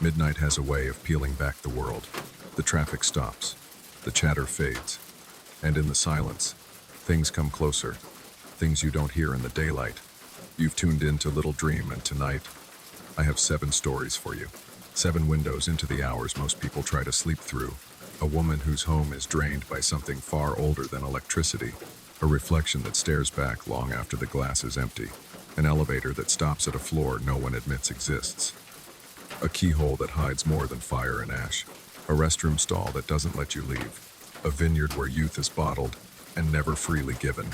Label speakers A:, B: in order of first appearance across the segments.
A: Midnight has a way of peeling back the world. The traffic stops, the chatter fades, and in the silence, things come closer, things you don't hear in the daylight. You've tuned in to Little Dream, and tonight, I have 7 stories for you. 7 windows into the hours most people try to sleep through. A woman whose home is drained by something far older than electricity. A reflection that stares back long after the glass is empty. An elevator that stops at a floor no one admits exists. A keyhole that hides more than fire and ash. A restroom stall that doesn't let you leave. A vineyard where youth is bottled and never freely given.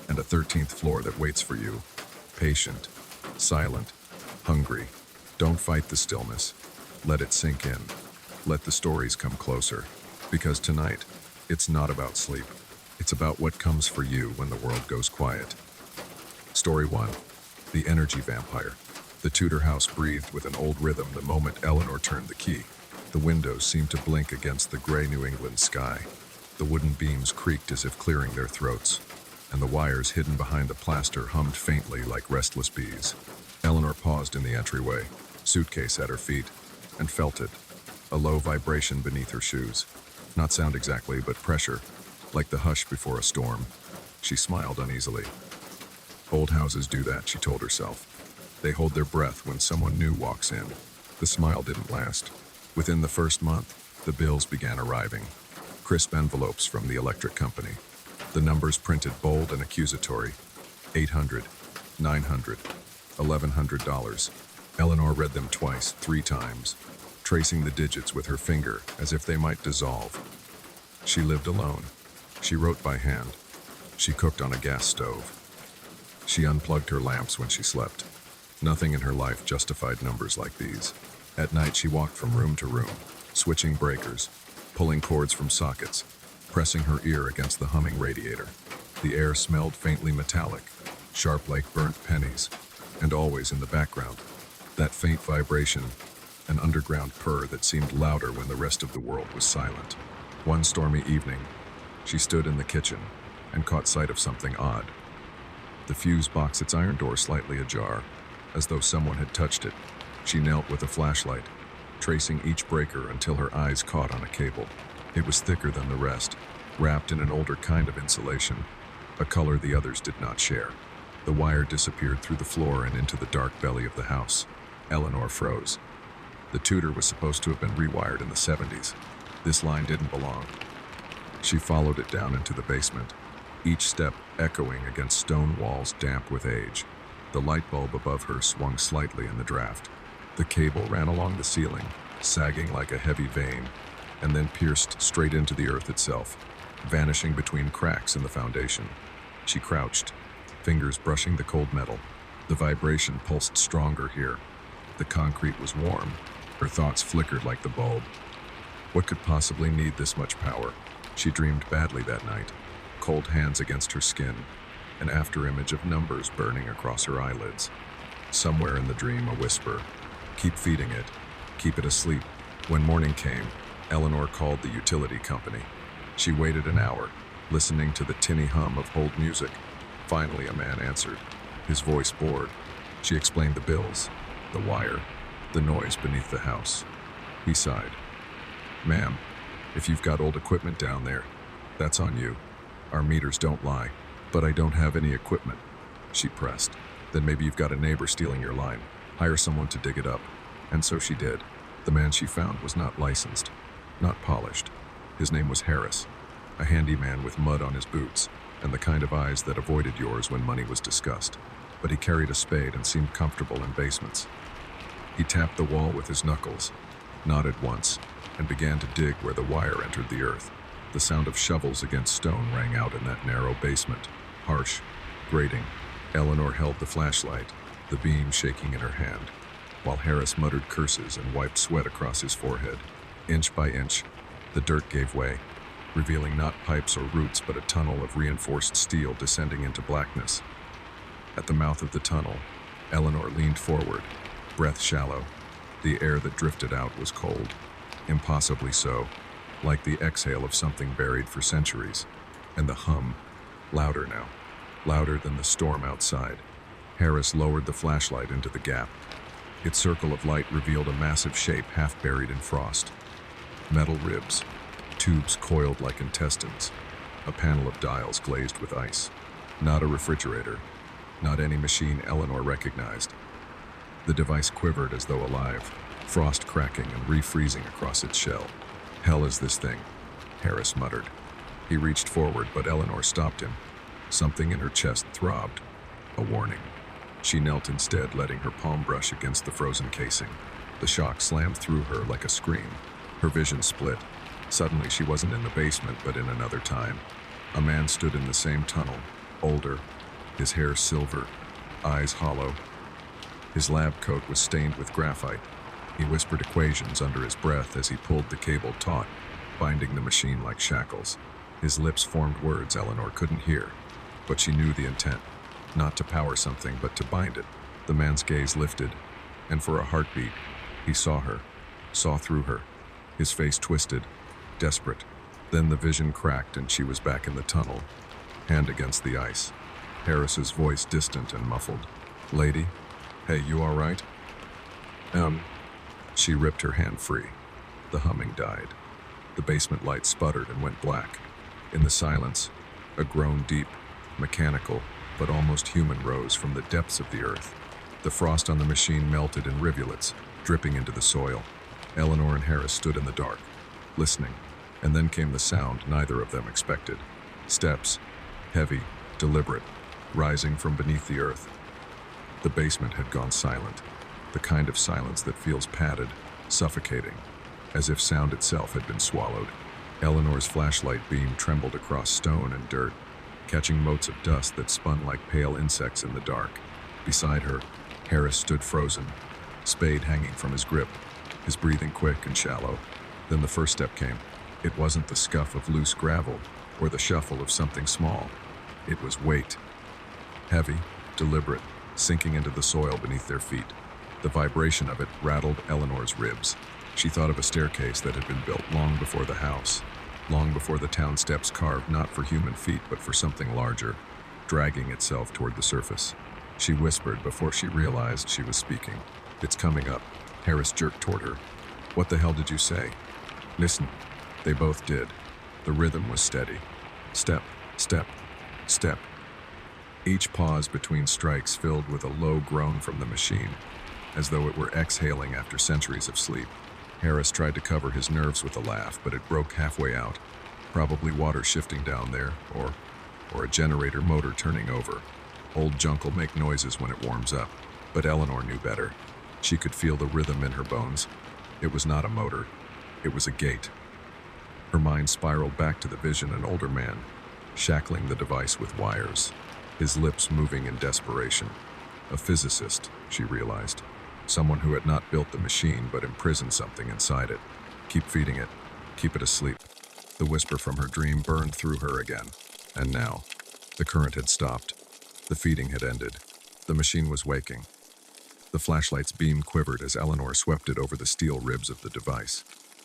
A: And a 13th floor that waits for you. Patient, silent, hungry. Don't fight the stillness. Let it sink in. Let the stories come closer. Because tonight, it's not about sleep. It's about what comes for you when the world goes quiet. Story 1. The Energy Vampire. The Tudor house breathed with an old rhythm the moment Eleanor turned the key. The windows seemed to blink against the gray New England sky. The wooden beams creaked as if clearing their throats, and the wires hidden behind the plaster hummed faintly like restless bees. Eleanor paused in the entryway, suitcase at her feet, and felt it. A low vibration beneath her shoes. Not sound exactly, but pressure, like the hush before a storm. She smiled uneasily. Old houses do that, she told herself. They hold their breath when someone new walks in. The smile didn't last. Within the first month, the bills began arriving. Crisp envelopes from the electric company. The numbers printed bold and accusatory. $800, $900, $1,100. Eleanor read them twice, 3 times, tracing the digits with her finger as if they might dissolve. She lived alone. She wrote by hand. She cooked on a gas stove. She unplugged her lamps when she slept. Nothing in her life justified numbers like these. At night, she walked from room to room, switching breakers, pulling cords from sockets, pressing her ear against the humming radiator. The air smelled faintly metallic, sharp like burnt pennies, and always in the background, that faint vibration, an underground purr that seemed louder when the rest of the world was silent. One stormy evening, she stood in the kitchen and caught sight of something odd. The fuse box, its iron door slightly ajar, as though someone had touched it. She knelt with a flashlight, tracing each breaker until her eyes caught on a cable. It was thicker than the rest, wrapped in an older kind of insulation, a color the others did not share. The wire disappeared through the floor and into the dark belly of the house. Eleanor froze. The Tudor was supposed to have been rewired in the 70s. This line didn't belong. She followed it down into the basement, each step echoing against stone walls damp with age. The light bulb above her swung slightly in the draft. The cable ran along the ceiling, sagging like a heavy vein, and then pierced straight into the earth itself, vanishing between cracks in the foundation. She crouched, fingers brushing the cold metal. The vibration pulsed stronger here. The concrete was warm. Her thoughts flickered like the bulb. What could possibly need this much power? She dreamed badly that night. Cold hands against her skin, an afterimage of numbers burning across her eyelids. Somewhere in the dream, a whisper. Keep feeding it. Keep it asleep. When morning came, Eleanor called the utility company. She waited an hour, listening to the tinny hum of hold music. Finally, a man answered, his voice bored. She explained the bills, the wire, the noise beneath the house. He sighed. Ma'am, if you've got old equipment down there, that's on you. Our meters don't lie, but I don't have any equipment. She pressed. Then maybe you've got a neighbor stealing your line. Hire someone to dig it up. And so she did. The man she found was not licensed, not polished. His name was Harris, a handyman with mud on his boots, and the kind of eyes that avoided yours when money was discussed. But he carried a spade and seemed comfortable in basements. He tapped the wall with his knuckles, nodded once, and began to dig where the wire entered the earth. The sound of shovels against stone rang out in that narrow basement, harsh, grating. Eleanor held the flashlight, the beam shaking in her hand, while Harris muttered curses and wiped sweat across his forehead. Inch by inch, the dirt gave way, revealing not pipes or roots but a tunnel of reinforced steel descending into blackness. At the mouth of the tunnel, Eleanor leaned forward, breath shallow. The air that drifted out was cold, impossibly so, like the exhale of something buried for centuries. And the hum, louder now, louder than the storm outside. Harris lowered the flashlight into the gap. Its circle of light revealed a massive shape half buried in frost. Metal ribs, tubes coiled like intestines, a panel of dials glazed with ice. Not a refrigerator, not any machine Eleanor recognized. The device quivered as though alive, frost cracking and refreezing across its shell. "Hell is this thing?" Harris muttered. He reached forward, but Eleanor stopped him. Something in her chest throbbed, a warning. She knelt instead, letting her palm brush against the frozen casing. The shock slammed through her like a scream. Her vision split. Suddenly, she wasn't in the basement, but in another time. A man stood in the same tunnel, older, his hair silver, eyes hollow. His lab coat was stained with graphite. He whispered equations under his breath as he pulled the cable taut, binding the machine like shackles. His lips formed words Eleanor couldn't hear, but she knew the intent. Not to power something, but to bind it. The man's gaze lifted, and for a heartbeat, he saw her, saw through her. His face twisted, desperate. Then the vision cracked and she was back in the tunnel, hand against the ice. Harris's voice distant and muffled. "Lady? Hey, you all right?" She ripped her hand free. The humming died. The basement light sputtered and went black. In the silence, a groan deep, mechanical, but almost human rose from the depths of the earth. The frost on the machine melted in rivulets, dripping into the soil. Eleanor and Harris stood in the dark, listening, and then came the sound neither of them expected. Steps, heavy, deliberate, rising from beneath the earth. The basement had gone silent, the kind of silence that feels padded, suffocating, as if sound itself had been swallowed. Eleanor's flashlight beam trembled across stone and dirt, catching motes of dust that spun like pale insects in the dark. Beside her, Harris stood frozen, spade hanging from his grip, his breathing quick and shallow. Then the first step came. It wasn't the scuff of loose gravel or the shuffle of something small. It was weight. Heavy, deliberate, sinking into the soil beneath their feet. The vibration of it rattled Eleanor's ribs. She thought of a staircase that had been built long before the house, long before the town steps carved not for human feet but for something larger, dragging itself toward the surface. She whispered before she realized she was speaking. "It's coming up." Harris jerked toward her. "What the hell did you say?" "Listen." They both did. The rhythm was steady. Step, step, step. Each pause between strikes filled with a low groan from the machine, as though it were exhaling after centuries of sleep. Harris tried to cover his nerves with a laugh, but it broke halfway out. Probably water shifting down there, or a generator motor turning over. Old junk'll make noises when it warms up, but Eleanor knew better. She could feel the rhythm in her bones. It was not a motor. It was a gate. Her mind spiraled back to the vision, an older man, shackling the device with wires, his lips moving in desperation. A physicist, she realized. Someone who had not built the machine but imprisoned something inside it. Keep feeding it. Keep it asleep. The whisper from her dream burned through her again. And now, the current had stopped. The feeding had ended. The machine was waking. The flashlight's beam quivered as Eleanor swept it over the steel ribs of the device.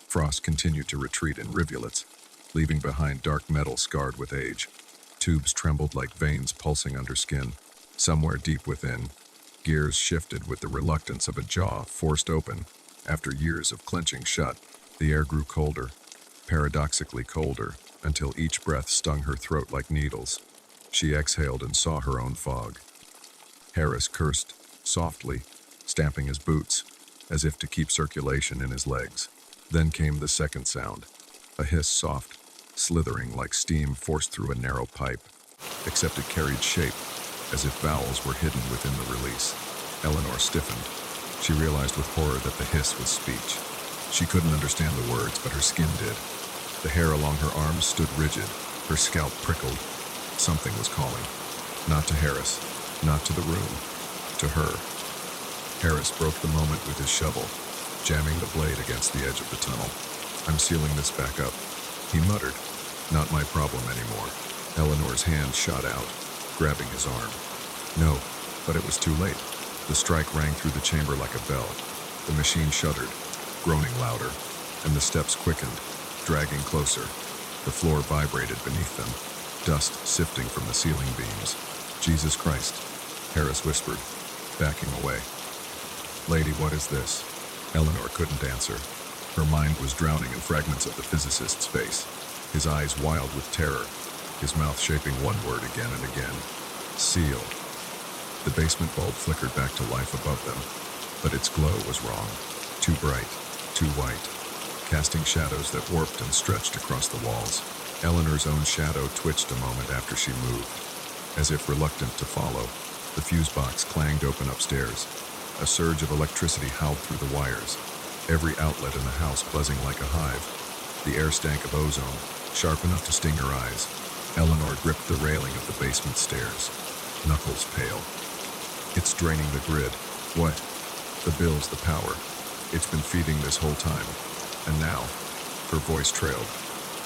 A: Frost continued to retreat in rivulets, leaving behind dark metal scarred with age. Tubes trembled like veins pulsing under skin. Somewhere deep within, gears shifted with the reluctance of a jaw forced open after years of clenching shut. The air grew colder, paradoxically colder, until each breath stung her throat like needles. She exhaled and saw her own fog. Harris cursed softly, stamping his boots, as if to keep circulation in his legs. Then came the second sound, a hiss soft, slithering like steam forced through a narrow pipe, except it carried shape, as if vowels were hidden within the release. Eleanor stiffened. She realized with horror that the hiss was speech. She couldn't understand the words, but her skin did. The hair along her arms stood rigid, her scalp prickled. Something was calling. Not to Harris, not to the room, to her. Harris broke the moment with his shovel, jamming the blade against the edge of the tunnel. "I'm sealing this back up," he muttered. "Not my problem anymore." Eleanor's hand shot out, grabbing his arm. No, but it was too late. The strike rang through the chamber like a bell. The machine shuddered, groaning louder, and the steps quickened, dragging closer. The floor vibrated beneath them, dust sifting from the ceiling beams. "Jesus Christ," Harris whispered, backing away. Lady, what is this? Eleanor couldn't answer. Her mind was drowning in fragments of the physicist's face, his eyes wild with terror, his mouth shaping one word again and again. Seal. The basement bulb flickered back to life above them, but its glow was wrong. Too bright, too white, casting shadows that warped and stretched across the walls. Eleanor's own shadow twitched a moment after she moved. As if reluctant to follow, the fuse box clanged open upstairs. A surge of electricity howled through the wires, every outlet in the house buzzing like a hive. The air stank of ozone, sharp enough to sting her eyes. Eleanor gripped the railing of the basement stairs, knuckles pale. It's draining the grid. What? The bills, the power. It's been feeding this whole time. And now, her voice trailed.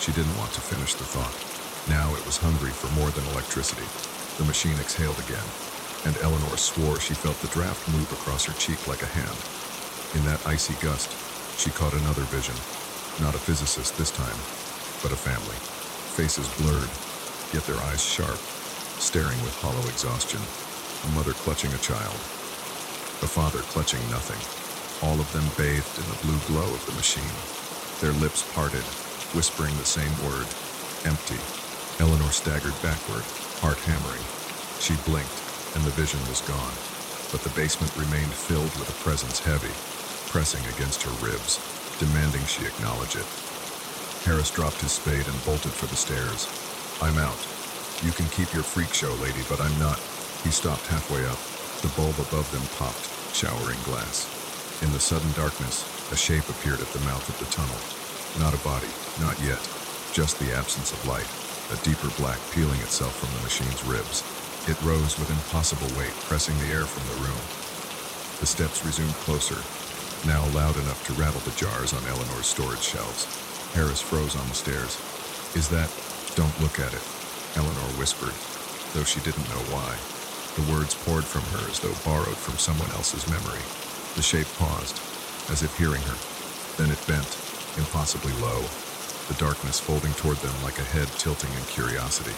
A: She didn't want to finish the thought. Now it was hungry for more than electricity. The machine exhaled again, and Eleanor swore she felt the draft move across her cheek like a hand. In that icy gust, she caught another vision. Not a physicist this time, but a family. Faces blurred, yet their eyes sharp, staring with hollow exhaustion. A mother clutching a child. A father clutching nothing. All of them bathed in the blue glow of the machine. Their lips parted, whispering the same word, empty. Eleanor staggered backward, heart hammering. She blinked, and the vision was gone. But the basement remained filled with a presence heavy, pressing against her ribs, demanding she acknowledge it. Harris dropped his spade and bolted for the stairs. I'm out. You can keep your freak show, lady, but I'm not. He stopped halfway up. The bulb above them popped, showering glass. In the sudden darkness, a shape appeared at the mouth of the tunnel. Not a body, not yet. Just the absence of light, a deeper black peeling itself from the machine's ribs. It rose with impossible weight, pressing the air from the room. The steps resumed closer, now loud enough to rattle the jars on Eleanor's storage shelves. Harris froze on the stairs. Is that? Don't look at it, Eleanor whispered, though she didn't know why. The words poured from her as though borrowed from someone else's memory. The shape paused, as if hearing her. Then it bent, impossibly low, the darkness folding toward them like a head tilting in curiosity.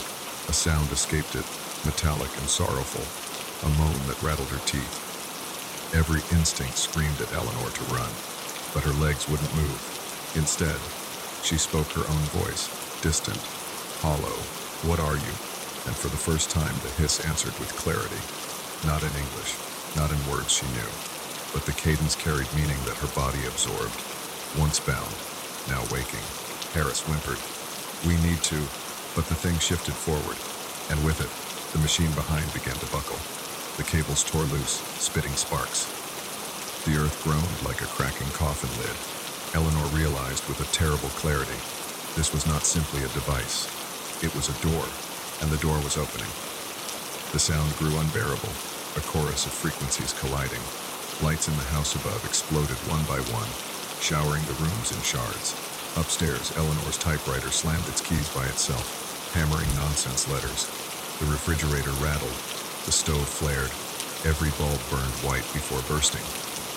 A: A sound escaped it, metallic and sorrowful, a moan that rattled her teeth. Every instinct screamed at Eleanor to run, but her legs wouldn't move. Instead, she spoke her own voice, distant, hollow. What are you? And for the first time, the hiss answered with clarity. Not in English, not in words she knew, but the cadence carried meaning that her body absorbed. Once bound, now waking. Harris whimpered. We need to, but the thing shifted forward, and with it, the machine behind began to buckle. The cables tore loose, spitting sparks. The earth groaned like a cracking coffin lid. Eleanor realized with a terrible clarity, this was not simply a device. It was a door, and the door was opening. The sound grew unbearable, a chorus of frequencies colliding. Lights in the house above exploded one by one, showering the rooms in shards. Upstairs, Eleanor's typewriter slammed its keys by itself, hammering nonsense letters. The refrigerator rattled. The stove flared. Every bulb burned white before bursting.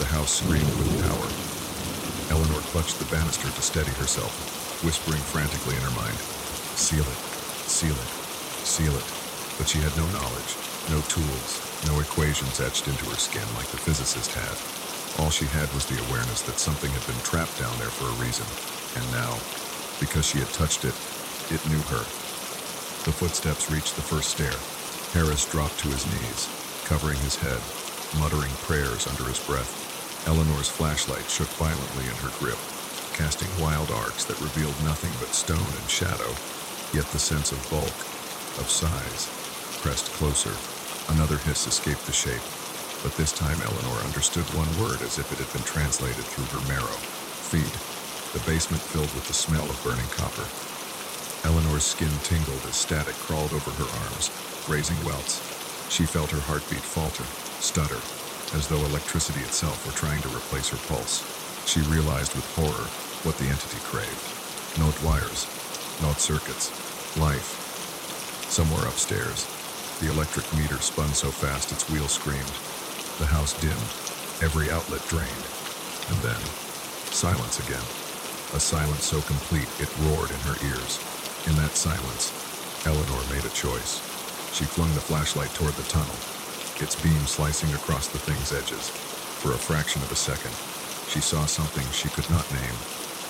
A: The house screamed with power. Eleanor clutched the banister to steady herself, whispering frantically in her mind, seal it, seal it, seal it. But she had no knowledge, no tools, no equations etched into her skin like the physicist had. All she had was the awareness that something had been trapped down there for a reason. And now, because she had touched it, it knew her. The footsteps reached the first stair. Harris dropped to his knees, covering his head, muttering prayers under his breath. Eleanor's flashlight shook violently in her grip, casting wild arcs that revealed nothing but stone and shadow. Yet the sense of bulk, of size, pressed closer. Another hiss escaped the shape, but this time Eleanor understood one word as if it had been translated through her marrow. Feed. The basement filled with the smell of burning copper. Eleanor's skin tingled as static crawled over her arms, raising welts. She felt her heartbeat falter, stutter, as though electricity itself were trying to replace her pulse. She realized with horror what the entity craved. Not wires, not circuits, life. Somewhere upstairs, the electric meter spun so fast its wheels screamed. The house dimmed, every outlet drained. And then, silence again. A silence so complete it roared in her ears. In that silence, Eleanor made a choice. She flung the flashlight toward the tunnel, its beam slicing across the thing's edges. For a fraction of a second, she saw something she could not name,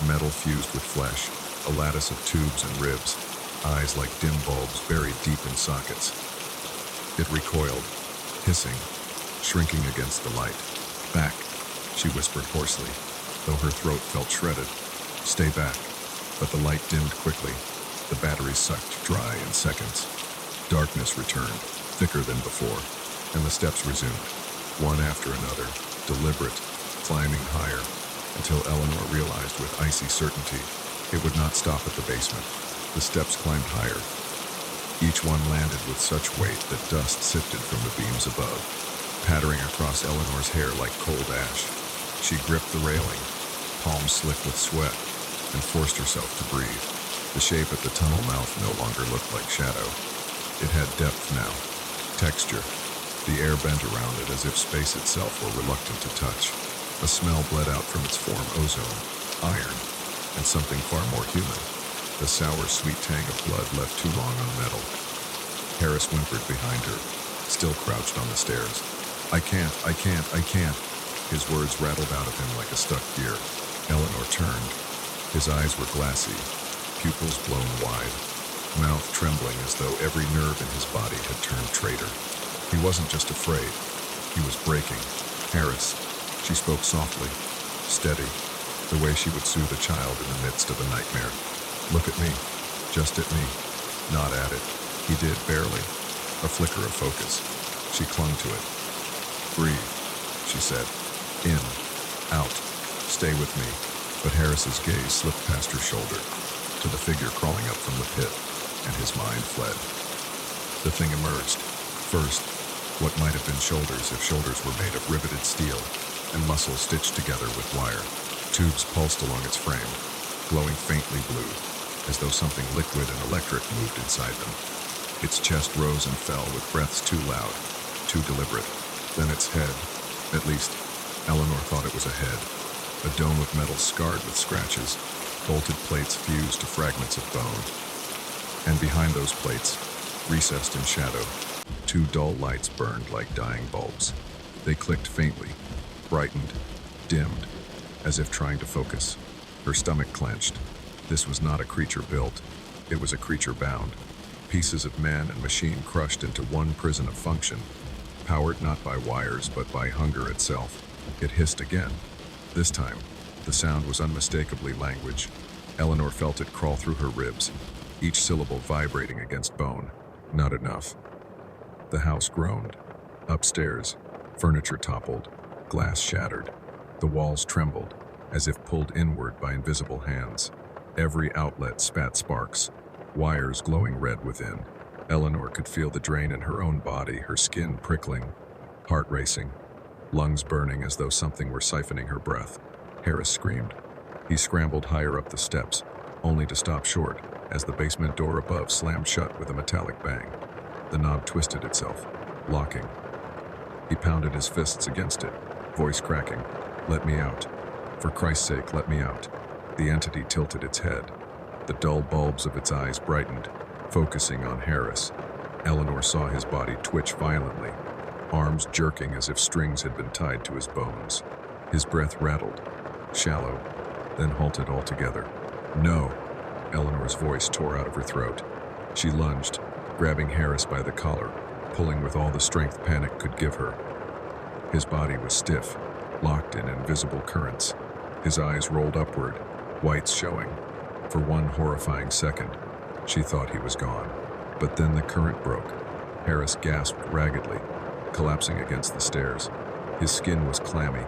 A: metal fused with flesh, a lattice of tubes and ribs, eyes like dim bulbs buried deep in sockets. It recoiled, hissing, shrinking against the light. "Back," she whispered hoarsely, though her throat felt shredded. "Stay back." But the light dimmed quickly. The batteries sucked dry in seconds. Darkness returned, thicker than before, and the steps resumed, one after another, deliberate, climbing higher, until Eleanor realized with icy certainty it would not stop at the basement. The steps climbed higher. Each one landed with such weight that dust sifted from the beams above, pattering across Eleanor's hair like cold ash. She gripped the railing, palms slick with sweat, and forced herself to breathe. The shape at the tunnel mouth no longer looked like shadow. It had depth now, texture. The air bent around it as if space itself were reluctant to touch. A smell bled out from its form: ozone, iron, and something far more human. The sour, sweet tang of blood left too long on metal. Harris whimpered behind her, still crouched on the stairs. I can't. His words rattled out of him like a stuck deer. Eleanor turned. His eyes were glassy, pupils blown wide, mouth trembling as though every nerve in his body had turned traitor. He wasn't just afraid, he was breaking. "Harris," she spoke softly, steady, the way she would soothe a child in the midst of a nightmare. "Look at me, just at me, not at it." He did, barely, a flicker of focus. She clung to it. "Breathe," she said. "In, out, stay with me." But Harris's gaze slipped past her shoulder, to the figure crawling up from the pit, and his mind fled. The thing emerged. First, what might have been shoulders if shoulders were made of riveted steel, and muscles stitched together with wire. Tubes pulsed along its frame, glowing faintly blue, as though something liquid and electric moved inside them. Its chest rose and fell with breaths too loud, too deliberate. Then its head, at least, Eleanor thought it was a head, a dome of metal scarred with scratches, bolted plates fused to fragments of bone. And behind those plates, recessed in shadow, two dull lights burned like dying bulbs. They clicked faintly, brightened, dimmed, as if trying to focus. Her stomach clenched. This was not a creature built, it was a creature bound. Pieces of man and machine crushed into one prison of function, powered not by wires but by hunger itself. It hissed again. This time, the sound was unmistakably language. Eleanor felt it crawl through her ribs, each syllable vibrating against bone. Not enough. The house groaned. Upstairs, furniture toppled, glass shattered. The walls trembled, as if pulled inward by invisible hands. Every outlet spat sparks, wires glowing red within. Eleanor could feel the drain in her own body, her skin prickling, heart racing, lungs burning as though something were siphoning her breath. Harris screamed. He scrambled higher up the steps, only to stop short as the basement door above slammed shut with a metallic bang. The knob twisted itself, locking. He pounded his fists against it, voice cracking. "Let me out. For Christ's sake, let me out." The entity tilted its head. The dull bulbs of its eyes brightened, focusing on Harris. Eleanor saw his body twitch violently, arms jerking as if strings had been tied to his bones. His breath rattled, shallow, then halted altogether. "No!" Eleanor's voice tore out of her throat. She lunged, grabbing Harris by the collar, pulling with all the strength panic could give her. His body was stiff, locked in invisible currents. His eyes rolled upward, whites showing. For one horrifying second, she thought he was gone. But then the current broke. Harris gasped raggedly, collapsing against the stairs. His skin was clammy,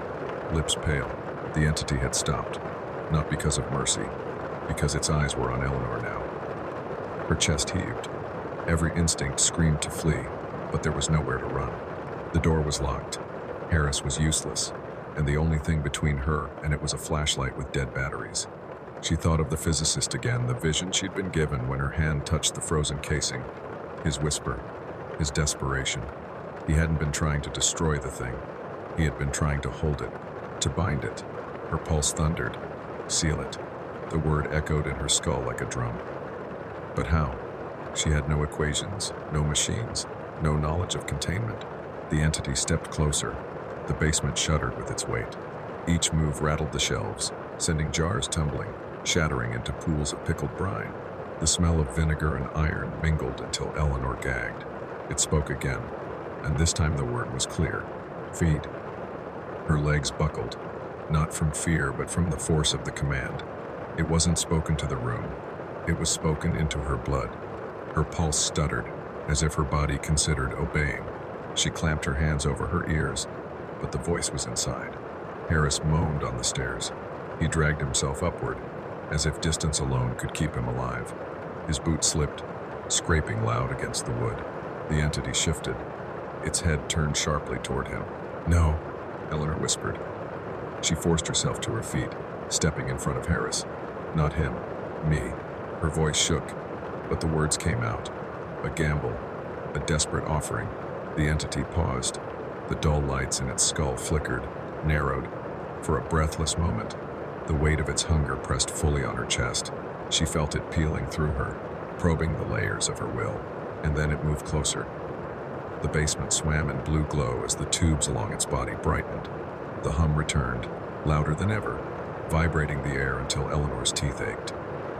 A: lips pale. The entity had stopped, not because of mercy, because its eyes were on Eleanor now. Her chest heaved. Every instinct screamed to flee, but there was nowhere to run. The door was locked. Harris was useless, and the only thing between her and it was a flashlight with dead batteries. She thought of the physicist again, the vision she'd been given when her hand touched the frozen casing. His whisper, his desperation. He hadn't been trying to destroy the thing. He had been trying to hold it, to bind it. Her pulse thundered. Seal it. The word echoed in her skull like a drum. But how? She had no equations, no machines, no knowledge of containment. The entity stepped closer, The basement shuddered with its weight. Each move rattled the shelves, sending jars tumbling, shattering into pools of pickled brine. The smell of vinegar and iron mingled until Eleanor gagged. It spoke again, and this time the word was clear. Feed. Her legs buckled, not from fear but from the force of the command. It wasn't spoken to the room. It was spoken into her blood. Her pulse stuttered, as if her body considered obeying. She clamped her hands over her ears, but the voice was inside. Harris moaned on the stairs. He dragged himself upward, as if distance alone could keep him alive. His boot slipped, scraping loud against the wood. The entity shifted. Its head turned sharply toward him. "No," Eleanor whispered. She forced herself to her feet, stepping in front of Harris. "Not him. Me." Her voice shook, but the words came out. A gamble, a desperate offering. The entity paused. The dull lights in its skull flickered, narrowed. For a breathless moment, the weight of its hunger pressed fully on her chest. She felt it peeling through her, probing the layers of her will, and then it moved closer. The basement swam in blue glow as the tubes along its body brightened. The hum returned, louder than ever, vibrating the air until Eleanor's teeth ached.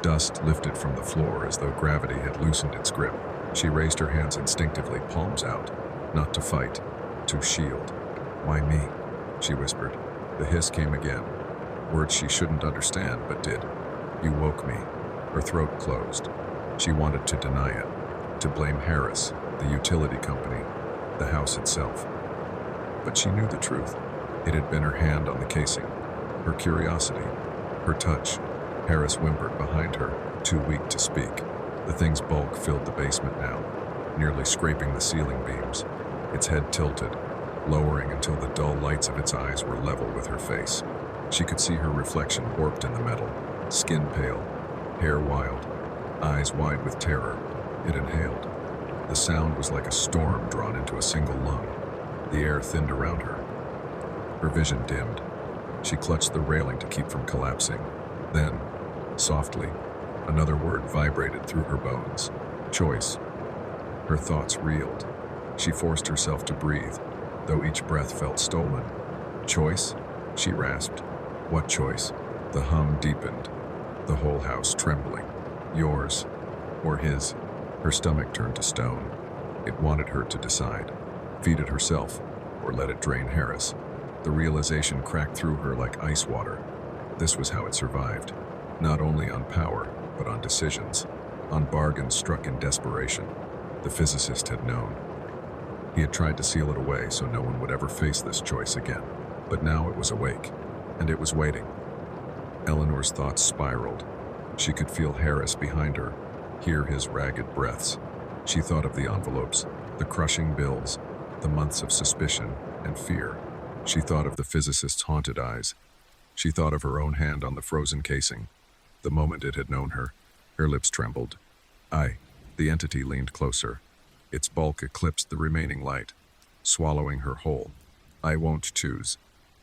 A: Dust lifted from the floor as though gravity had loosened its grip. She raised her hands instinctively, palms out, not to fight, to shield. "Why me?" she whispered. The hiss came again, words she shouldn't understand but did. "You woke me." Her throat closed. She wanted to deny it, to blame Harris, the utility company, the house itself. But she knew the truth. It had been her hand on the casing, her curiosity, her touch. Harris whimpered behind her, too weak to speak. The thing's bulk filled the basement now, nearly scraping the ceiling beams. Its head tilted, lowering until the dull lights of its eyes were level with her face. She could see her reflection warped in the metal, skin pale, hair wild, eyes wide with terror. It inhaled. The sound was like a storm drawn into a single lung. The air thinned around her. Her vision dimmed. She clutched the railing to keep from collapsing. Then, softly, another word vibrated through her bones. Choice. Her thoughts reeled. She forced herself to breathe, though each breath felt stolen. "Choice?" she rasped. "What choice?" The hum deepened, the whole house trembling. "Yours, or his?" Her stomach turned to stone. It wanted her to decide. Feed it herself, or let it drain Harris. The realization cracked through her like ice water. This was how it survived. Not only on power, but on decisions. On bargains struck in desperation. The physicist had known. He had tried to seal it away so no one would ever face this choice again. But now it was awake, and it was waiting. Eleanor's thoughts spiraled. She could feel Harris behind her, hear his ragged breaths. She thought of the envelopes, the crushing bills, the months of suspicion and fear. She thought of the physicist's haunted eyes. She thought of her own hand on the frozen casing. The moment it had known her, her lips trembled. The entity leaned closer. Its bulk eclipsed the remaining light, swallowing her whole. "I won't choose."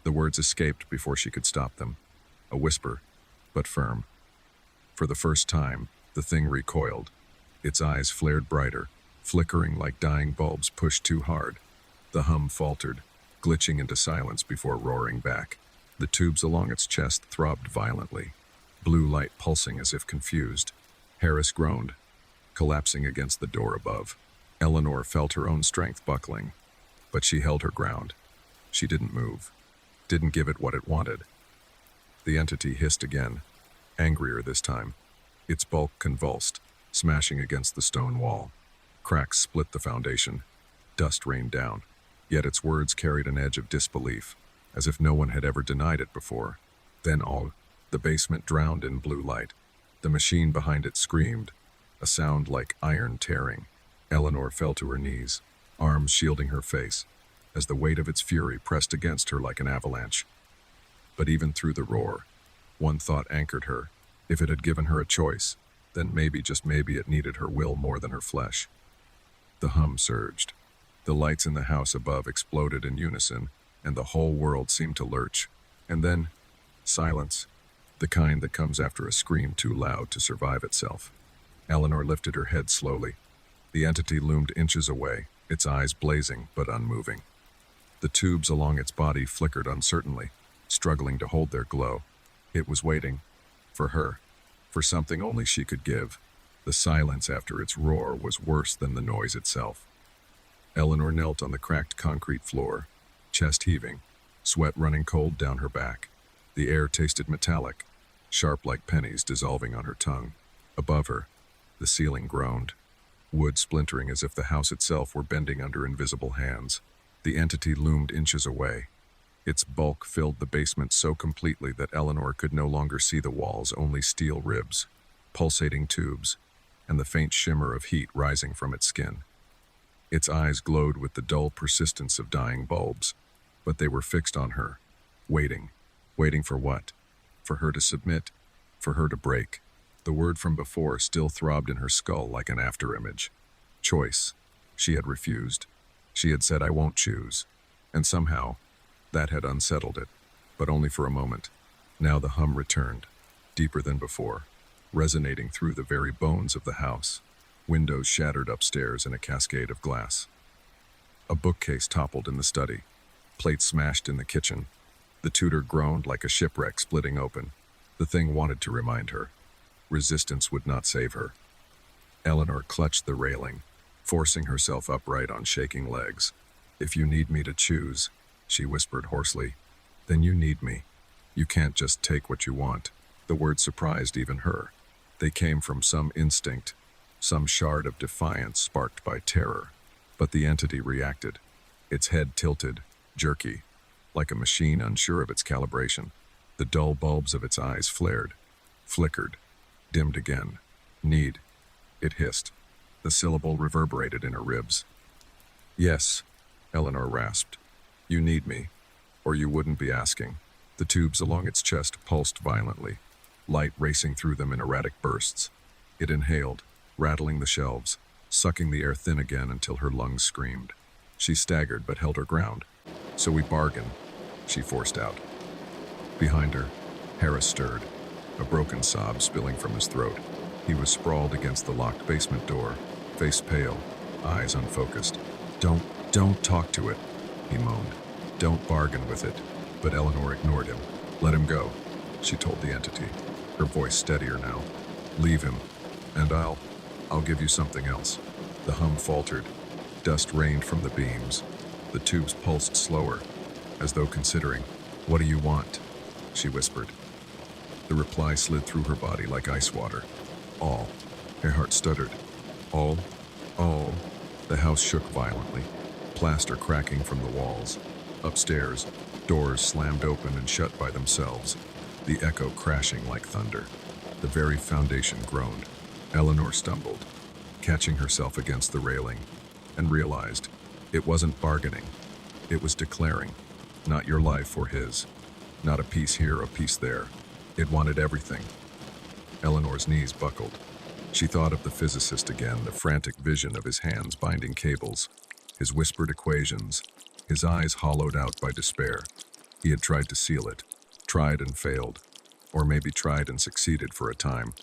A: The words escaped before she could stop them. A whisper, but firm. For the first time, the thing recoiled. Its eyes flared brighter, flickering like dying bulbs pushed too hard. The hum faltered, glitching into silence before roaring back. The tubes along its chest throbbed violently, blue light pulsing as if confused. Harris groaned, collapsing against the door above. Eleanor felt her own strength buckling, but she held her ground. She didn't move, didn't give it what it wanted. The entity hissed again, angrier this time. Its bulk convulsed, smashing against the stone wall. Cracks split the foundation. Dust rained down. Yet its words carried an edge of disbelief, as if no one had ever denied it before. Then the basement drowned in blue light. The machine behind it screamed, a sound like iron tearing. Eleanor fell to her knees, arms shielding her face, as the weight of its fury pressed against her like an avalanche. But even through the roar, one thought anchored her. If it had given her a choice, then maybe, just maybe, it needed her will more than her flesh. The hum surged. The lights in the house above exploded in unison, and the whole world seemed to lurch. And then, silence, the kind that comes after a scream too loud to survive itself. Eleanor lifted her head slowly. The entity loomed inches away, its eyes blazing but unmoving. The tubes along its body flickered uncertainly, struggling to hold their glow. It was waiting. For her. For something only she could give. The silence after its roar was worse than the noise itself. Eleanor knelt on the cracked concrete floor, chest heaving, sweat running cold down her back. The air tasted metallic, sharp like pennies dissolving on her tongue. Above her, the ceiling groaned, wood splintering as if the house itself were bending under invisible hands. The entity loomed inches away. Its bulk filled the basement so completely that Eleanor could no longer see the walls, only steel ribs, pulsating tubes, and the faint shimmer of heat rising from its skin. Its eyes glowed with the dull persistence of dying bulbs, but they were fixed on her, waiting. Waiting for what? For her to submit, for her to break. The word from before still throbbed in her skull like an afterimage. Choice. She had refused. She had said, "I won't choose." And somehow, that had unsettled it, but only for a moment. Now the hum returned, deeper than before, resonating through the very bones of the house. Windows shattered upstairs in a cascade of glass. A bookcase toppled in the study, plates smashed in the kitchen. The tutor groaned like a shipwreck splitting open. The thing wanted to remind her. Resistance would not save her. Eleanor clutched the railing, forcing herself upright on shaking legs. "If you need me to choose," she whispered hoarsely, "then you need me. You can't just take what you want." The words surprised even her. They came from some instinct, some shard of defiance sparked by terror. But the entity reacted. Its head tilted, jerky, like a machine unsure of its calibration. The dull bulbs of its eyes flared, flickered, dimmed again. "Need," it hissed. The syllable reverberated in her ribs. "Yes," Eleanor rasped. "You need me, or you wouldn't be asking." The tubes along its chest pulsed violently, light racing through them in erratic bursts. It inhaled, rattling the shelves, sucking the air thin again until her lungs screamed. She staggered but held her ground. "So we bargain," she forced out. Behind her, Harris stirred, a broken sob spilling from his throat. He was sprawled against the locked basement door, face pale, eyes unfocused. Don't talk to it," he moaned. "Don't bargain with it." But Eleanor ignored him. "Let him go," she told the entity, her voice steadier now. "Leave him, and I'll give you something else." The hum faltered. Dust rained from the beams. The tubes pulsed slower, as though considering. "What do you want?" she whispered. The reply slid through her body like ice water. "All." Her heart stuttered. "All? All?" The house shook violently, plaster cracking from the walls. Upstairs, doors slammed open and shut by themselves, the echo crashing like thunder. The very foundation groaned. Eleanor stumbled, catching herself against the railing, and realized it wasn't bargaining. It was declaring, not your life or his, not a piece here, a piece there. It wanted everything. Eleanor's knees buckled. She thought of the physicist again, the frantic vision of his hands binding cables, his whispered equations, his eyes hollowed out by despair. He had tried to seal it, tried and failed, or maybe tried and succeeded for a time,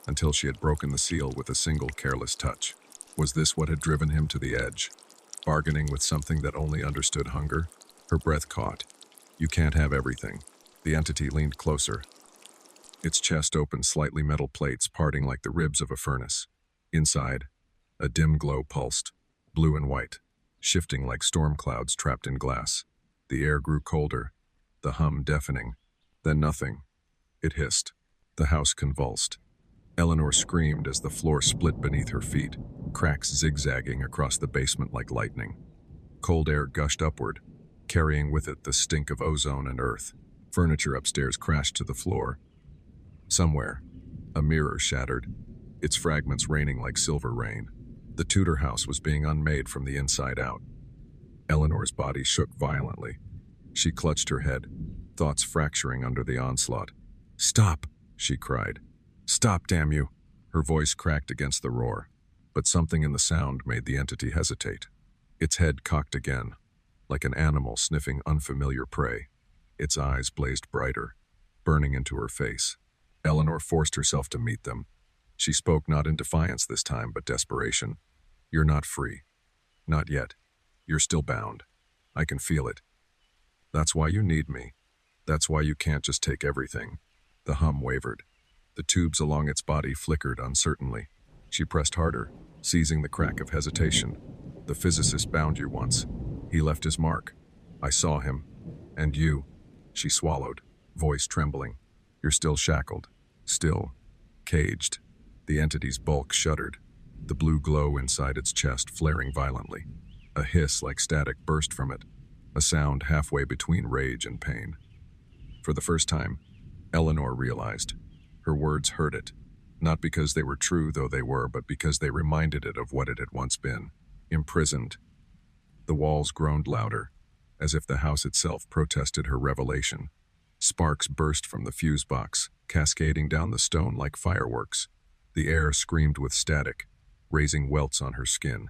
A: until she had broken the seal with a single careless touch. Was this what had driven him to the edge? Bargaining with something that only understood hunger? Her breath caught. "You can't have everything." The entity leaned closer. Its chest opened, slightly metal plates parting like the ribs of a furnace. Inside, a dim glow pulsed, blue and white, shifting like storm clouds trapped in glass. The air grew colder, the hum deafening. Then nothing. It hissed. The house convulsed. Eleanor screamed as the floor split beneath her feet, cracks zigzagging across the basement like lightning. Cold air gushed upward, carrying with it the stink of ozone and earth. Furniture upstairs crashed to the floor. Somewhere, a mirror shattered, its fragments raining like silver rain. The Tudor house was being unmade from the inside out. Eleanor's body shook violently. She clutched her head, thoughts fracturing under the onslaught. "Stop!" she cried. "Stop, damn you!" Her voice cracked against the roar, but something in the sound made the entity hesitate. Its head cocked again, like an animal sniffing unfamiliar prey. Its eyes blazed brighter, burning into her face. Eleanor forced herself to meet them. She spoke not in defiance this time, but desperation. "You're not free. Not yet. You're still bound. I can feel it. That's why you need me. That's why you can't just take everything. The hum wavered. The tubes along its body flickered uncertainly. She pressed harder, seizing the crack of hesitation. The physicist bound you once. He left his mark. I saw him. And you. She swallowed, voice trembling. You're still shackled. Still. Caged. The entity's bulk shuddered, the blue glow inside its chest flaring violently. A hiss like static burst from it, a sound halfway between rage and pain. For the first time, Eleanor realized. Her words hurt it, not because they were true, though they were, but because they reminded it of what it had once been. Imprisoned. The walls groaned louder, as if the house itself protested her revelation. Sparks burst from the fuse box, cascading down the stone like fireworks. The air screamed with static, raising welts on her skin.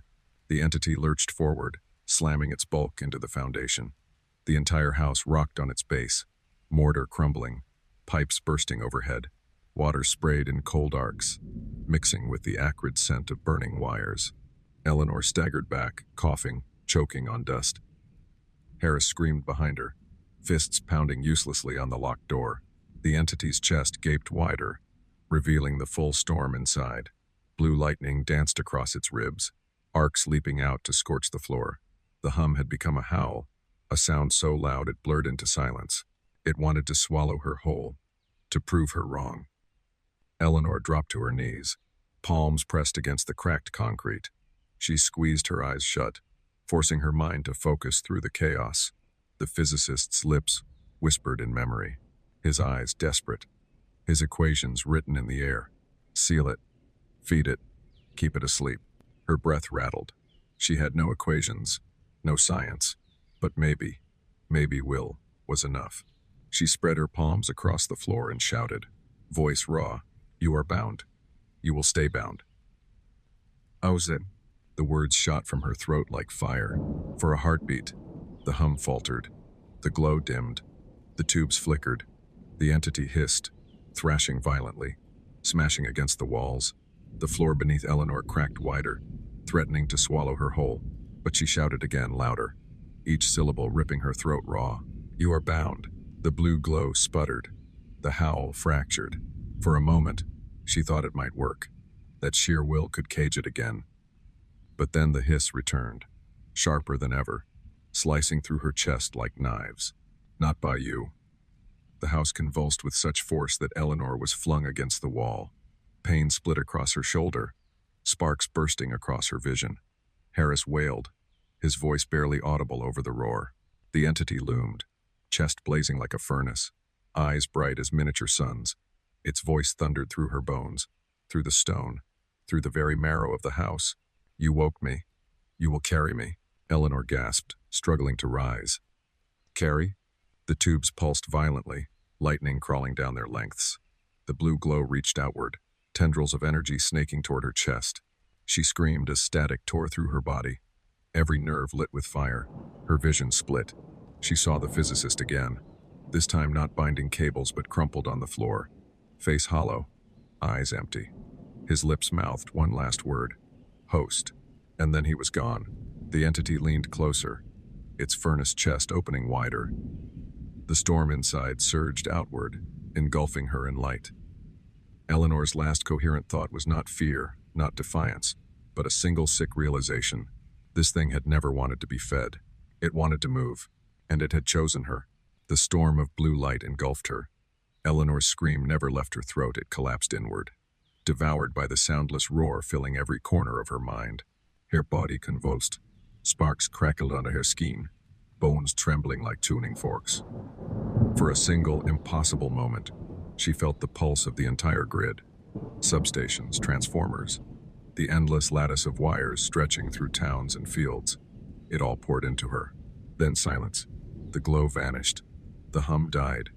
A: The entity lurched forward, slamming its bulk into the foundation. The entire house rocked on its base, mortar crumbling, pipes bursting overhead, water sprayed in cold arcs, mixing with the acrid scent of burning wires. Eleanor staggered back, coughing, choking on dust. Harris screamed behind her, fists pounding uselessly on the locked door. The entity's chest gaped wider, revealing the full storm inside. Blue lightning danced across its ribs, arcs leaping out to scorch the floor. The hum had become a howl, a sound so loud it blurred into silence. It wanted to swallow her whole, to prove her wrong. Eleanor dropped to her knees, palms pressed against the cracked concrete. She squeezed her eyes shut, forcing her mind to focus through the chaos. The physicist's lips whispered in memory, his eyes desperate, his equations written in the air. Seal it, feed it, keep it asleep. Her breath rattled. She had no equations, no science, but maybe will was enough. She spread her palms across the floor and shouted, voice raw, you are bound. You will stay bound. Auzen. The words shot from her throat like fire. For a heartbeat, the hum faltered. The glow dimmed. The tubes flickered. The entity hissed, thrashing violently, smashing against the walls. The floor beneath Eleanor cracked wider, threatening to swallow her whole, but she shouted again, louder, each syllable ripping her throat raw. You are bound. The blue glow sputtered. The howl fractured. For a moment, she thought it might work, that sheer will could cage it again. But then the hiss returned, sharper than ever, slicing through her chest like knives. Not by you. The house convulsed with such force that Eleanor was flung against the wall. Pain split across her shoulder, sparks bursting across her vision. Harris wailed, his voice barely audible over the roar. The entity loomed, chest blazing like a furnace, eyes bright as miniature suns. Its voice thundered through her bones, through the stone, through the very marrow of the house. You woke me. You will carry me. Eleanor gasped, struggling to rise. Carry? The tubes pulsed violently, lightning crawling down their lengths. The blue glow reached outward, tendrils of energy snaking toward her chest. She screamed as static tore through her body. Every nerve lit with fire. Her vision split. She saw the physicist again, this time not binding cables but crumpled on the floor. Face hollow, eyes empty. His lips mouthed one last word, host, and then he was gone. The entity leaned closer, its furnace chest opening wider. The storm inside surged outward, engulfing her in light. Eleanor's last coherent thought was not fear, not defiance, but a single sick realization. This thing had never wanted to be fed. It wanted to move, and it had chosen her. The storm of blue light engulfed her. Eleanor's scream never left her throat, it collapsed inward, devoured by the soundless roar filling every corner of her mind. Her body convulsed. Sparks crackled under her skin, bones trembling like tuning forks. For a single, impossible moment, she felt the pulse of the entire grid. Substations, transformers, the endless lattice of wires stretching through towns and fields. It all poured into her. Then silence. The glow vanished. The hum died.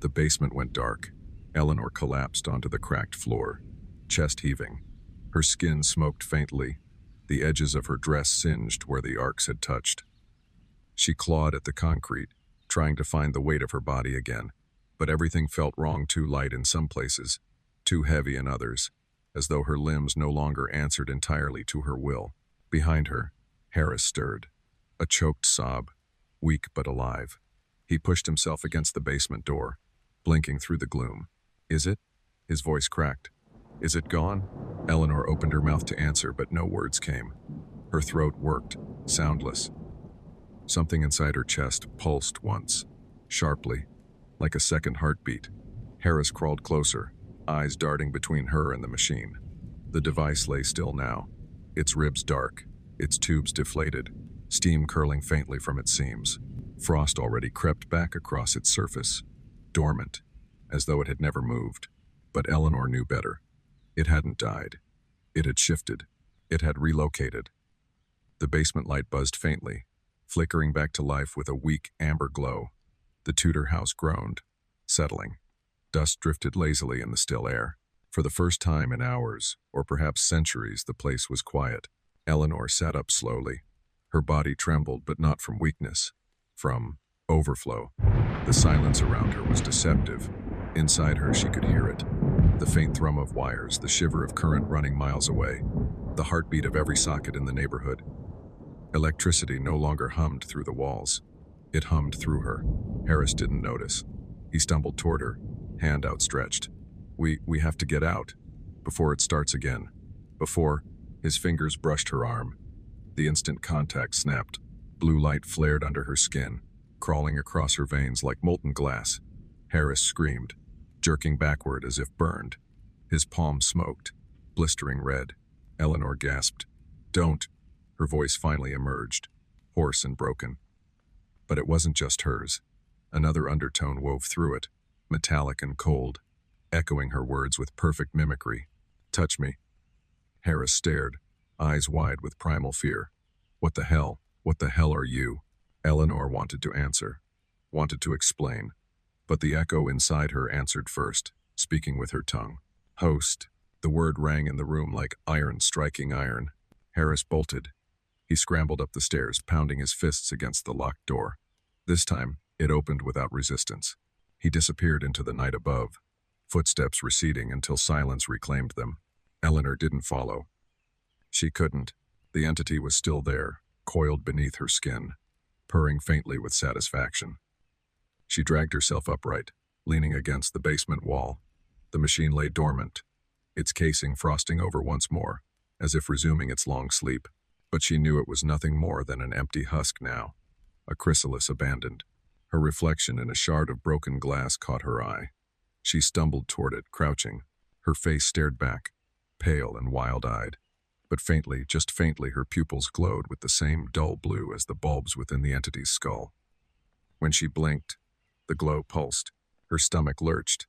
A: The basement went dark. Eleanor collapsed onto the cracked floor, chest heaving. Her skin smoked faintly, the edges of her dress singed where the arcs had touched. She clawed at the concrete, trying to find the weight of her body again, but everything felt wrong, too light in some places, too heavy in others, as though her limbs no longer answered entirely to her will. Behind her, Harris stirred, a choked sob, weak but alive. He pushed himself against the basement door, blinking through the gloom. Is it? His voice cracked. Is it gone? Eleanor opened her mouth to answer, but no words came. Her throat worked, soundless. Something inside her chest pulsed once, sharply, like a second heartbeat. Harris crawled closer, eyes darting between her and the machine. The device lay still now, its ribs dark, its tubes deflated, steam curling faintly from its seams. Frost already crept back across its surface, dormant, as though it had never moved. But Eleanor knew better. It hadn't died. It had shifted. It had relocated. The basement light buzzed faintly, flickering back to life with a weak amber glow. The Tudor house groaned, settling. Dust drifted lazily in the still air. For the first time in hours, or perhaps centuries, the place was quiet. Eleanor sat up slowly. Her body trembled, but not from weakness, from overflow. The silence around her was deceptive. Inside her, she could hear it. The faint thrum of wires, the shiver of current running miles away, the heartbeat of every socket in the neighborhood. Electricity no longer hummed through the walls. It hummed through her. Harris didn't notice. He stumbled toward her, hand outstretched. We have to get out, before it starts again. Before, his fingers brushed her arm. The instant contact snapped. Blue light flared under her skin, crawling across her veins like molten glass. Harris screamed, jerking backward as if burned. His palm smoked, blistering red. Eleanor gasped. Don't. Her voice finally emerged, hoarse and broken. But it wasn't just hers. Another undertone wove through it, metallic and cold, echoing her words with perfect mimicry. Touch me. Harris stared, eyes wide with primal fear. What the hell? What the hell are you? Eleanor wanted to answer, wanted to explain, but the echo inside her answered first, speaking with her tongue. Host. The word rang in the room like iron striking iron. Harris bolted. He scrambled up the stairs, pounding his fists against the locked door. This time, it opened without resistance. He disappeared into the night above, footsteps receding until silence reclaimed them. Eleanor didn't follow. She couldn't. The entity was still there, coiled beneath her skin, purring faintly with satisfaction. She dragged herself upright, leaning against the basement wall. The machine lay dormant, its casing frosting over once more, as if resuming its long sleep. But she knew it was nothing more than an empty husk now, a chrysalis abandoned. Her reflection in a shard of broken glass caught her eye. She stumbled toward it, crouching. Her face stared back, pale and wild-eyed. But faintly, just faintly, her pupils glowed with the same dull blue as the bulbs within the entity's skull. When she blinked, the glow pulsed. Her stomach lurched.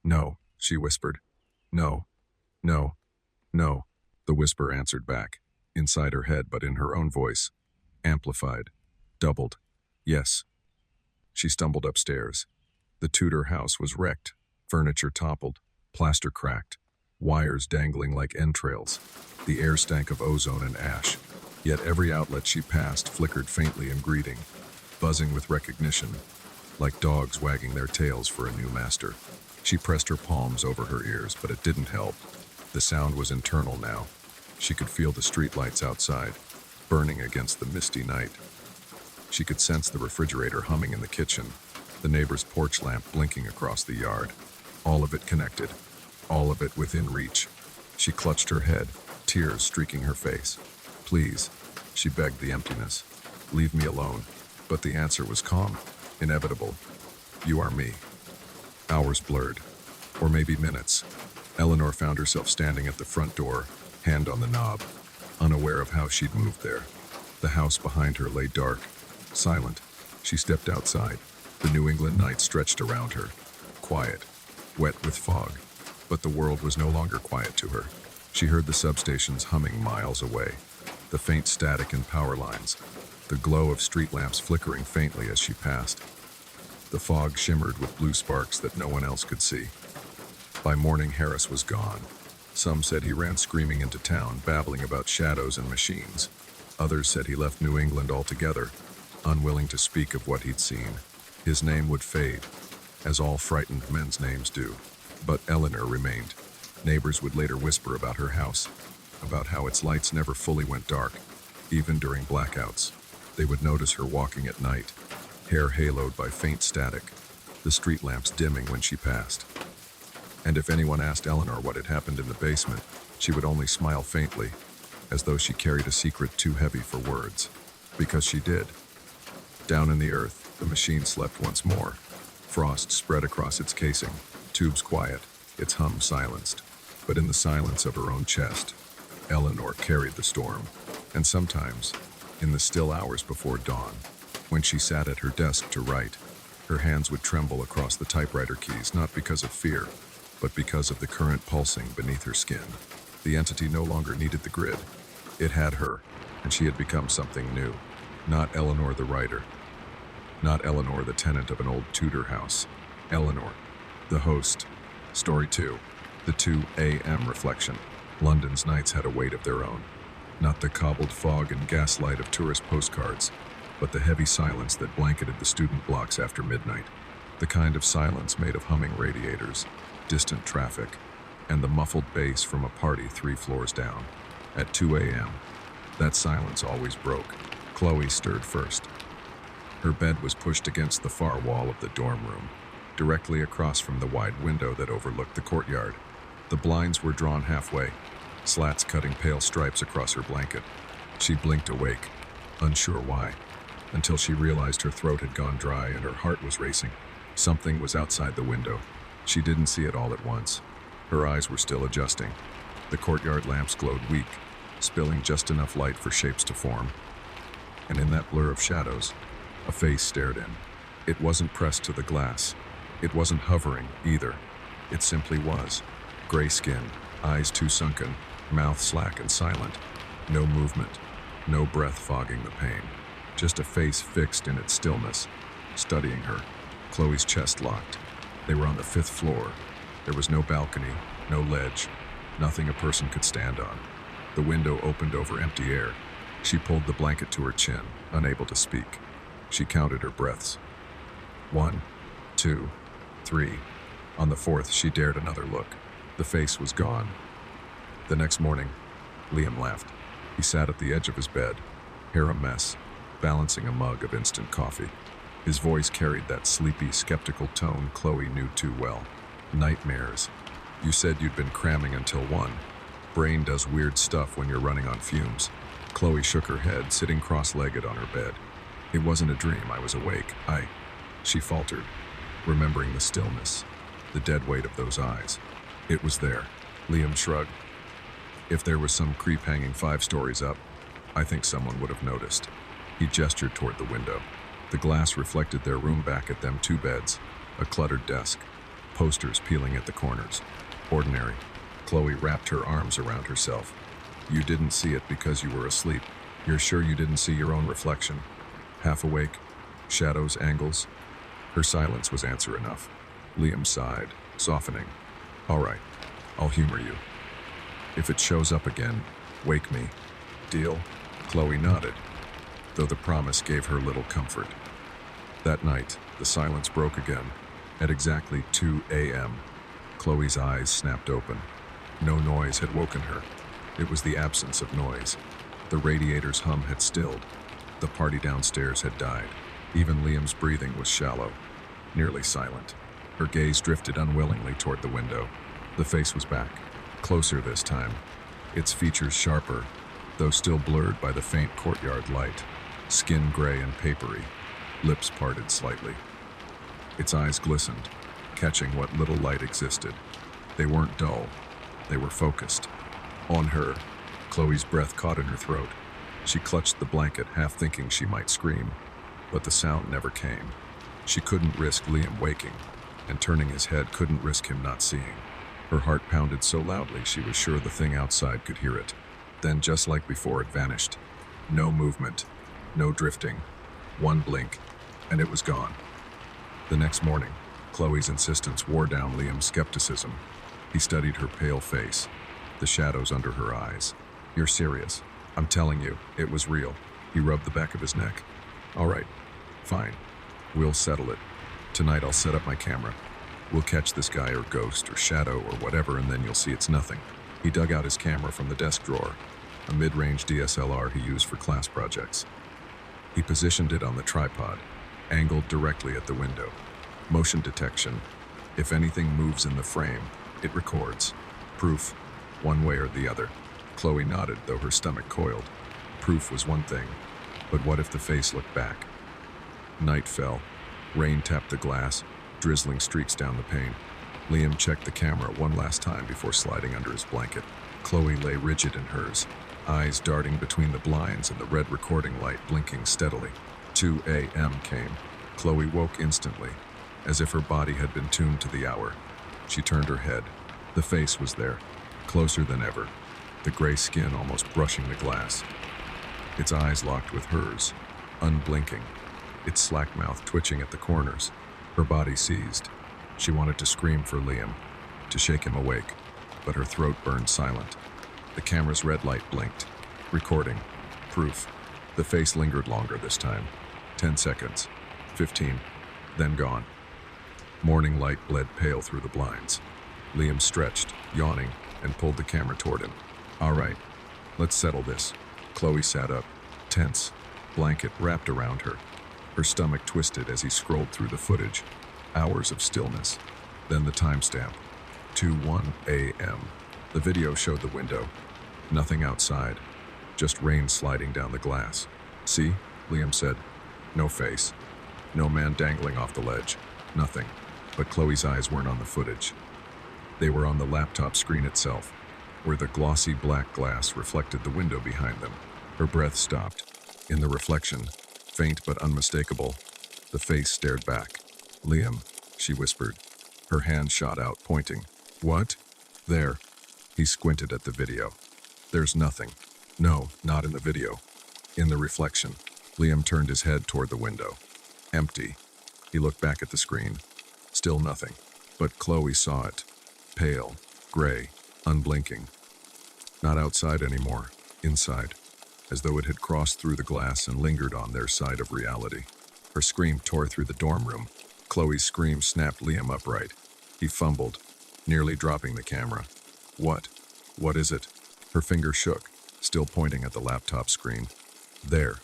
A: No, she whispered. No, no, no. The whisper answered back, inside her head but in her own voice, amplified, doubled. Yes. She stumbled upstairs. The Tudor house was wrecked, furniture toppled, plaster cracked, wires dangling like entrails. The air stank of ozone and ash. Yet every outlet she passed flickered faintly in greeting, buzzing with recognition, like dogs wagging their tails for a new master. She pressed her palms over her ears, but it didn't help. The sound was internal now. She could feel the streetlights outside, burning against the misty night. She could sense the refrigerator humming in the kitchen, the neighbor's porch lamp blinking across the yard. All of it connected, all of it within reach. She clutched her head, tears streaking her face. Please, she begged the emptiness. Leave me alone. But the answer was calm, inevitable. You are me. Hours blurred, or maybe minutes. Eleanor found herself standing at the front door, hand on the knob, unaware of how she'd moved there. The house behind her lay dark, silent. She stepped outside. The New England night stretched around her, quiet, wet with fog. But the world was no longer quiet to her. She heard the substations humming miles away, the faint static in power lines, the glow of street lamps flickering faintly as she passed. The fog shimmered with blue sparks that no one else could see. By morning, Harris was gone. Some said he ran screaming into town, babbling about shadows and machines. Others said he left New England altogether, unwilling to speak of what he'd seen. His name would fade, as all frightened men's names do. But Eleanor remained. Neighbors would later whisper about her house, about how its lights never fully went dark, even during blackouts. They would notice her walking at night, hair haloed by faint static, the street lamps dimming when she passed. And if anyone asked Eleanor what had happened in the basement, she would only smile faintly, as though she carried a secret too heavy for words. Because she did. Down in the earth, the machine slept once more. Frost spread across its casing, tubes quiet, its hum silenced. But in the silence of her own chest, Eleanor carried the storm. And sometimes, in the still hours before dawn, when she sat at her desk to write, her hands would tremble across the typewriter keys, not because of fear, but because of the current pulsing beneath her skin. The entity no longer needed the grid. It had her, and she had become something new. Not Eleanor the writer. Not Eleanor the tenant of an old Tudor house. Eleanor, the host. Story 2. The 2 a.m. reflection. London's nights had a weight of their own. Not the cobbled fog and gaslight of tourist postcards, but the heavy silence that blanketed the student blocks after midnight. The kind of silence made of humming radiators, distant traffic, and the muffled bass from a party 3 floors down. At 2 a.m., that silence always broke. Chloe stirred first. Her bed was pushed against the far wall of the dorm room, directly across from the wide window that overlooked the courtyard. The blinds were drawn halfway, slats cutting pale stripes across her blanket. She blinked awake, unsure why, until she realized her throat had gone dry and her heart was racing. Something was outside the window. She didn't see it all at once. Her eyes were still adjusting. The courtyard lamps glowed weak, spilling just enough light for shapes to form. And in that blur of shadows, a face stared in. It wasn't pressed to the glass. It wasn't hovering, either. It simply was. Gray skin, eyes too sunken, mouth slack and silent. No movement, no breath fogging the pain. Just a face fixed in its stillness, studying her. Chloe's chest locked. They were on the 5th floor. There was no balcony, no ledge, nothing a person could stand on. The window opened over empty air. She pulled the blanket to her chin, unable to speak. She counted her breaths. 1, 2, 3. On the 4th, she dared another look. The face was gone. The next morning, Liam laughed. He sat at the edge of his bed, hair a mess, balancing a mug of instant coffee. His voice carried that sleepy, skeptical tone Chloe knew too well. Nightmares. You said you'd been cramming until 1. Brain does weird stuff when you're running on fumes. Chloe shook her head, sitting cross-legged on her bed. It wasn't a dream, I was awake. She faltered, remembering the stillness, the dead weight of those eyes. It was there. Liam shrugged. If there was some creep hanging 5 stories up, I think someone would have noticed. He gestured toward the window. The glass reflected their room back at them, 2 beds, a cluttered desk, posters peeling at the corners. Ordinary. Chloe wrapped her arms around herself. You didn't see it because you were asleep. You're sure you didn't see your own reflection? Half awake, shadows, angles. Her silence was answer enough. Liam sighed, softening. All right, I'll humor you. If it shows up again, wake me. Deal? Chloe nodded, though the promise gave her little comfort. That night, the silence broke again. At exactly 2 a.m., Chloe's eyes snapped open. No noise had woken her. It was the absence of noise. The radiator's hum had stilled. The party downstairs had died. Even Liam's breathing was shallow, nearly silent. Her gaze drifted unwillingly toward the window. The face was back, closer this time, its features sharper, though still blurred by the faint courtyard light. Skin gray and papery, lips parted slightly. Its eyes glistened, catching what little light existed. They weren't dull. They were focused. On her, Chloe's breath caught in her throat. She clutched the blanket, half thinking she might scream, but the sound never came. She couldn't risk Liam waking, and turning his head couldn't risk him not seeing. Her heart pounded so loudly she was sure the thing outside could hear it. Then, just like before, it vanished. No movement, no drifting. One blink, and it was gone. The next morning, Chloe's insistence wore down Liam's skepticism. He studied her pale face, the shadows under her eyes. You're serious? I'm telling you, it was real. He rubbed the back of his neck. All right, fine. We'll settle it. Tonight I'll set up my camera. We'll catch this guy or ghost or shadow or whatever, and then you'll see it's nothing. He dug out his camera from the desk drawer, a mid-range DSLR he used for class projects. He positioned it on the tripod, angled directly at the window. Motion detection. If anything moves in the frame, it records. Proof, one way or the other. Chloe nodded, though her stomach coiled. Proof was one thing, but what if the face looked back? Night fell. Rain tapped the glass, drizzling streaks down the pane. Liam checked the camera one last time before sliding under his blanket. Chloe lay rigid in hers, eyes darting between the blinds and the red recording light blinking steadily. 2 a.m. came. Chloe woke instantly, as if her body had been tuned to the hour. She turned her head. The face was there, closer than ever, the gray skin almost brushing the glass. Its eyes locked with hers, unblinking, its slack mouth twitching at the corners. Her body seized. She wanted to scream for Liam, to shake him awake, but her throat burned silent. The camera's red light blinked. Recording. Proof. The face lingered longer this time. 10 seconds. 15. Then gone. Morning light bled pale through the blinds. Liam stretched, yawning, and pulled the camera toward him. All right, let's settle this. Chloe sat up, tense, blanket wrapped around her. Her stomach twisted as he scrolled through the footage. Hours of stillness. Then the timestamp. 2:01 a.m. The video showed the window. Nothing outside. Just rain sliding down the glass. See? Liam said. No face. No man dangling off the ledge. Nothing. But Chloe's eyes weren't on the footage. They were on the laptop screen itself, where the glossy black glass reflected the window behind them. Her breath stopped. In the reflection, faint but unmistakable, the face stared back. Liam, she whispered. Her hand shot out, pointing. What? There. He squinted at the video. There's nothing. No, not in the video. In the reflection. Liam turned his head toward the window. Empty. He looked back at the screen. Still nothing. But Chloe saw it. Pale, gray, unblinking. Not outside anymore. Inside. As though it had crossed through the glass and lingered on their side of reality. Her scream tore through the dorm room. Chloe's scream snapped Liam upright. He fumbled, nearly dropping the camera. What? What is it? Her finger shook, still pointing at the laptop screen. There.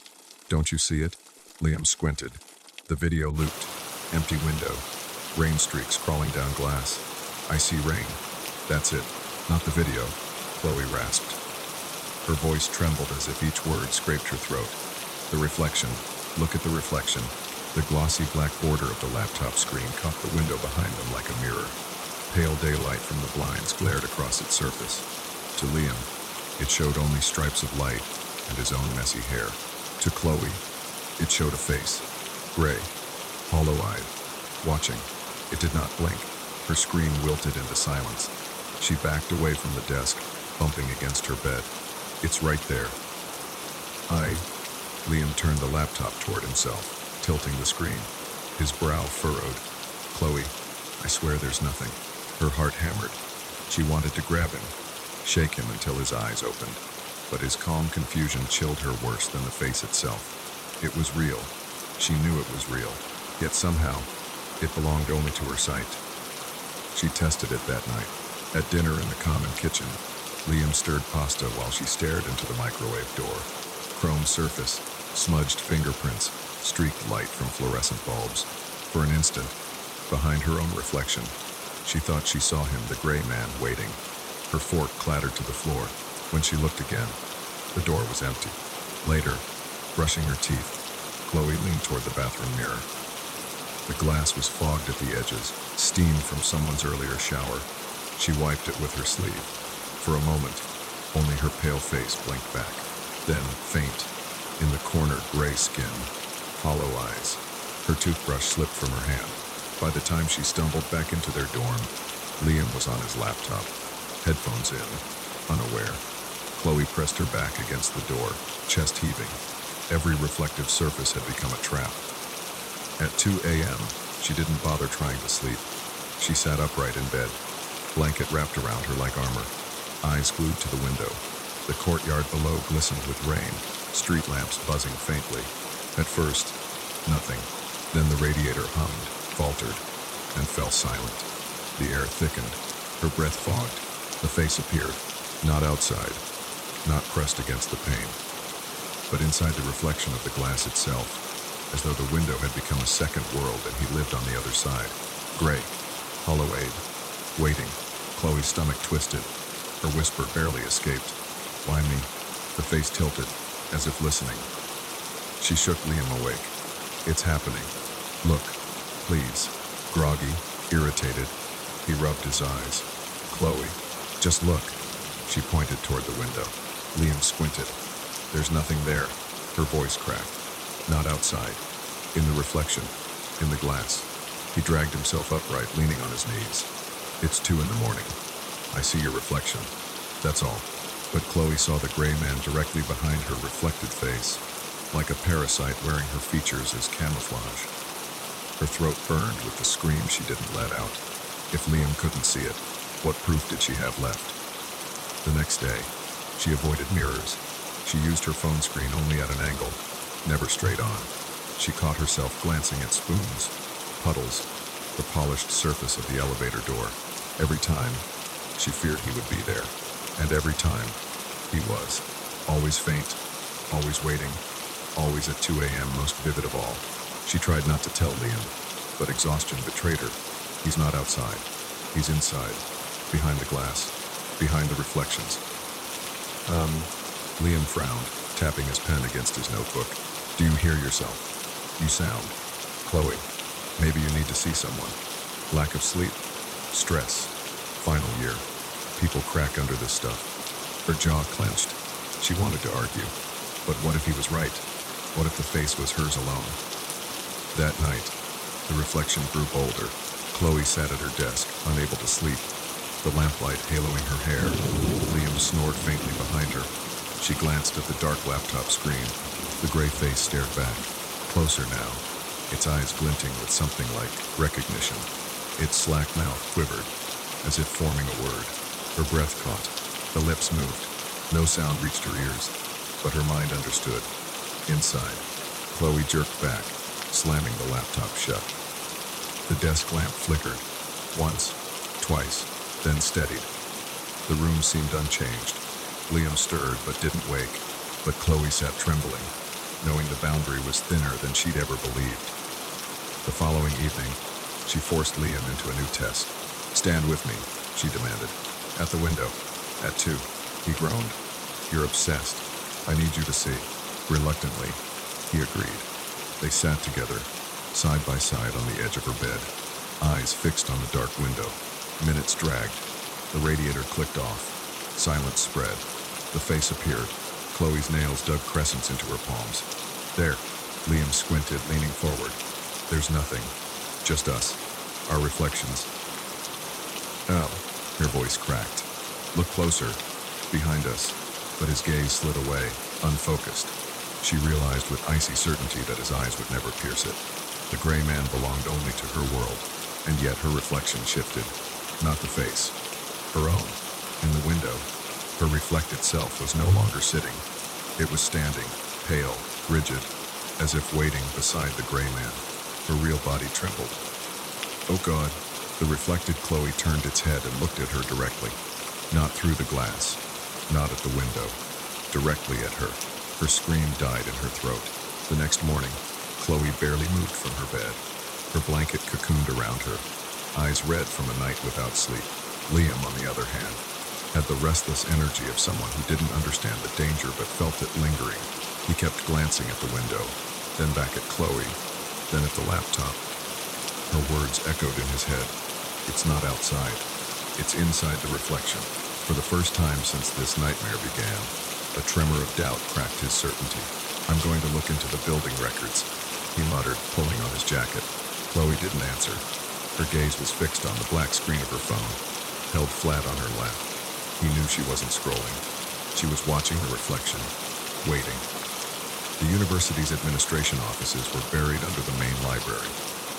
A: Don't you see it? Liam squinted. The video looped. Empty window. Rain streaks crawling down glass. I see rain. That's it. Not the video. Chloe rasped. Her voice trembled as if each word scraped her throat. The reflection. Look at the reflection. The glossy black border of the laptop screen caught the window behind them like a mirror. Pale daylight from the blinds glared across its surface. To Liam, it showed only stripes of light and his own messy hair. To Chloe, it showed a face. Gray, hollow-eyed, watching. It did not blink. Her scream wilted into silence. She backed away from the desk, bumping against her bed. It's right there. Liam turned the laptop toward himself, tilting the screen. His brow furrowed. Chloe, I swear there's nothing. Her heart hammered. She wanted to grab him, shake him until his eyes opened. But his calm confusion chilled her worse than the face itself. It was real. She knew it was real. Yet somehow, it belonged only to her sight. She tested it that night. At dinner in the common kitchen, Liam stirred pasta while she stared into the microwave door. Chrome surface, smudged fingerprints, streaked light from fluorescent bulbs. For an instant, behind her own reflection, she thought she saw him, the gray man, waiting. Her fork clattered to the floor. When she looked again, the door was empty. Later, brushing her teeth, Chloe leaned toward the bathroom mirror. The glass was fogged at the edges, steam from someone's earlier shower. She wiped it with her sleeve. For a moment, only her pale face blinked back. Then, faint, in the corner, gray skin, hollow eyes. Her toothbrush slipped from her hand. By the time she stumbled back into their dorm, Liam was on his laptop, headphones in, unaware. Chloe pressed her back against the door, chest heaving. Every reflective surface had become a trap. At 2 a.m., she didn't bother trying to sleep. She sat upright in bed, blanket wrapped around her like armor, eyes glued to the window. The courtyard below glistened with rain, street lamps buzzing faintly. At first, nothing. Then the radiator hummed, faltered, and fell silent. The air thickened, her breath fogged. The face appeared, not outside, not pressed against the pane, but inside the reflection of the glass itself. as though the window had become a second world and he lived on the other side. Gray, hollow-eyed, waiting. Chloe's stomach twisted. Her whisper barely escaped. Why me? The face tilted, as if listening. She shook Liam awake. It's happening. Look, please. Groggy, irritated, he rubbed his eyes. Chloe, just look. She pointed toward the window. Liam squinted. There's nothing there. Her voice cracked. Not outside. In the reflection. In the glass. He dragged himself upright, leaning on his knees. It's 2 a.m. I see your reflection. That's all. But Chloe saw the gray man directly behind her reflected face, like a parasite wearing her features as camouflage. Her throat burned with the scream she didn't let out. If Liam couldn't see it, what proof did she have left? The next day, she avoided mirrors. She used her phone screen only at an angle, never straight on. She caught herself glancing at spoons, puddles, the polished surface of the elevator door. Every time, she feared he would be there. And every time, he was. Always faint, always waiting, always at 2 a.m., most vivid of all. She tried not to tell Liam, but exhaustion betrayed her. He's not outside. He's inside, behind the glass, behind the reflections. Liam frowned, tapping his pen against his notebook. Do you hear yourself? You sound. Chloe, maybe you need to see someone. Lack of sleep, stress, final year. People crack under this stuff. Her jaw clenched. She wanted to argue. But what if he was right? What if the face was hers alone? That night, the reflection grew bolder. Chloe sat at her desk, unable to sleep, the lamplight haloing her hair. Liam snored faintly behind her. She glanced at the dark laptop screen. The gray face stared back, closer now, its eyes glinting with something like recognition. Its slack mouth quivered, as if forming a word. Her breath caught. The lips moved. No sound reached her ears, but her mind understood. Inside, Chloe jerked back, slamming the laptop shut. The desk lamp flickered, once, twice, then steadied. The room seemed unchanged. Liam stirred but didn't wake, but Chloe sat trembling, knowing the boundary was thinner than she'd ever believed. The following evening, she forced Liam into a new test. Stand with me, she demanded. At the window. At 2. He groaned. You're obsessed. I need you to see. Reluctantly, he agreed. They sat together, side by side on the edge of her bed, eyes fixed on the dark window. Minutes dragged. The radiator clicked off. Silence spread. The face appeared. Chloe's nails dug crescents into her palms. There. Liam squinted, leaning forward. There's nothing. Just us. Our reflections. Oh, her voice cracked. Look closer. Behind us. But his gaze slid away, unfocused. She realized with icy certainty that his eyes would never pierce it. The gray man belonged only to her world, and yet her reflection shifted. Not the face. Her own. In the window, her reflected self was no longer sitting. It was standing, pale, rigid, as if waiting beside the gray man. Her real body trembled. Oh God. The reflected Chloe turned its head and looked at her directly. Not through the glass. Not at the window. Directly at her. Her scream died in her throat. The next morning, Chloe barely moved from her bed. Her blanket cocooned around her, eyes red from a night without sleep. Liam, on the other hand, had the restless energy of someone who didn't understand the danger but felt it lingering. He kept glancing at the window, then back at Chloe, then at the laptop. Her words echoed in his head. It's not outside. It's inside the reflection. For the first time since this nightmare began, a tremor of doubt cracked his certainty. I'm going to look into the building records, he muttered, pulling on his jacket. Chloe didn't answer. Her gaze was fixed on the black screen of her phone, held flat on her lap. He knew she wasn't scrolling. She was watching the reflection, waiting. The university's administration offices were buried under the main library,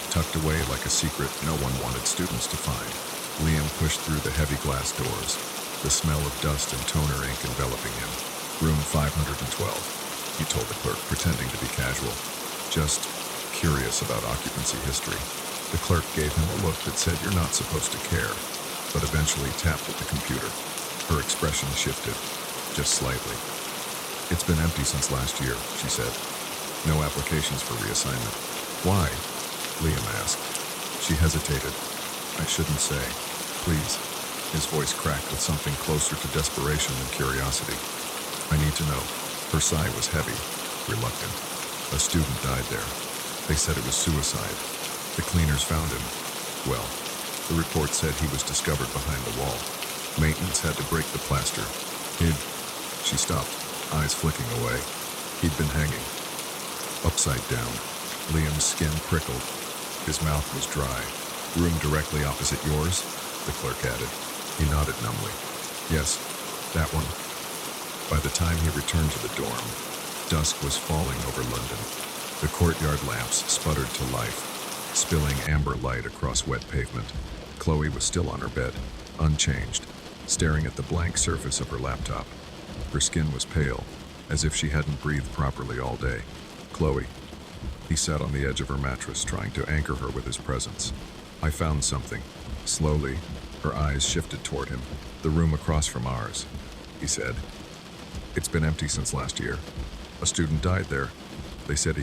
A: tucked away like a secret no one wanted students to find. Liam pushed through the heavy glass doors, the smell of dust and toner ink enveloping him. Room 512, he told the clerk, pretending to be casual. Just curious about occupancy history. The clerk gave him a look that said you're not supposed to care, but eventually tapped at the computer. Her expression shifted, just slightly. It's been empty since last year, she said. No applications for reassignment. Why? Liam asked. She hesitated. I shouldn't say. Please. His voice cracked with something closer to desperation than curiosity. I need to know. Her sigh was heavy, reluctant. A student died there. They said it was suicide. The cleaners found him. Well, the report said he was discovered behind the wall. Maintenance had to break the plaster. She stopped, eyes flicking away. He'd been hanging. Upside down. Liam's skin prickled. His mouth was dry. Room directly opposite yours? The clerk added. He nodded numbly. Yes, that one. By the time he returned to the dorm, dusk was falling over London. The courtyard lamps sputtered to life, spilling amber light across wet pavement. Chloe was still on her bed, unchanged, staring at the blank surface of her laptop. Her skin was pale, as if she hadn't breathed properly all day. Chloe. He sat on the edge of her mattress, trying to anchor her with his presence. I found something. Slowly, her eyes shifted toward him. The room across from ours, he said. It's been empty since last year. A student died there. They said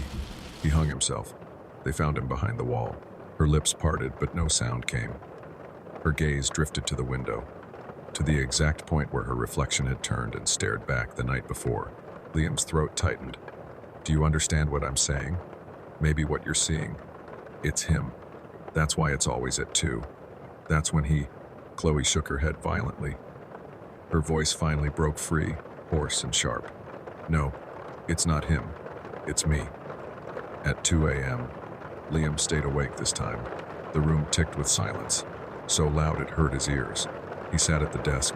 A: he hung himself. They found him behind the wall. Her lips parted, but no sound came. Her gaze drifted to the window, to the exact point where her reflection had turned and stared back the night before. Liam's throat tightened. Do you understand what I'm saying? Maybe what you're seeing. It's him. That's why it's always at 2. That's when he... Chloe shook her head violently. Her voice finally broke free, hoarse and sharp. No, it's not him. It's me. At 2 a.m., Liam stayed awake this time. The room ticked with silence, so loud it hurt his ears. He sat at the desk,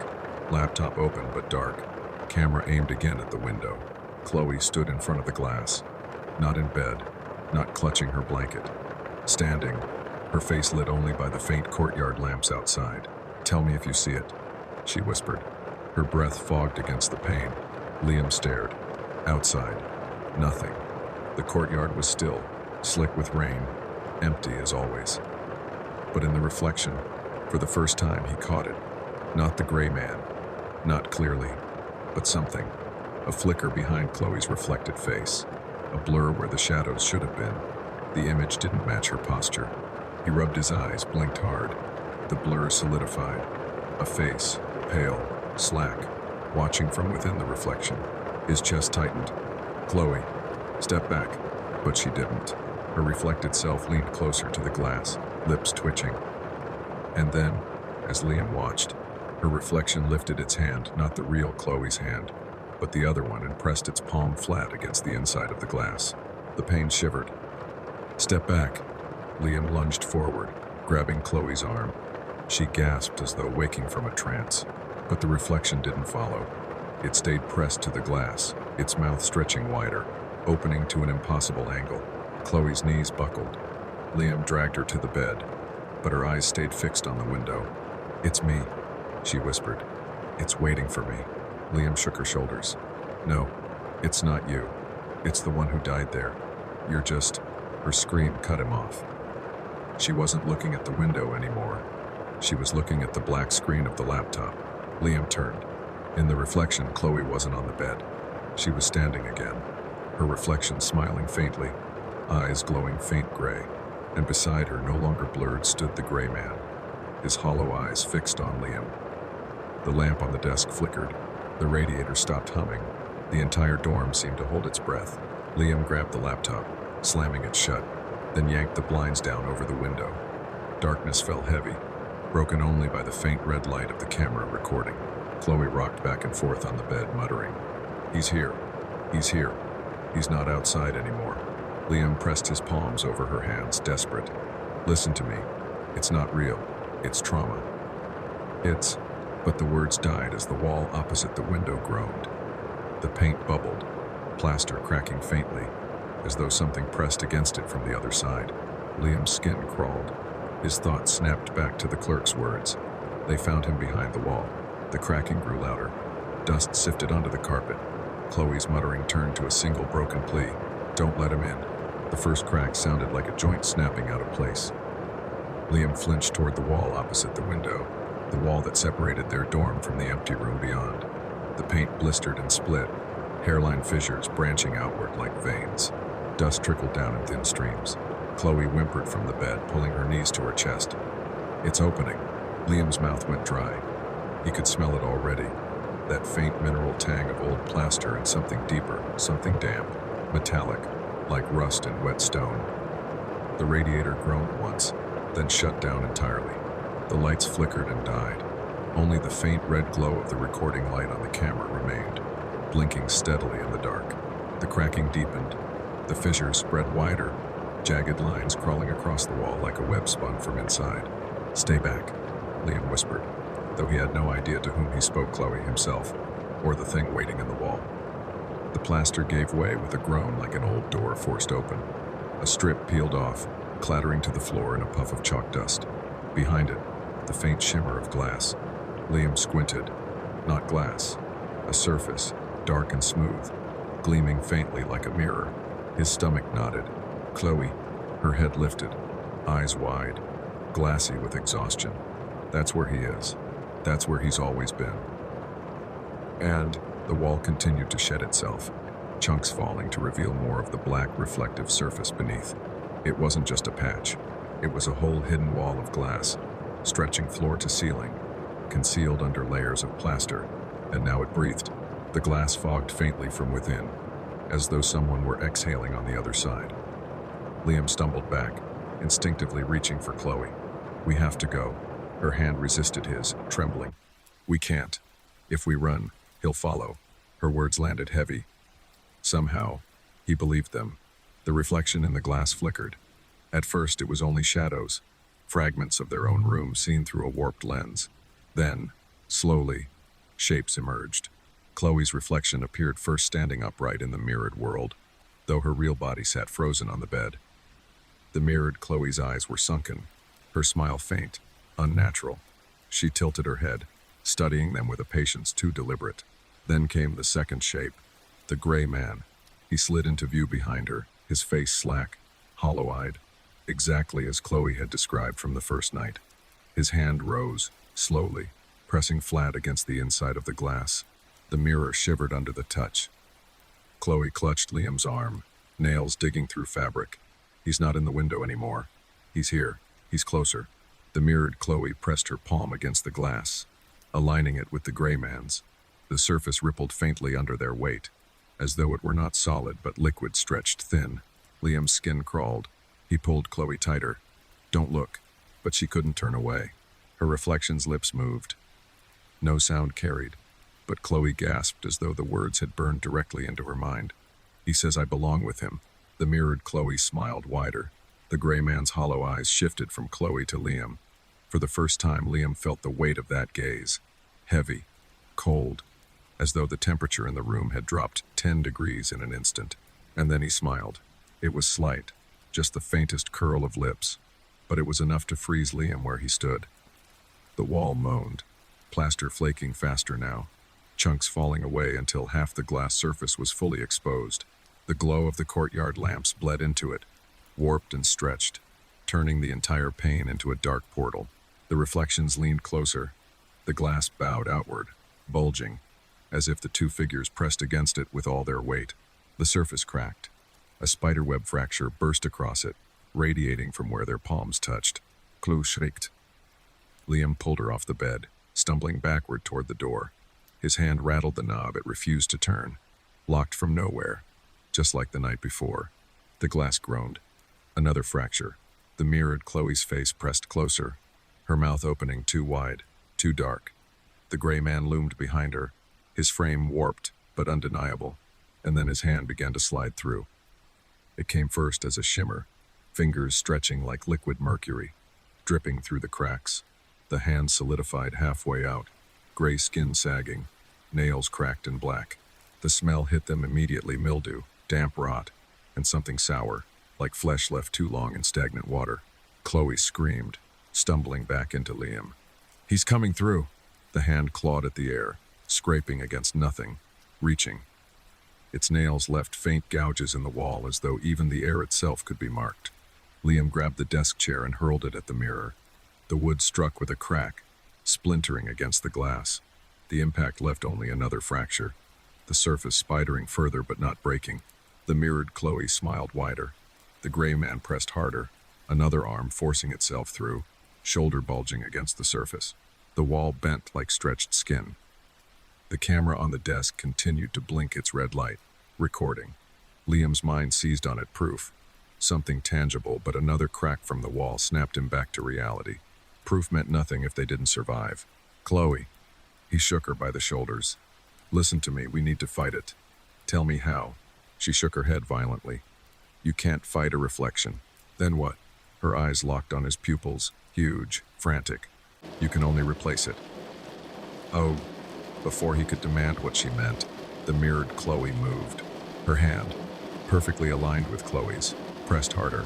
A: laptop open but dark, camera aimed again at the window. Chloe stood in front of the glass, not in bed, not clutching her blanket. Standing, her face lit only by the faint courtyard lamps outside. Tell me if you see it, she whispered. Her breath fogged against the pane. Liam stared. Outside, nothing. The courtyard was still, slick with rain, empty as always. But in the reflection, for the first time he caught it. Not the gray man, not clearly, but something. A flicker behind Chloe's reflected face. A blur where the shadows should have been. The image didn't match her posture. He rubbed his eyes, blinked hard. The blur solidified. A face, pale, slack, watching from within the reflection. His chest tightened. Chloe, step back. But she didn't. Her reflected self leaned closer to the glass, lips twitching. And then, as Liam watched, her reflection lifted its hand, not the real Chloe's hand, but the other one, and pressed its palm flat against the inside of the glass. The pane shivered. Step back. Liam lunged forward, grabbing Chloe's arm. She gasped as though waking from a trance, but the reflection didn't follow. It stayed pressed to the glass, its mouth stretching wider, opening to an impossible angle. Chloe's knees buckled. Liam dragged her to the bed, but her eyes stayed fixed on the window. It's me, she whispered. It's waiting for me. Liam shook her shoulders. No, it's not you. It's the one who died there. You're just... Her scream cut him off. She wasn't looking at the window anymore. She was looking at the black screen of the laptop. Liam turned. In the reflection, Chloe wasn't on the bed. She was standing again, her reflection smiling faintly, eyes glowing faint gray, and beside her, no longer blurred, stood the gray man, his hollow eyes fixed on Liam. The lamp on the desk flickered. The radiator stopped humming. The entire dorm seemed to hold its breath. Liam grabbed the laptop, slamming it shut, then yanked the blinds down over the window. Darkness fell heavy, broken only by the faint red light of the camera recording. Chloe rocked back and forth on the bed, muttering, He's here. He's here. He's not outside anymore. Liam pressed his palms over her hands, desperate. Listen to me. It's not real. It's trauma. It's... But the words died as the wall opposite the window groaned. The paint bubbled, plaster cracking faintly, as though something pressed against it from the other side. Liam's skin crawled. His thoughts snapped back to the clerk's words. They found him behind the wall. The cracking grew louder. Dust sifted onto the carpet. Chloe's muttering turned to a single broken plea. Don't let him in. The first crack sounded like a joint snapping out of place. Liam flinched toward the wall opposite the window, the wall that separated their dorm from the empty room beyond. The paint blistered and split, hairline fissures branching outward like veins. Dust trickled down in thin streams. Chloe whimpered from the bed, pulling her knees to her chest. "It's opening." Liam's mouth went dry. He could smell it already. That faint mineral tang of old plaster and something deeper, something damp, metallic, like rust and wet stone. The radiator groaned once, then shut down entirely. The lights flickered and died. Only the faint red glow of the recording light on the camera remained, blinking steadily in the dark. The cracking deepened. The fissures spread wider, jagged lines crawling across the wall like a web spun from inside. "Stay back," Liam whispered, though he had no idea to whom he spoke, Chloe himself, or the thing waiting in the wall. The plaster gave way with a groan like an old door forced open. A strip peeled off, clattering to the floor in a puff of chalk dust. Behind it, the faint shimmer of glass. Liam squinted. Not glass. A surface, dark and smooth, gleaming faintly like a mirror. His stomach nodded. Chloe, her head lifted, eyes wide, glassy with exhaustion. That's where he is. That's where he's always been. And the wall continued to shed itself, chunks falling to reveal more of the black reflective surface beneath. It wasn't just a patch. It was a whole hidden wall of glass, stretching floor to ceiling, concealed under layers of plaster, and now it breathed. The glass fogged faintly from within, as though someone were exhaling on the other side. Liam stumbled back, instinctively reaching for Chloe. "We have to go." Her hand resisted his, trembling. "We can't. If we run, he'll follow." Her words landed heavy. Somehow, he believed them. The reflection in the glass flickered. At first, it was only shadows, fragments of their own room seen through a warped lens. Then, slowly, shapes emerged. Chloe's reflection appeared first standing upright in the mirrored world, though her real body sat frozen on the bed. The mirrored Chloe's eyes were sunken, her smile faint, unnatural. She tilted her head, studying them with a patience too deliberate. Then came the second shape, the gray man. He slid into view behind her, his face slack, hollow-eyed, exactly as Chloe had described from the first night. His hand rose, slowly, pressing flat against the inside of the glass. The mirror shivered under the touch. Chloe clutched Liam's arm, nails digging through fabric. "He's not in the window anymore. He's here. He's closer." The mirrored Chloe pressed her palm against the glass, aligning it with the gray man's. The surface rippled faintly under their weight, as though it were not solid but liquid stretched thin. Liam's skin crawled. He pulled Chloe tighter. "Don't look." But she couldn't turn away. Her reflection's lips moved. No sound carried, but Chloe gasped as though the words had burned directly into her mind. "He says I belong with him." The mirrored Chloe smiled wider. The gray man's hollow eyes shifted from Chloe to Liam. For the first time, Liam felt the weight of that gaze. Heavy, cold, as though the temperature in the room had dropped 10 degrees in an instant. And then he smiled. It was slight, just the faintest curl of lips, but it was enough to freeze Liam where he stood. The wall moaned, plaster flaking faster now, chunks falling away until half the glass surface was fully exposed. The glow of the courtyard lamps bled into it, warped and stretched, turning the entire pane into a dark portal. The reflections leaned closer. The glass bowed outward, bulging, as if the two figures pressed against it with all their weight. The surface cracked. A spiderweb fracture burst across it, radiating from where their palms touched. Chloe shrieked. Liam pulled her off the bed, stumbling backward toward the door. His hand rattled the knob. It refused to turn. Locked from nowhere, just like the night before. The glass groaned. Another fracture. The mirrored Chloe's face pressed closer, her mouth opening too wide, too dark. The gray man loomed behind her, his frame warped but undeniable, and then his hand began to slide through. It came first as a shimmer, fingers stretching like liquid mercury, dripping through the cracks. The hand solidified halfway out, gray skin sagging, nails cracked and black. The smell hit them immediately: mildew, damp rot, and something sour, like flesh left too long in stagnant water. Chloe screamed, stumbling back into Liam. "He's coming through." The hand clawed at the air, scraping against nothing, reaching. Its nails left faint gouges in the wall as though even the air itself could be marked. Liam grabbed the desk chair and hurled it at the mirror. The wood struck with a crack, splintering against the glass. The impact left only another fracture, the surface spidering further but not breaking. The mirrored Chloe smiled wider. The gray man pressed harder, another arm forcing itself through, shoulder bulging against the surface. The wall bent like stretched skin. The camera on the desk continued to blink its red light, recording. Liam's mind seized on it, proof. Something tangible, but another crack from the wall snapped him back to reality. Proof meant nothing if they didn't survive. Chloe. He shook her by the shoulders. Listen to me, we need to fight it. Tell me how. She shook her head violently. You can't fight a reflection. Then what? Her eyes locked on his pupils, huge, frantic. You can only replace it. Oh. Before he could demand what she meant, the mirrored Chloe moved. Her hand, perfectly aligned with Chloe's, pressed harder.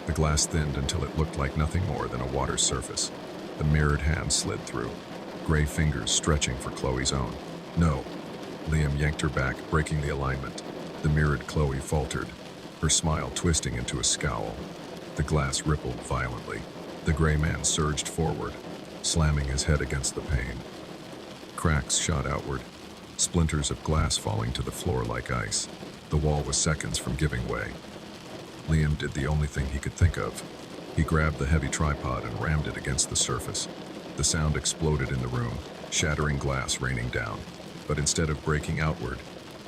A: The glass thinned until it looked like nothing more than a water's surface. The mirrored hand slid through, gray fingers stretching for Chloe's own. No. Liam yanked her back, breaking the alignment. The mirrored Chloe faltered, her smile twisting into a scowl. The glass rippled violently. The gray man surged forward, slamming his head against the pane. Cracks shot outward, splinters of glass falling to the floor like ice. The wall was seconds from giving way. Liam did the only thing he could think of. He grabbed the heavy tripod and rammed it against the surface. The sound exploded in the room, shattering glass raining down. But instead of breaking outward,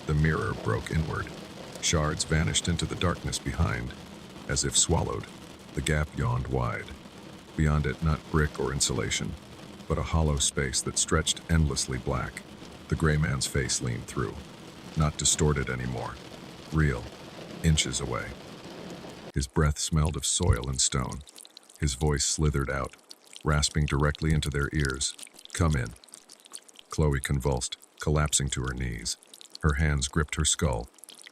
A: the mirror broke inward. Shards vanished into the darkness behind, as if swallowed. The gap yawned wide. Beyond it, not brick or insulation, but a hollow space that stretched endlessly black. The gray man's face leaned through. Not distorted anymore. Real. Inches away. His breath smelled of soil and stone. His voice slithered out, rasping directly into their ears. Come in. Chloe convulsed, collapsing to her knees. Her hands gripped her skull,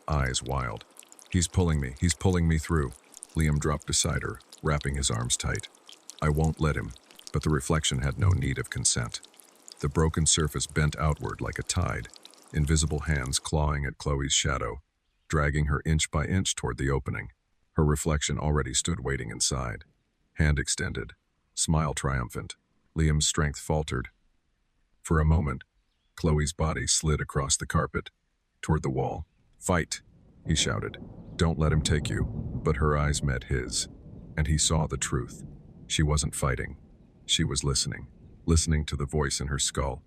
A: eyes wild. He's pulling me through. Liam dropped beside her, wrapping his arms tight. I won't let him, but the reflection had no need of consent. The broken surface bent outward like a tide, invisible hands clawing at Chloe's shadow, dragging her inch by inch toward the opening. Her reflection already stood waiting inside. Hand extended, smile triumphant. Liam's strength faltered. For a moment, Chloe's body slid across the carpet, toward the wall. Fight, he shouted. Don't let him take you. But her eyes met his, and he saw the truth. She wasn't fighting. She was listening to the voice in her skull.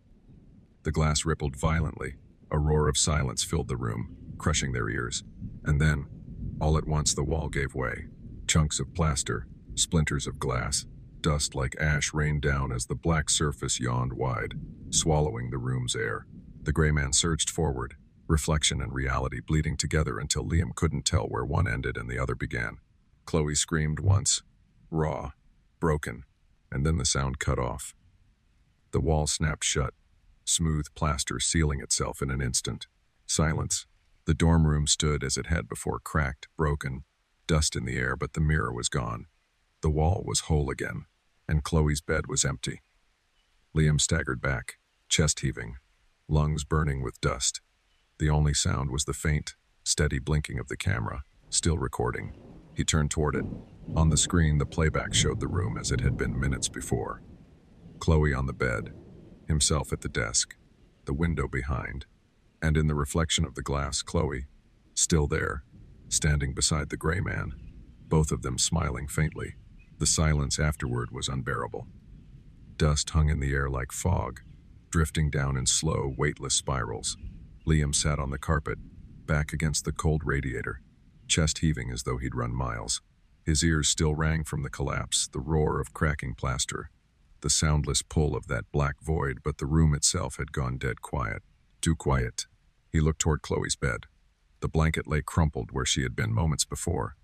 A: The glass rippled violently. A roar of silence filled the room, crushing their ears. And then, all at once, the wall gave way. Chunks of plaster, splinters of glass, dust like ash rained down as the black surface yawned wide, swallowing the room's air. The gray man surged forward, reflection and reality bleeding together until Liam couldn't tell where one ended and the other began. Chloe screamed once, raw, broken, and then the sound cut off. The wall snapped shut, smooth plaster sealing itself in an instant. Silence. The dorm room stood as it had before, cracked, broken, dust in the air, but the mirror was gone. The wall was whole again, and Chloe's bed was empty. Liam staggered back, chest heaving, lungs burning with dust. The only sound was the faint, steady blinking of the camera, still recording. He turned toward it. On the screen, the playback showed the room as it had been minutes before. Chloe on the bed, himself at the desk, the window behind, and in the reflection of the glass, Chloe, still there, standing beside the gray man, both of them smiling faintly. The silence afterward was unbearable. Dust hung in the air like fog, drifting down in slow, weightless spirals. Liam sat on the carpet, back against the cold radiator, chest heaving as though he'd run miles. His ears still rang from the collapse, the roar of cracking plaster, the soundless pull of that black void, but the room itself had gone dead quiet. Too quiet. He looked toward Chloe's bed. The blanket lay crumpled where she had been moments before.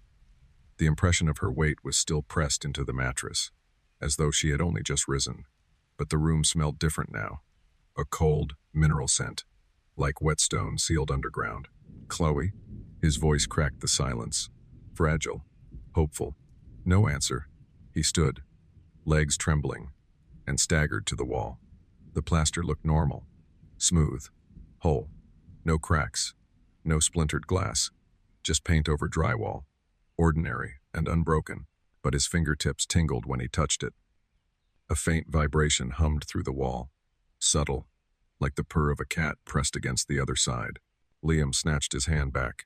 A: The impression of her weight was still pressed into the mattress, as though she had only just risen. But the room smelled different now. A cold, mineral scent, like whetstone sealed underground. Chloe? His voice cracked the silence. Fragile, hopeful. No answer. He stood, legs trembling, and staggered to the wall. The plaster looked normal, smooth, whole. No cracks, no splintered glass, just paint over drywall, ordinary and unbroken, but his fingertips tingled when he touched it. A faint vibration hummed through the wall, subtle, like the purr of a cat pressed against the other side. Liam snatched his hand back.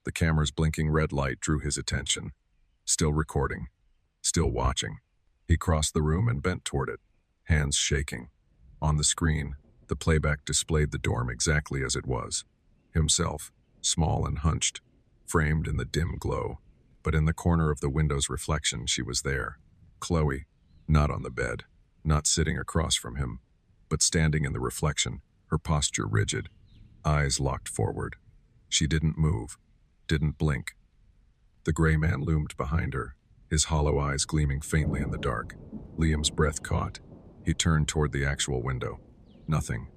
A: The camera's blinking red light drew his attention. Still recording. Still watching. He crossed the room and bent toward it, hands shaking. On the screen, the playback displayed the dorm exactly as it was. Himself, small and hunched, framed in the dim glow. But in the corner of the window's reflection, she was there. Chloe, not on the bed, not sitting across from him, but standing in the reflection, her posture rigid, eyes locked forward. She didn't move, didn't blink. The gray man loomed behind her, his hollow eyes gleaming faintly in the dark. Liam's breath caught. He turned toward the actual window. Nothing,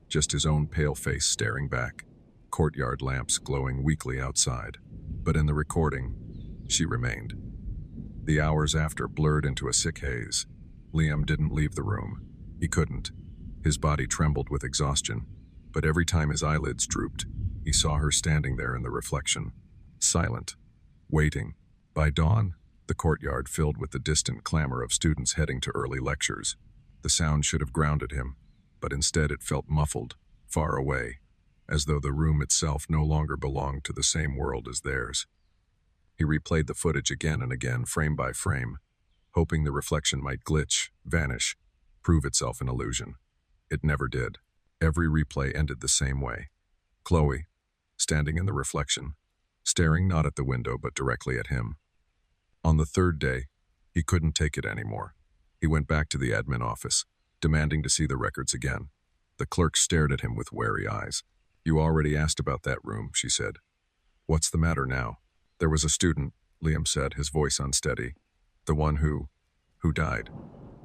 A: just his own pale face staring back, courtyard lamps glowing weakly outside. But in the recording, she remained. The hours after blurred into a sick haze. Liam didn't leave the room. He couldn't. His body trembled with exhaustion, but every time his eyelids drooped, he saw her standing there in the reflection, silent, waiting. By dawn, the courtyard filled with the distant clamor of students heading to early lectures. The sound should have grounded him, but instead it felt muffled, far away, as though the room itself no longer belonged to the same world as theirs. He replayed the footage again and again, frame by frame, hoping the reflection might glitch, vanish, prove itself an illusion. It never did. Every replay ended the same way. Chloe, standing in the reflection, staring not at the window but directly at him. On the third day, he couldn't take it anymore. He went back to the admin office, demanding to see the records again. The clerk stared at him with wary eyes. "You already asked about that room," she said. "What's the matter now?" "There was a student," Liam said, his voice unsteady. "The one who died.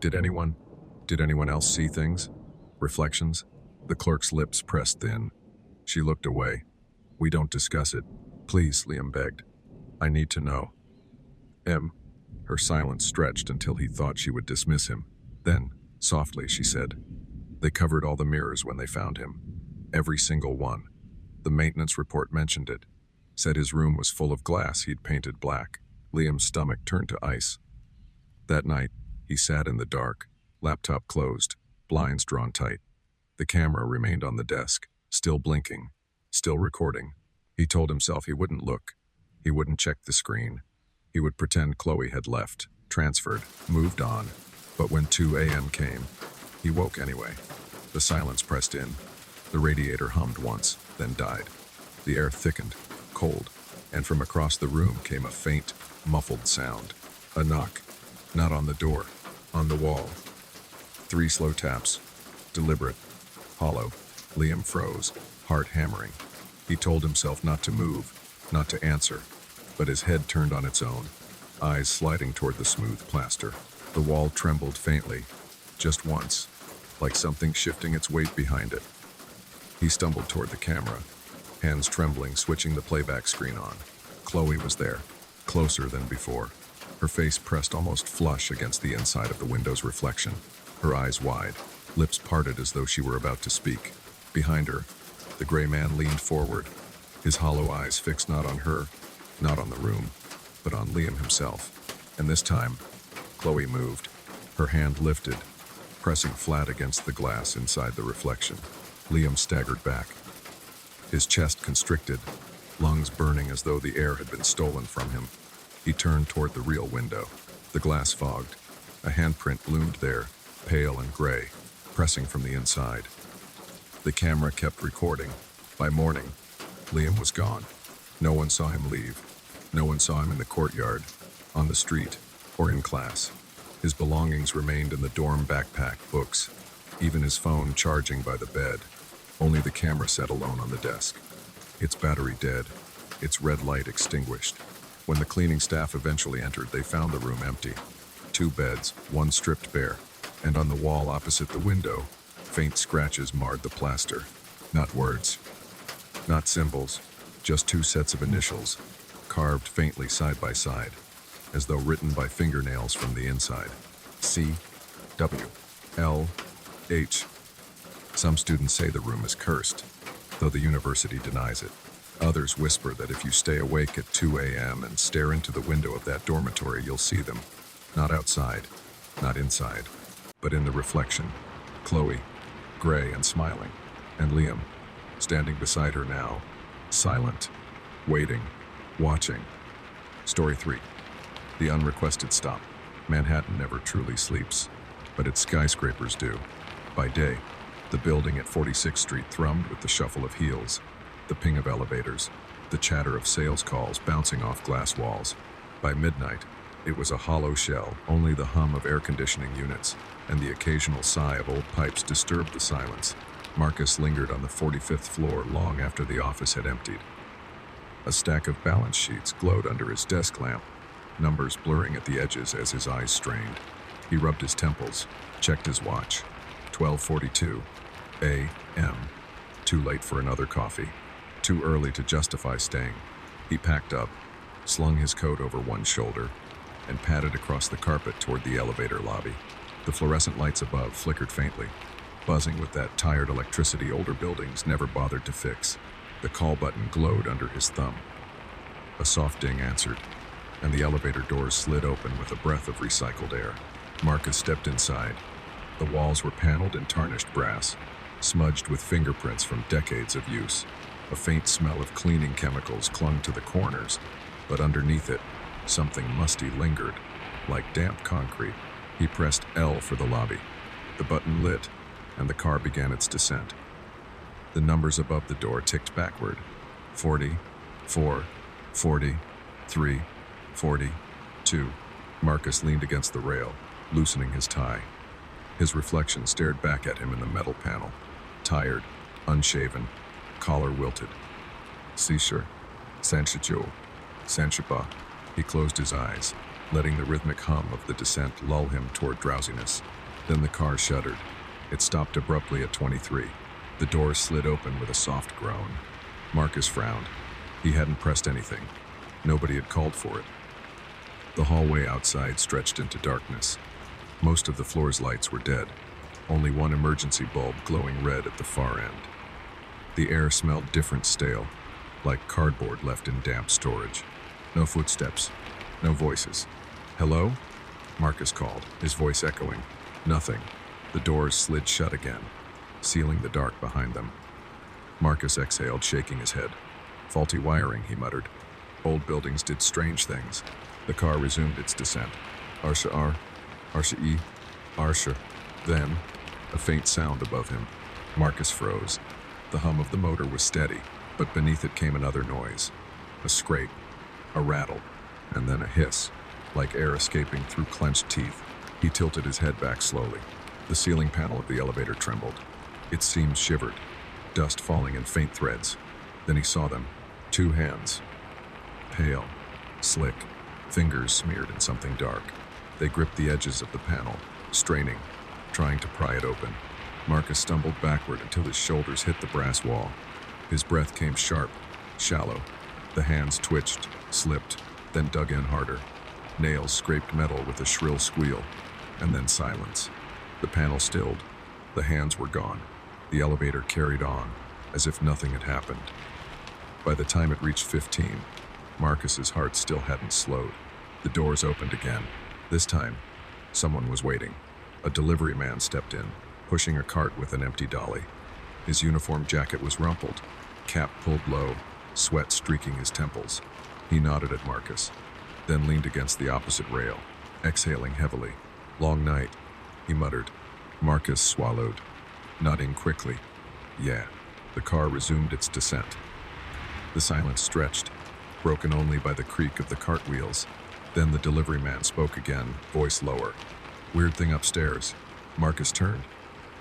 A: Did anyone else see things? Reflections?" The clerk's lips pressed thin. She looked away. "We don't discuss it. Please," Liam begged. "I need to know." Her silence stretched until he thought she would dismiss him. Then, softly, she said, "They covered all the mirrors when they found him. Every single one. The maintenance report mentioned it. Said his room was full of glass he'd painted black." Liam's stomach turned to ice. That night, he sat in the dark, laptop closed, blinds drawn tight. The camera remained on the desk, still blinking, still recording. He told himself he wouldn't look. He wouldn't check the screen. He would pretend Chloe had left, transferred, moved on. But when 2 a.m. came, he woke anyway. The silence pressed in. The radiator hummed once, then died. The air thickened, cold, and from across the room came a faint, muffled sound. A knock. Not on the door, on the wall. 3 slow taps. Deliberate. Hollow. Liam froze, heart hammering. He told himself not to move, not to answer. But his head turned on its own, eyes sliding toward the smooth plaster. The wall trembled faintly, just once, like something shifting its weight behind it. He stumbled toward the camera, hands trembling, switching the playback screen on. Chloe was there, closer than before, her face pressed almost flush against the inside of the window's reflection, her eyes wide, lips parted as though she were about to speak. Behind her, the gray man leaned forward, his hollow eyes fixed not on her, not on the room, but on Liam himself. And this time, Chloe moved, her hand lifted, pressing flat against the glass inside the reflection. Liam staggered back, his chest constricted, lungs burning as though the air had been stolen from him. He turned toward the real window. The glass fogged. A handprint loomed there, pale and gray, pressing from the inside. The camera kept recording. By morning, Liam was gone. No one saw him leave. No one saw him in the courtyard, on the street, or in class. His belongings remained in the dorm backpack, books, even his phone charging by the bed. Only the camera sat alone on the desk, its battery dead, its red light extinguished. When the cleaning staff eventually entered, they found the room empty. 2 beds, one stripped bare, and on the wall opposite the window, faint scratches marred the plaster. Not words, not symbols, just 2 sets of initials, carved faintly side by side, as though written by fingernails from the inside. C, W, L, H. Some students say the room is cursed, though the university denies it. Others whisper that if you stay awake at 2 a.m. and stare into the window of that dormitory, you'll see them. Not outside, not inside, but in the reflection. Chloe, gray and smiling, and Liam, standing beside her now, silent, waiting. Watching. Story 3. The unrequested stop. Manhattan never truly sleeps, but its skyscrapers do. By day, the building at 46th Street thrummed with the shuffle of heels, the ping of elevators, the chatter of sales calls bouncing off glass walls. By midnight, it was a hollow shell. Only the hum of air conditioning units and the occasional sigh of old pipes disturbed the silence. Marcus lingered on the 45th floor long after the office had emptied. A stack of balance sheets glowed under his desk lamp, numbers blurring at the edges as his eyes strained. He rubbed his temples, checked his watch. 12:42 a.m. Too late for another coffee. Too early to justify staying. He packed up, slung his coat over one shoulder, and padded across the carpet toward the elevator lobby. The fluorescent lights above flickered faintly, buzzing with that tired electricity older buildings never bothered to fix. The call button glowed under his thumb. A soft ding answered, and the elevator doors slid open with a breath of recycled air. Marcus stepped inside. The walls were paneled in tarnished brass, smudged with fingerprints from decades of use. A faint smell of cleaning chemicals clung to the corners, but underneath it, something musty lingered, like damp concrete. He pressed L for the lobby. The button lit, and the car began its descent. The numbers above the door ticked backward. 40, 4, 40, 3, 40, 2. Marcus leaned against the rail, loosening his tie. His reflection stared back at him in the metal panel. Tired, unshaven, collar wilted. Seashore, Sanchicho, Sanchipa. He closed his eyes, letting the rhythmic hum of the descent lull him toward drowsiness. Then the car shuddered. It stopped abruptly at 23. The door slid open with a soft groan. Marcus frowned. He hadn't pressed anything. Nobody had called for it. The hallway outside stretched into darkness. Most of the floor's lights were dead, only one emergency bulb glowing red at the far end. The air smelled different, stale, like cardboard left in damp storage. No footsteps, no voices. "Hello?" Marcus called, his voice echoing. Nothing. The doors slid shut again, sealing the dark behind them. Marcus exhaled, shaking his head. "Faulty wiring," he muttered. "Old buildings did strange things." The car resumed its descent. Arsha R, Arsha E, Arsha. Then, a faint sound above him. Marcus froze. The hum of the motor was steady, but beneath it came another noise. A scrape, a rattle, and then a hiss, like air escaping through clenched teeth. He tilted his head back slowly. The ceiling panel of the elevator trembled. Its seams shivered, dust falling in faint threads. Then he saw them. 2 hands. Pale, slick, fingers smeared in something dark. They gripped the edges of the panel, straining, trying to pry it open. Marcus stumbled backward until his shoulders hit the brass wall. His breath came sharp, shallow. The hands twitched, slipped, then dug in harder. Nails scraped metal with a shrill squeal, and then silence. The panel stilled. The hands were gone. The elevator carried on, as if nothing had happened. By the time it reached 15, Marcus's heart still hadn't slowed. The doors opened again. This time, someone was waiting. A delivery man stepped in, pushing a cart with an empty dolly. His uniform jacket was rumpled, cap pulled low, sweat streaking his temples. He nodded at Marcus, then leaned against the opposite rail, exhaling heavily. "Long night," he muttered. Marcus swallowed, nodding quickly. "Yeah." The car resumed its descent. The silence stretched, broken only by the creak of the cartwheels. Then the delivery man spoke again, voice lower. "Weird thing upstairs." Marcus turned.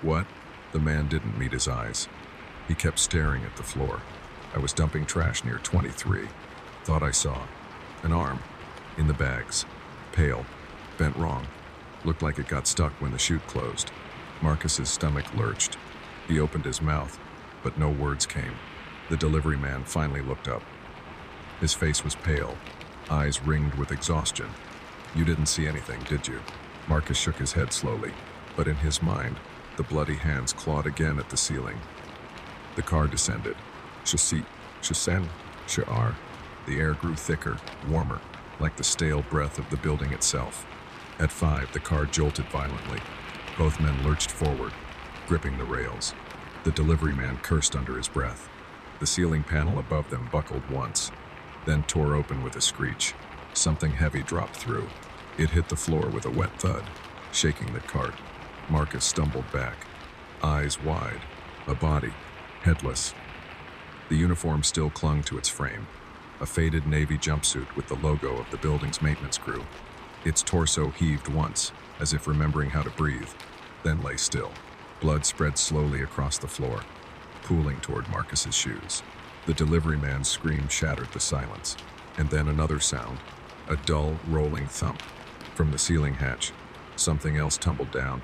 A: "What?" The man didn't meet his eyes. He kept staring at the floor. "I was dumping trash near 23. Thought I saw an arm in the bags. Pale, bent wrong. Looked like it got stuck when the chute closed." Marcus's stomach lurched. He opened his mouth, but no words came. The delivery man finally looked up. His face was pale, eyes ringed with exhaustion. "You didn't see anything, did you?" Marcus shook his head slowly, but in his mind, the bloody hands clawed again at the ceiling. The car descended. Shasi, Shasen, Sha'ar. The air grew thicker, warmer, like the stale breath of the building itself. At 5, the car jolted violently. Both men lurched forward, gripping the rails. The delivery man cursed under his breath. The ceiling panel above them buckled once, then tore open with a screech. Something heavy dropped through. It hit the floor with a wet thud, shaking the cart. Marcus stumbled back, eyes wide, a body, headless. The uniform still clung to its frame, a faded navy jumpsuit with the logo of the building's maintenance crew. Its torso heaved once, as if remembering how to breathe, then lay still. Blood spread slowly across the floor, pooling toward Marcus's shoes. The delivery man's scream shattered the silence, and then another sound, a dull, rolling thump. From the ceiling hatch, something else tumbled down,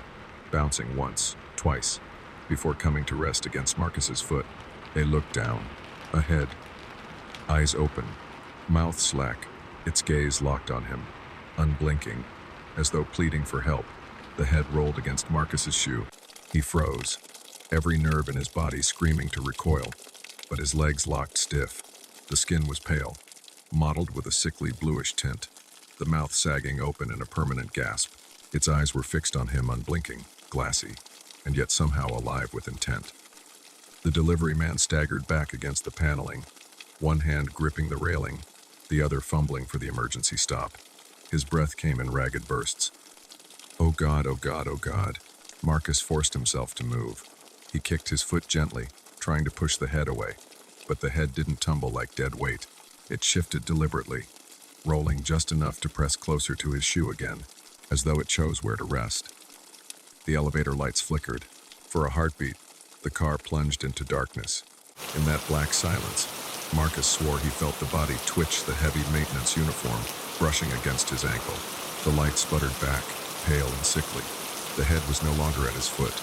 A: bouncing once, twice, before coming to rest against Marcus's foot. They looked down, ahead, eyes open, mouth slack, its gaze locked on him, unblinking, as though pleading for help. The head rolled against Marcus's shoe. He froze, every nerve in his body screaming to recoil, but his legs locked stiff. The skin was pale, mottled with a sickly bluish tint, the mouth sagging open in a permanent gasp. Its eyes were fixed on him, unblinking, glassy, and yet somehow alive with intent. The delivery man staggered back against the paneling, one hand gripping the railing, the other fumbling for the emergency stop. His breath came in ragged bursts. Oh God, oh God, oh God. Marcus forced himself to move. He kicked his foot gently, trying to push the head away, but the head didn't tumble like dead weight. It shifted deliberately, rolling just enough to press closer to his shoe again, as though it chose where to rest. The elevator lights flickered. For a heartbeat, the car plunged into darkness. In that black silence, Marcus swore he felt the body twitch the heavy maintenance uniform brushing against his ankle. The light sputtered back, pale and sickly. The head was no longer at his foot.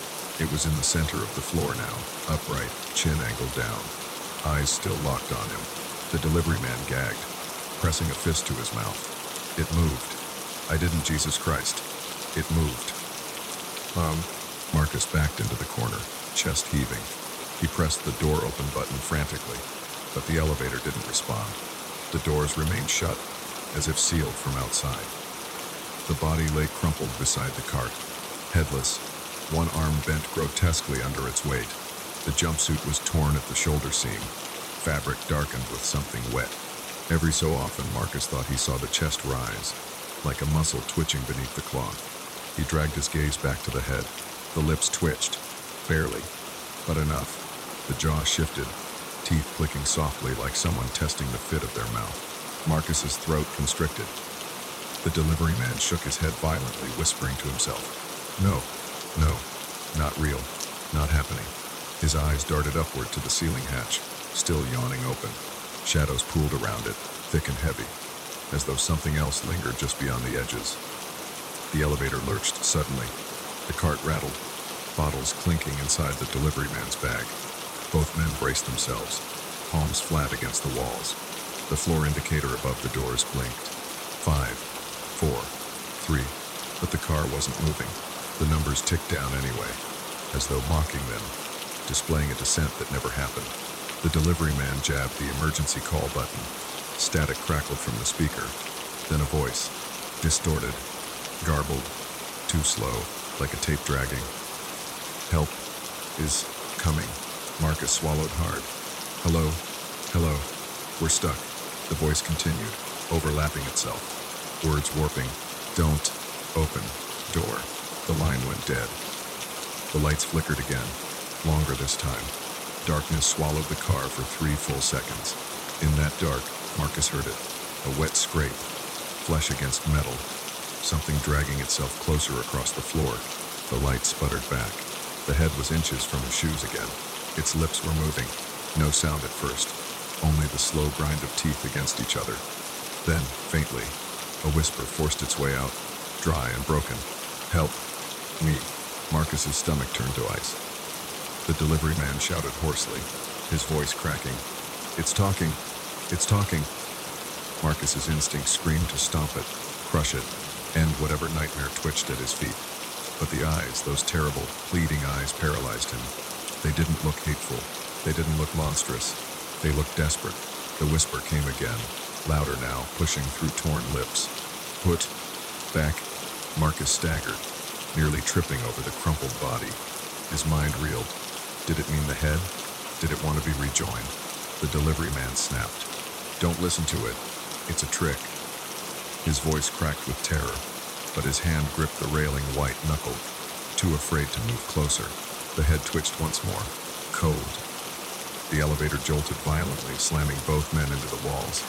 A: It was in the center of the floor now, upright, chin angled down, eyes still locked on him. The delivery man gagged, pressing a fist to his mouth. It moved. I didn't, Jesus Christ. It moved. Marcus backed into the corner, chest heaving. He pressed the door open button frantically, but the elevator didn't respond. The doors remained shut, as if sealed from outside. The body lay crumpled beside the cart, headless, one arm bent grotesquely under its weight. The jumpsuit was torn at the shoulder seam, fabric darkened with something wet. Every so often, Marcus thought he saw the chest rise, like a muscle twitching beneath the cloth. He dragged his gaze back to the head. The lips twitched, barely, but enough. The jaw shifted, teeth clicking softly like someone testing the fit of their mouth. Marcus's throat constricted. The delivery man shook his head violently, whispering to himself, No, no, not real, not happening. His eyes darted upward to the ceiling hatch, still yawning open. Shadows pooled around it, thick and heavy, as though something else lingered just beyond the edges. The elevator lurched suddenly. The cart rattled, bottles clinking inside the delivery man's bag. Both men braced themselves, palms flat against the walls. The floor indicator above the doors blinked. 5, 4, 3. But the car wasn't moving. The numbers ticked down anyway, as though mocking them, displaying a descent that never happened. The delivery man jabbed the emergency call button. Static crackled from the speaker. Then a voice, distorted, garbled, too slow, like a tape dragging. Help is coming. Marcus swallowed hard. Hello, hello, we're stuck. The voice continued, overlapping itself. Words warping. Don't open door. The line went dead. The lights flickered again, longer this time. Darkness swallowed the car for 3 full seconds. In that dark, Marcus heard it. A wet scrape, flesh against metal, something dragging itself closer across the floor. The light sputtered back. The head was inches from his shoes again. Its lips were moving. No sound at first, only the slow grind of teeth against each other. Then, faintly, a whisper forced its way out, dry and broken. Help me. Marcus's stomach turned to ice. The delivery man shouted hoarsely, his voice cracking. It's talking. It's talking. Marcus's instinct screamed to stomp it, crush it, end whatever nightmare twitched at his feet. But the eyes, those terrible, pleading eyes, paralyzed him. They didn't look hateful. They didn't look monstrous. They looked desperate. The whisper came again, louder now, pushing through torn lips. Put back. Marcus staggered, nearly tripping over the crumpled body. His mind reeled. Did it mean the head? Did it want to be rejoined? The delivery man snapped. Don't listen to it. It's a trick. His voice cracked with terror, but his hand gripped the railing white-knuckled, too afraid to move closer. The head twitched once more. Cold. The elevator jolted violently, slamming both men into the walls.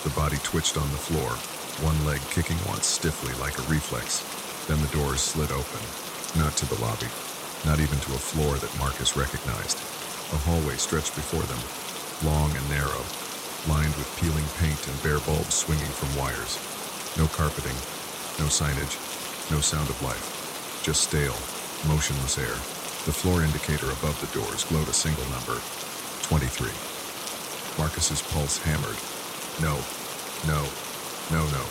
A: The body twitched on the floor, one leg kicking once stiffly like a reflex. Then the doors slid open. Not to the lobby, not even to a floor that Marcus recognized. A hallway stretched before them, long and narrow, lined with peeling paint and bare bulbs swinging from wires. No carpeting, no signage, no sound of life. Just stale, motionless air. The floor indicator above the doors glowed a single number, 23. Marcus's pulse hammered. No, no, no, no.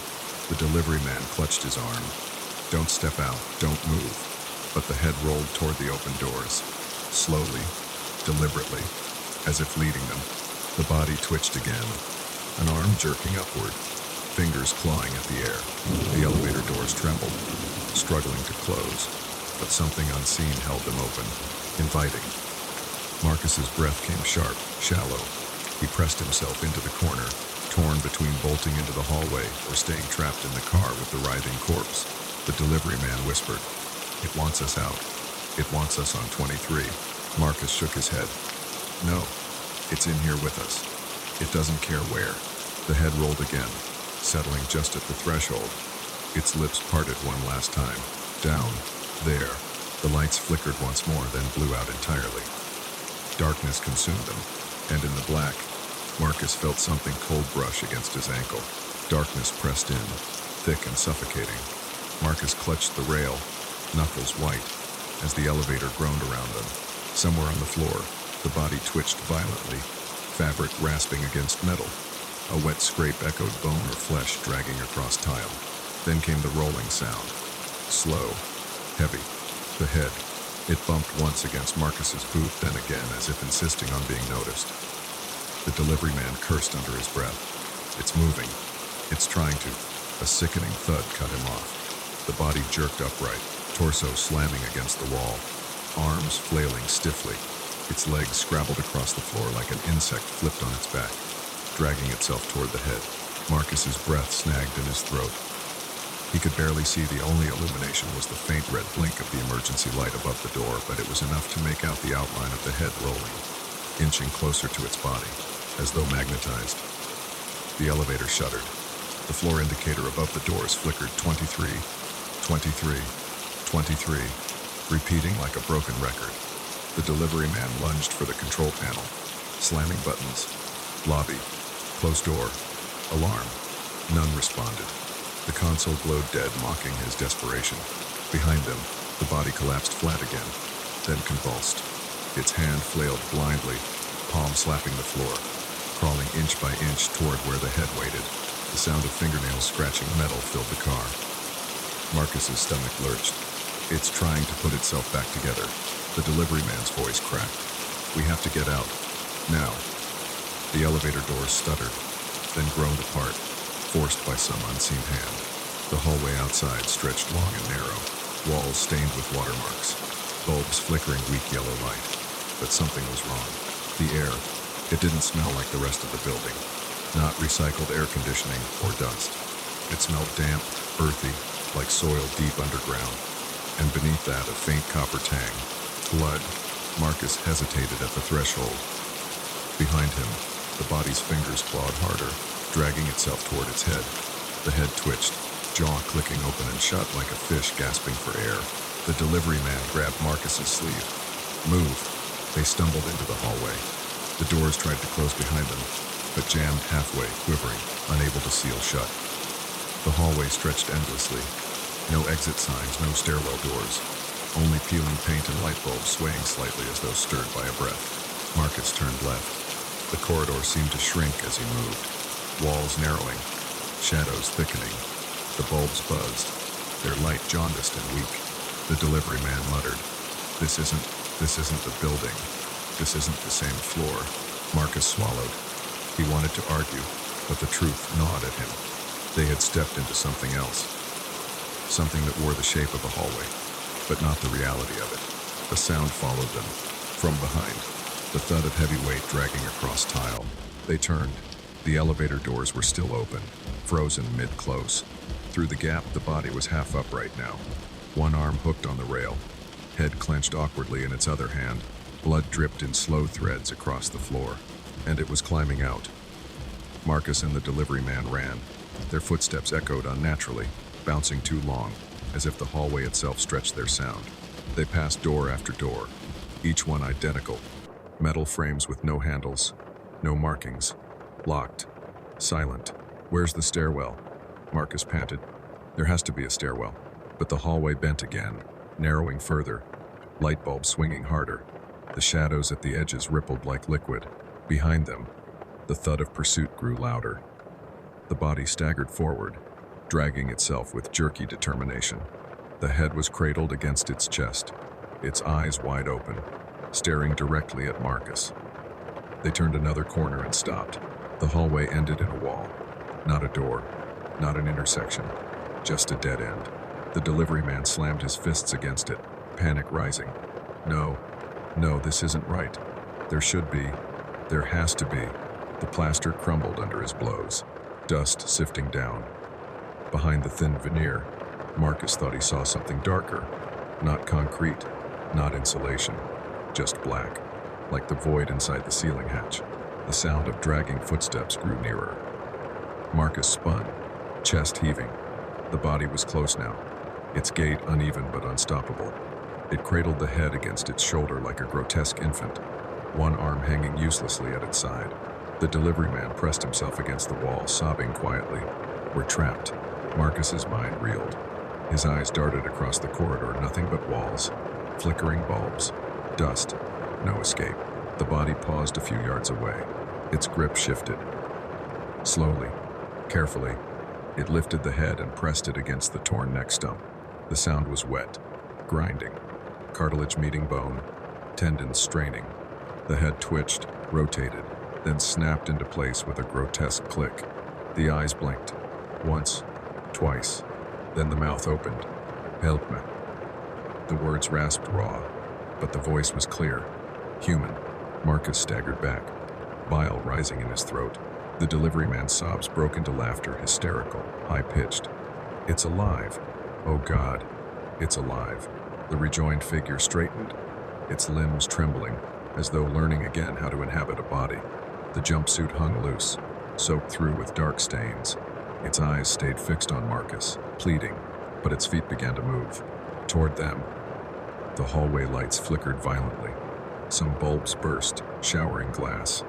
A: The delivery man clutched his arm. Don't step out, don't move. But the head rolled toward the open doors, slowly, deliberately, as if leading them. The body twitched again, an arm jerking upward, fingers clawing at the air. The elevator doors trembled, struggling to close, but something unseen held them open, inviting. Marcus's breath came sharp, shallow. He pressed himself into the corner, torn between bolting into the hallway or staying trapped in the car with the writhing corpse. The delivery man whispered, "It wants us out. It wants us on 23. Marcus shook his head. "No, it's in here with us. It doesn't care where." The head rolled again, settling just at the threshold. Its lips parted one last time. Down, there. The lights flickered once more, then blew out entirely. Darkness consumed them, and in the black, Marcus felt something cold brush against his ankle. Darkness pressed in, thick and suffocating. Marcus clutched the rail, knuckles white, as the elevator groaned around them. Somewhere on the floor, the body twitched violently, fabric rasping against metal. A wet scrape echoed bone or flesh dragging across tile. Then came the rolling sound. Slow, heavy. The head. It bumped once against Marcus's boot, then again, as if insisting on being noticed. The delivery man cursed under his breath. "It's moving. It's trying to." A sickening thud cut him off. The body jerked upright, torso slamming against the wall, arms flailing stiffly. Its legs scrabbled across the floor like an insect flipped on its back, dragging itself toward the head. Marcus's breath snagged in his throat. He could barely see. The only illumination was the faint red blink of the emergency light above the door, but it was enough to make out the outline of the head rolling, inching closer to its body, as though magnetized. The elevator shuddered. The floor indicator above the doors flickered 23, 23, 23, repeating like a broken record. The delivery man lunged for the control panel, slamming buttons. Lobby. Closed door. Alarm. None responded. The console glowed dead, mocking his desperation. Behind them, the body collapsed flat again, then convulsed. Its hand flailed blindly, palm slapping the floor, crawling inch by inch toward where the head waited. The sound of fingernails scratching metal filled the car. Marcus's stomach lurched. It's trying to put itself back together. The delivery man's voice cracked. "We have to get out. Now." The elevator doors stuttered, then groaned apart, forced by some unseen hand. The hallway outside stretched long and narrow, walls stained with watermarks, bulbs flickering weak yellow light. But something was wrong. The air, it didn't smell like the rest of the building. Not recycled air conditioning or dust. It smelled damp, earthy, like soil deep underground. And beneath that, a faint copper tang. Blood. Marcus hesitated at the threshold. Behind him, the body's fingers clawed harder, dragging itself toward its head. The head twitched, jaw clicking open and shut like a fish gasping for air. The delivery man grabbed Marcus's sleeve. "Move." They stumbled into the hallway. The doors tried to close behind them, but jammed halfway, quivering, unable to seal shut. The hallway stretched endlessly. No exit signs, no stairwell doors. Only peeling paint and light bulbs swaying slightly as though stirred by a breath. Marcus turned left. The corridor seemed to shrink as he moved. Walls narrowing, shadows thickening. The bulbs buzzed, their light jaundiced and weak. The delivery man muttered, This isn't the building. This isn't the same floor." Marcus swallowed. He wanted to argue, but the truth gnawed at him. They had stepped into something else. Something that wore the shape of a hallway, but not the reality of it. A sound followed them. From behind, the thud of heavy weight dragging across tile. They turned. The elevator doors were still open, frozen mid-close. Through the gap, the body was half upright now, one arm hooked on the rail, head clenched awkwardly in its other hand. Blood dripped in slow threads across the floor, and it was climbing out. Marcus and the delivery man ran. Their footsteps echoed unnaturally, bouncing too long, as if the hallway itself stretched their sound. They passed door after door, each one identical. Metal frames with no handles, no markings. Locked. Silent. "Where's the stairwell?" Marcus panted. There has to be a stairwell. But the hallway bent again, narrowing further, light bulbs swinging harder. The shadows at the edges rippled like liquid. Behind them, the thud of pursuit grew louder. The body staggered forward, dragging itself with jerky determination. The head was cradled against its chest, its eyes wide open, staring directly at Marcus. They turned another corner and stopped. The hallway ended in a wall. Not a door, not an intersection, just a dead end. The delivery man slammed his fists against it, panic rising. No, this isn't right. There should be. There has to be. The plaster crumbled under his blows, dust sifting down. Behind the thin veneer, Marcus thought he saw something darker. Not concrete, not insulation, just black, like the void inside the ceiling hatch. The sound of dragging footsteps grew nearer. Marcus spun, chest heaving. The body was close now, its gait uneven but unstoppable. It cradled the head against its shoulder like a grotesque infant, one arm hanging uselessly at its side. The delivery man pressed himself against the wall, sobbing quietly. "We're trapped." Marcus's mind reeled. His eyes darted across the corridor, nothing but walls, flickering bulbs, dust, no escape. The body paused a few yards away. Its grip shifted. Slowly, carefully, it lifted the head and pressed it against the torn neck stump. The sound was wet, grinding, cartilage meeting bone, tendons straining. The head twitched, rotated, then snapped into place with a grotesque click. The eyes blinked. Once, twice. Then the mouth opened. "Help me." The words rasped raw, but the voice was clear. Human. Marcus staggered back, bile rising in his throat. The delivery man's sobs broke into laughter, hysterical, high-pitched. "It's alive. Oh God, it's alive." The rejoined figure straightened, its limbs trembling, as though learning again how to inhabit a body. The jumpsuit hung loose, soaked through with dark stains. Its eyes stayed fixed on Marcus, pleading, but its feet began to move. Toward them, the hallway lights flickered violently. Some bulbs burst, showering glass.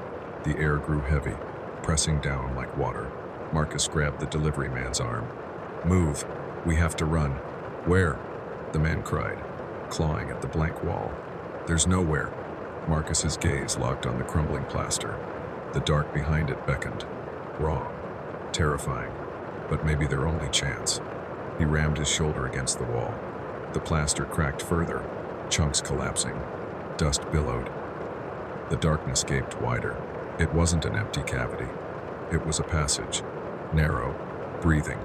A: The air grew heavy, pressing down like water. Marcus grabbed the delivery man's arm. "Move. We have to run." "Where?" the man cried, clawing at the blank wall. "There's nowhere." Marcus's gaze locked on the crumbling plaster. The dark behind it beckoned. Wrong. Terrifying. But maybe their only chance. He rammed his shoulder against the wall. The plaster cracked further, chunks collapsing. Dust billowed. The darkness gaped wider. It wasn't an empty cavity. It was a passage, narrow, breathing,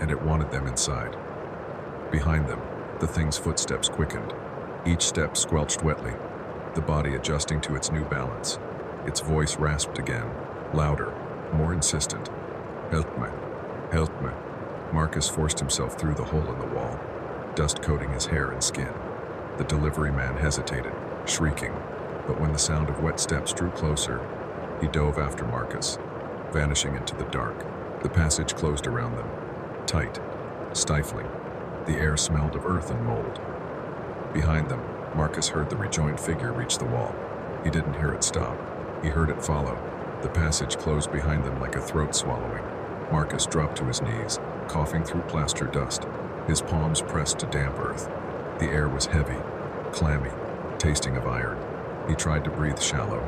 A: and it wanted them inside. Behind them, the thing's footsteps quickened. Each step squelched wetly, the body adjusting to its new balance. Its voice rasped again, louder, more insistent. "Help me. Help me." Marcus forced himself through the hole in the wall, dust coating his hair and skin. The delivery man hesitated, shrieking, but when the sound of wet steps drew closer, he dove after Marcus, vanishing into the dark. The passage closed around them, tight, stifling. The air smelled of earth and mold. Behind them, Marcus heard the rejoined figure reach the wall. He didn't hear it stop. He heard it follow. The passage closed behind them like a throat swallowing. Marcus dropped to his knees, coughing through plaster dust, his palms pressed to damp earth. The air was heavy, clammy, tasting of iron. He tried to breathe shallow,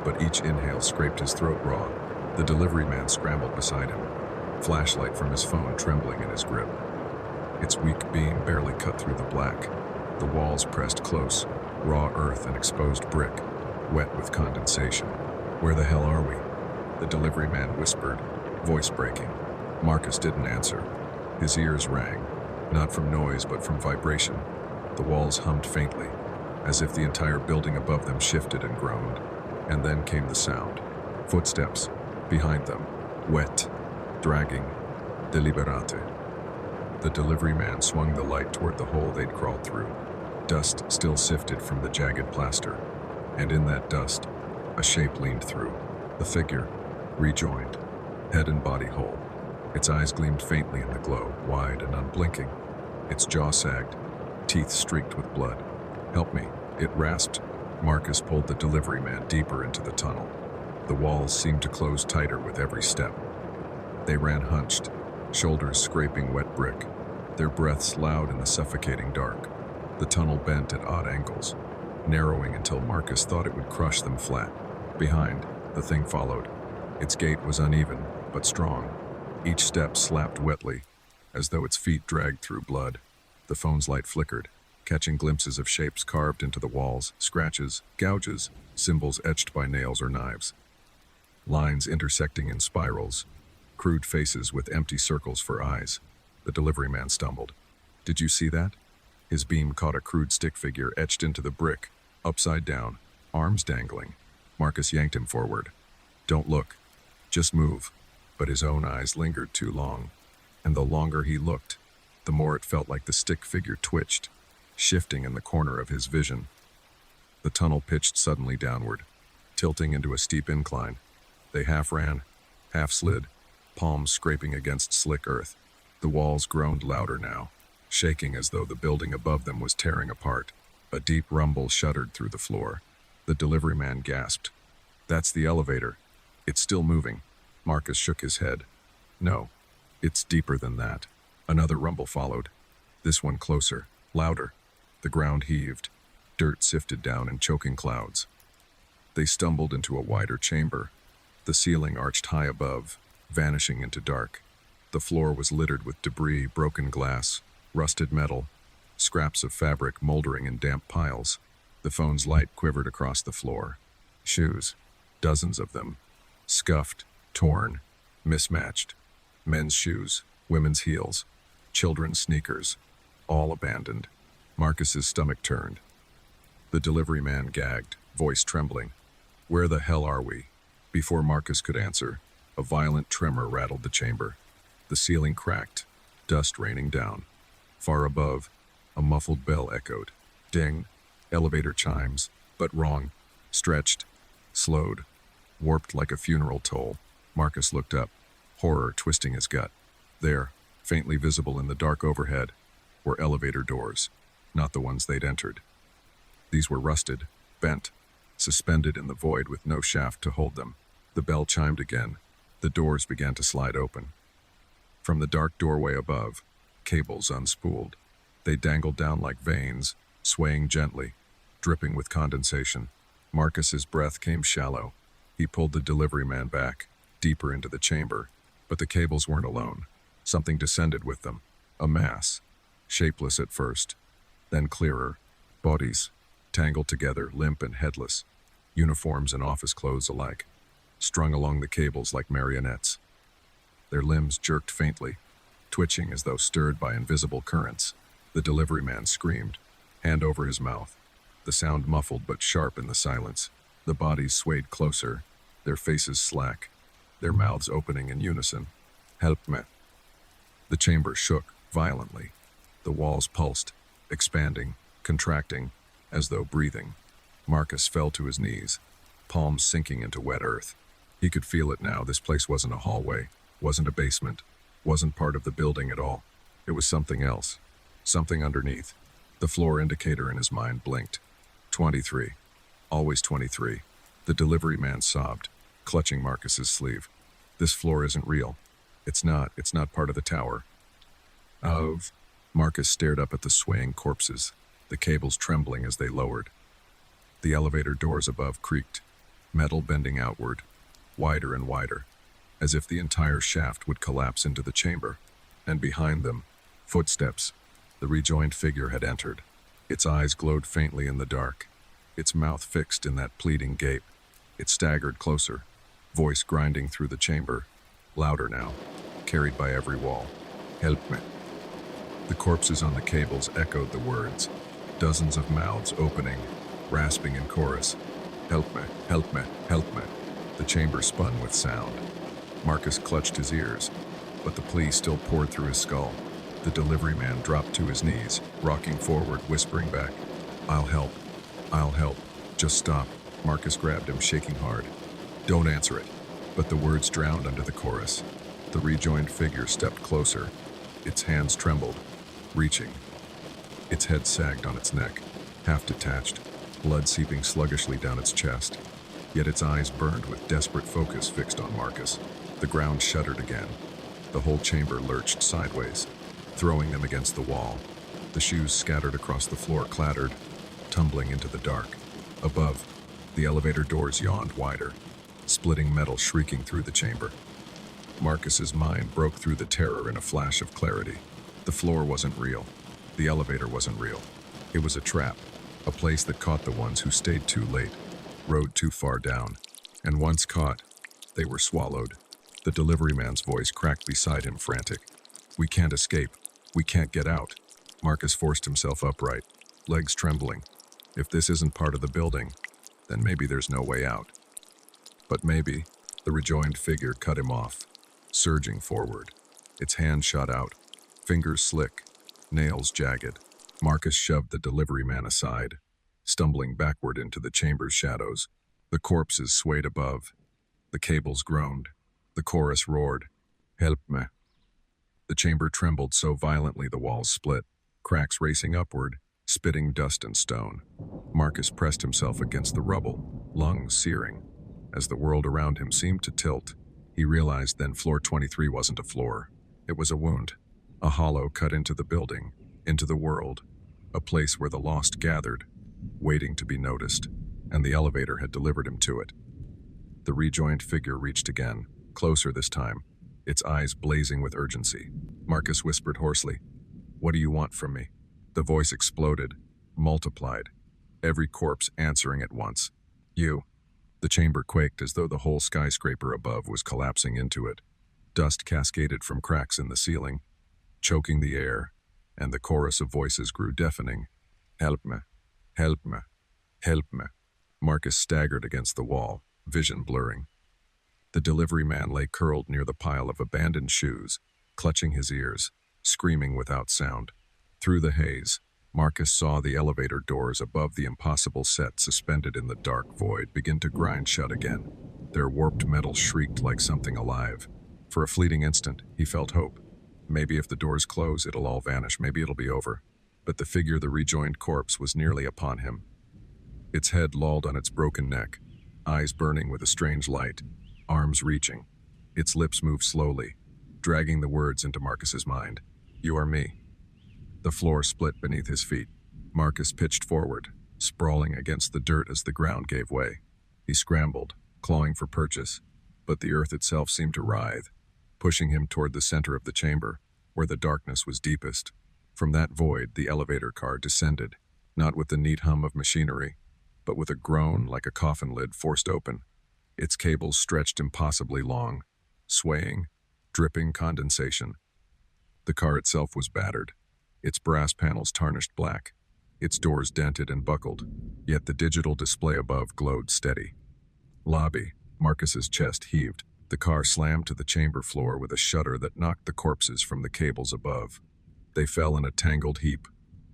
A: but each inhale scraped his throat raw. The delivery man scrambled beside him, flashlight from his phone trembling in his grip. Its weak beam barely cut through the black. The walls pressed close, raw earth and exposed brick, wet with condensation. "Where the hell are we?" the delivery man whispered, voice breaking. Marcus didn't answer. His ears rang, not from noise but from vibration. The walls hummed faintly, as if the entire building above them shifted and groaned. And then came the sound. Footsteps, behind them, Wet, dragging, deliberate. The delivery man swung the light toward the hole they'd crawled through. Dust still sifted from the jagged plaster, and in that dust, a shape leaned through. The figure, rejoined, head and body whole. Its eyes gleamed faintly in the glow, wide and unblinking. Its jaw sagged, teeth streaked with blood. "Help me," it rasped. Marcus pulled the delivery man deeper into the tunnel. The walls seemed to close tighter with every step. They ran hunched, shoulders scraping wet brick, their breaths loud in the suffocating dark. The tunnel bent at odd angles, narrowing until Marcus thought it would crush them flat. Behind, the thing followed. Its gait was uneven, but strong. Each step slapped wetly, as though its feet dragged through blood. The phone's light flickered, catching glimpses of shapes carved into the walls, scratches, gouges, symbols etched by nails or knives. Lines intersecting in spirals, crude faces with empty circles for eyes. The delivery man stumbled. "Did you see that?" His beam caught a crude stick figure etched into the brick, upside down, arms dangling. Marcus yanked him forward. "Don't look. Just move." But his own eyes lingered too long, and the longer he looked, the more it felt like the stick figure twitched, shifting in the corner of his vision. The tunnel pitched suddenly downward, tilting into a steep incline. They half ran, half slid, palms scraping against slick earth. The walls groaned louder now, shaking as though the building above them was tearing apart. A deep rumble shuddered through the floor. The delivery man gasped. "That's the elevator. It's still moving." Marcus shook his head. "No, it's deeper than that." Another rumble followed. This one closer, louder. The ground heaved. Dirt sifted down in choking clouds. They stumbled into a wider chamber. The ceiling arched high above, vanishing into dark. The floor was littered with debris, broken glass, rusted metal, scraps of fabric moldering in damp piles. The phone's light quivered across the floor. Shoes, dozens of them, scuffed, torn, mismatched. Men's shoes, women's heels, children's sneakers, all abandoned. Marcus's stomach turned. The delivery man gagged, voice trembling. "Where the hell are we?" Before Marcus could answer, a violent tremor rattled the chamber. The ceiling cracked, dust raining down. Far above, a muffled bell echoed. Ding, elevator chimes, but wrong. Stretched, slowed, warped like a funeral toll. Marcus looked up, horror twisting his gut. There, faintly visible in the dark overhead, were elevator doors, not the ones they'd entered. These were rusted, bent, suspended in the void with no shaft to hold them. The bell chimed again. The doors began to slide open. From the dark doorway above, cables unspooled. They dangled down like veins, swaying gently, dripping with condensation. Marcus's breath came shallow. He pulled the delivery man back, deeper into the chamber. But the cables weren't alone. Something descended with them. A mass, shapeless at first, then clearer. Bodies, tangled together, limp and headless. Uniforms and office clothes alike, strung along the cables like marionettes. Their limbs jerked faintly, twitching as though stirred by invisible currents. The delivery man screamed, hand over his mouth, the sound muffled but sharp in the silence. The bodies swayed closer, their faces slack, their mouths opening in unison. "Help me." The chamber shook violently. The walls pulsed, expanding, contracting, as though breathing. Marcus fell to his knees, palms sinking into wet earth. He could feel it now. This place wasn't a hallway, wasn't a basement, wasn't part of the building at all. It was something else, something underneath. The floor indicator in his mind blinked. 23. Always 23. The delivery man sobbed, clutching Marcus's sleeve. "This floor isn't real. It's not part of the tower." Marcus stared up at the swaying corpses, the cables trembling as they lowered. The elevator doors above creaked, metal bending outward, wider and wider, as if the entire shaft would collapse into the chamber. And behind them, footsteps. The rejoined figure had entered. Its eyes glowed faintly in the dark, its mouth fixed in that pleading gape. It staggered closer, voice grinding through the chamber, louder now, carried by every wall. "Help me." The corpses on the cables echoed the words, dozens of mouths opening, rasping in chorus. "Help me, help me, help me." The chamber spun with sound. Marcus clutched his ears, but the plea still poured through his skull. The delivery man dropped to his knees, rocking forward, whispering back, "I'll help. I'll help. Just stop." Marcus grabbed him, shaking hard. "Don't answer it." But the words drowned under the chorus. The rejoined figure stepped closer. Its hands trembled, reaching. Its head sagged on its neck, half detached, blood seeping sluggishly down its chest. Yet its eyes burned with desperate focus fixed on Marcus. The ground shuddered again. The whole chamber lurched sideways, throwing them against the wall. The shoes scattered across the floor clattered, tumbling into the dark. Above, the elevator doors yawned wider, splitting metal shrieking through the chamber. Marcus's mind broke through the terror in a flash of clarity. The floor wasn't real. The elevator wasn't real. It was a trap, a place that caught the ones who stayed too late, rode too far down, and once caught, they were swallowed. The delivery man's voice cracked beside him, frantic. "We can't escape. We can't get out." Marcus forced himself upright, legs trembling. If this isn't part of the building, then maybe there's no way out. But maybe, the rejoined figure cut him off, surging forward. Its hand shot out, fingers slick, nails jagged. Marcus shoved the delivery man aside, stumbling backward into the chamber's shadows. The corpses swayed above. The cables groaned. The chorus roared, "Help me." The chamber trembled so violently the walls split, cracks racing upward, spitting dust and stone. Marcus pressed himself against the rubble, lungs searing. As the world around him seemed to tilt, he realized then floor 23 wasn't a floor. It was a wound, a hollow cut into the building, into the world, a place where the lost gathered, waiting to be noticed, and the elevator had delivered him to it. The rejoined figure reached again, closer this time, its eyes blazing with urgency. Marcus whispered hoarsely, "What do you want from me?" The voice exploded, multiplied, every corpse answering at once. "You." The chamber quaked as though the whole skyscraper above was collapsing into it. Dust cascaded from cracks in the ceiling, choking the air, and the chorus of voices grew deafening. "Help me, help me, help me." Marcus staggered against the wall, vision blurring. The delivery man lay curled near the pile of abandoned shoes, clutching his ears, screaming without sound. Through the haze, Marcus saw the elevator doors above the impossible set suspended in the dark void begin to grind shut again. Their warped metal shrieked like something alive. For a fleeting instant, he felt hope. Maybe if the doors close, it'll all vanish. Maybe it'll be over. But the figure the rejoined corpse was nearly upon him. Its head lolled on its broken neck, eyes burning with a strange light, arms reaching. Its lips moved slowly, dragging the words into Marcus's mind. "You are me." The floor split beneath his feet. Marcus pitched forward, sprawling against the dirt as the ground gave way. He scrambled, clawing for purchase, but the earth itself seemed to writhe, pushing him toward the center of the chamber, where the darkness was deepest. From that void, the elevator car descended, not with the neat hum of machinery, but with a groan like a coffin lid forced open. Its cables stretched impossibly long, swaying, dripping condensation. The car itself was battered, its brass panels tarnished black, its doors dented and buckled, yet the digital display above glowed steady. "Lobby." Marcus's chest heaved. The car slammed to the chamber floor with a shudder that knocked the corpses from the cables above. They fell in a tangled heap,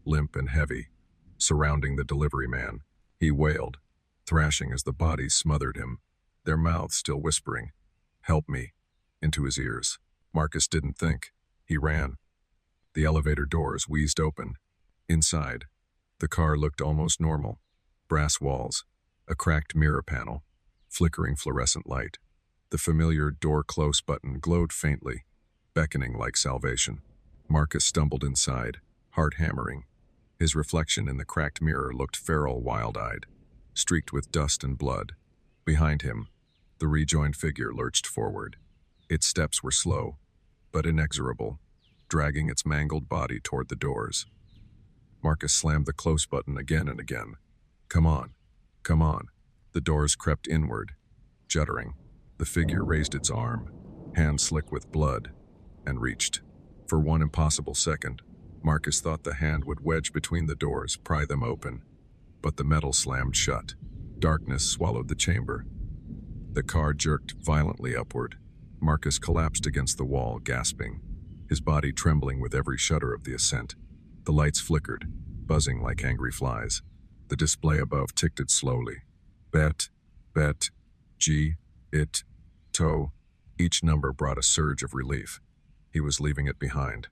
A: limp and heavy, surrounding the delivery man. He wailed, thrashing as the bodies smothered him, their mouths still whispering, "Help me," into his ears. Marcus didn't think. He ran. The elevator doors wheezed open. Inside, the car looked almost normal. Brass walls, a cracked mirror panel, flickering fluorescent light. The familiar door close button glowed faintly, beckoning like salvation. Marcus stumbled inside, heart hammering. His reflection in the cracked mirror looked feral, wild-eyed, streaked with dust and blood. Behind him, the rejoined figure lurched forward. Its steps were slow, but inexorable, dragging its mangled body toward the doors. Marcus slammed the close button again and again. "Come on, come on." The doors crept inward, juddering. The figure raised its arm, hand slick with blood, and reached. For one impossible second, Marcus thought the hand would wedge between the doors, pry them open. But the metal slammed shut. Darkness swallowed the chamber. The car jerked violently upward, Marcus collapsed against the wall, gasping, his body trembling with every shudder of the ascent. The lights flickered, buzzing like angry flies. The display above ticked slowly. Bet, G, it, to. Each number brought a surge of relief. He was leaving it behind,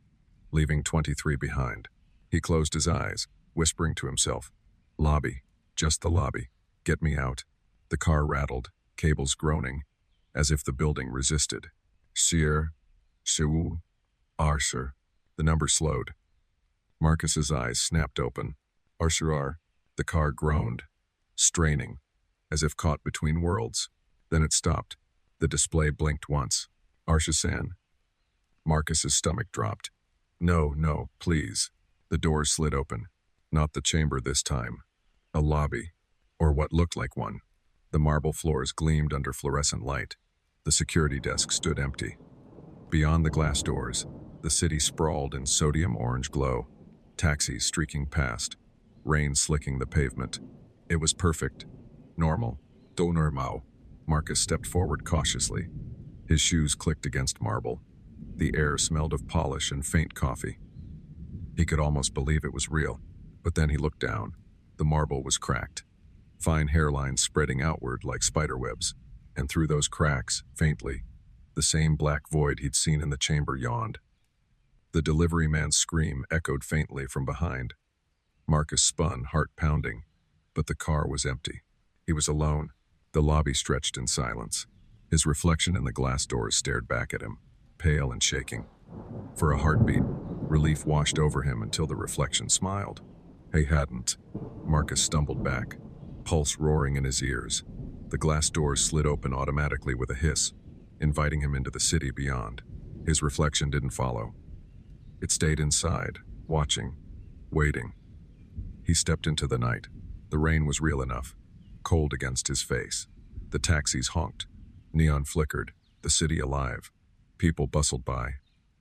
A: leaving 23 behind. He closed his eyes, whispering to himself, "Lobby, just the lobby. Get me out." The car rattled, cables groaning, as if the building resisted. Sir, Sewu, Arthur. The number slowed. Marcus's eyes snapped open. Arthur. The car groaned, straining, as if caught between worlds. Then it stopped. The display blinked once. Arthur-san. Marcus's stomach dropped. No, please. The doors slid open. Not the chamber this time. A lobby, or what looked like one. The marble floors gleamed under fluorescent light. The security desk stood empty. Beyond the glass doors, the city sprawled in sodium orange glow. Taxis streaking past, rain slicking the pavement. It was perfect. Normal. Do normal. Marcus stepped forward cautiously. His shoes clicked against marble. The air smelled of polish and faint coffee. He could almost believe it was real, but then he looked down. The marble was cracked, fine hairlines spreading outward like spiderwebs, and through those cracks, faintly, the same black void he'd seen in the chamber yawned. The delivery man's scream echoed faintly from behind. Marcus spun, heart pounding, but the car was empty. He was alone. The lobby stretched in silence. His reflection in the glass doors stared back at him, pale and shaking. For a heartbeat, relief washed over him until the reflection smiled. He hadn't. Marcus stumbled back, pulse roaring in his ears. The glass doors slid open automatically with a hiss, inviting him into the city beyond. His reflection didn't follow. It stayed inside, watching, waiting. He stepped into the night. The rain was real enough, cold against his face. The taxis honked. Neon flickered, the city alive. People bustled by,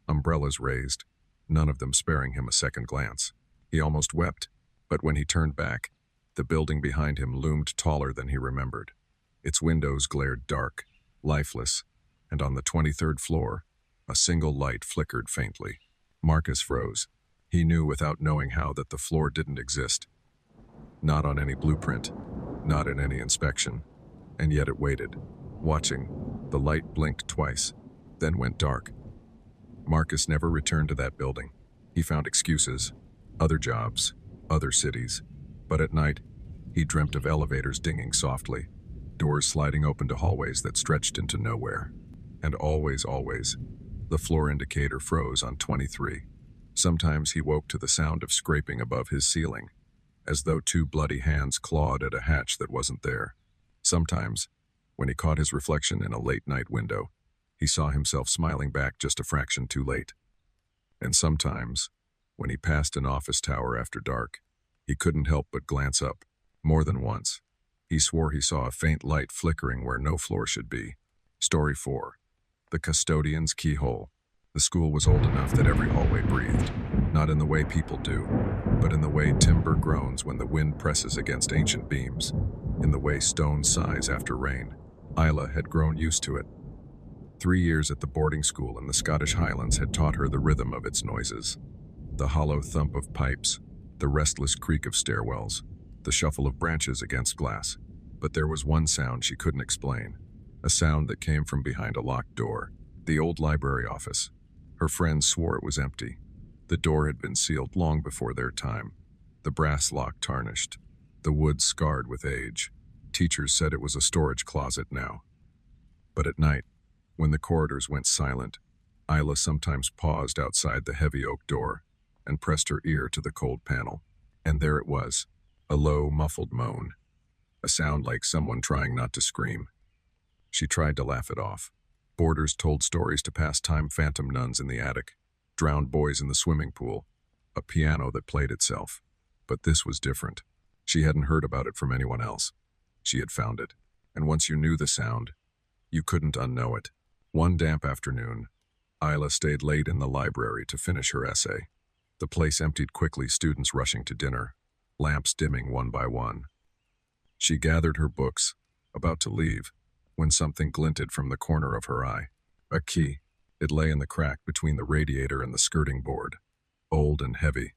A: umbrellas raised, none of them sparing him a second glance. He almost wept, but when he turned back, the building behind him loomed taller than he remembered. Its windows glared dark, lifeless, and on the 23rd floor, a single light flickered faintly. Marcus froze. He knew without knowing how that the floor didn't exist. Not on any blueprint, not in any inspection. And yet it waited, watching. The light blinked twice, then went dark. Marcus never returned to that building. He found excuses, other jobs, other cities. But at night, he dreamt of elevators dinging softly, doors sliding open to hallways that stretched into nowhere. And always, the floor indicator froze on 23. Sometimes he woke to the sound of scraping above his ceiling, as though two bloody hands clawed at a hatch that wasn't there. Sometimes, when he caught his reflection in a late-night window, he saw himself smiling back just a fraction too late. And sometimes, when he passed an office tower after dark, he couldn't help but glance up. More than once, he swore he saw a faint light flickering where no floor should be. Story 4. The Custodian's Keyhole. The school was old enough that every hallway breathed, not in the way people do, but in the way timber groans when the wind presses against ancient beams, in the way stone sighs after rain. Isla had grown used to it. 3 years at the boarding school in the Scottish Highlands had taught her the rhythm of its noises. The hollow thump of pipes, the restless creak of stairwells, the shuffle of branches against glass. But there was one sound she couldn't explain, a sound that came from behind a locked door, the old library office. Her friends swore it was empty. The door had been sealed long before their time, the brass lock tarnished, the wood scarred with age. Teachers said it was a storage closet now. But at night, when the corridors went silent, Isla sometimes paused outside the heavy oak door and pressed her ear to the cold panel. And there it was, a low, muffled moan, a sound like someone trying not to scream. She tried to laugh it off. Boarders told stories to pass time, phantom nuns in the attic, drowned boys in the swimming pool, a piano that played itself. But this was different. She hadn't heard about it from anyone else. She had found it, and once you knew the sound, you couldn't unknow it. One damp afternoon, Isla stayed late in the library to finish her essay. The place emptied quickly, students rushing to dinner, lamps dimming one by one. She gathered her books, about to leave, when something glinted from the corner of her eye. A key. It lay in the crack between the radiator and the skirting board, old and heavy,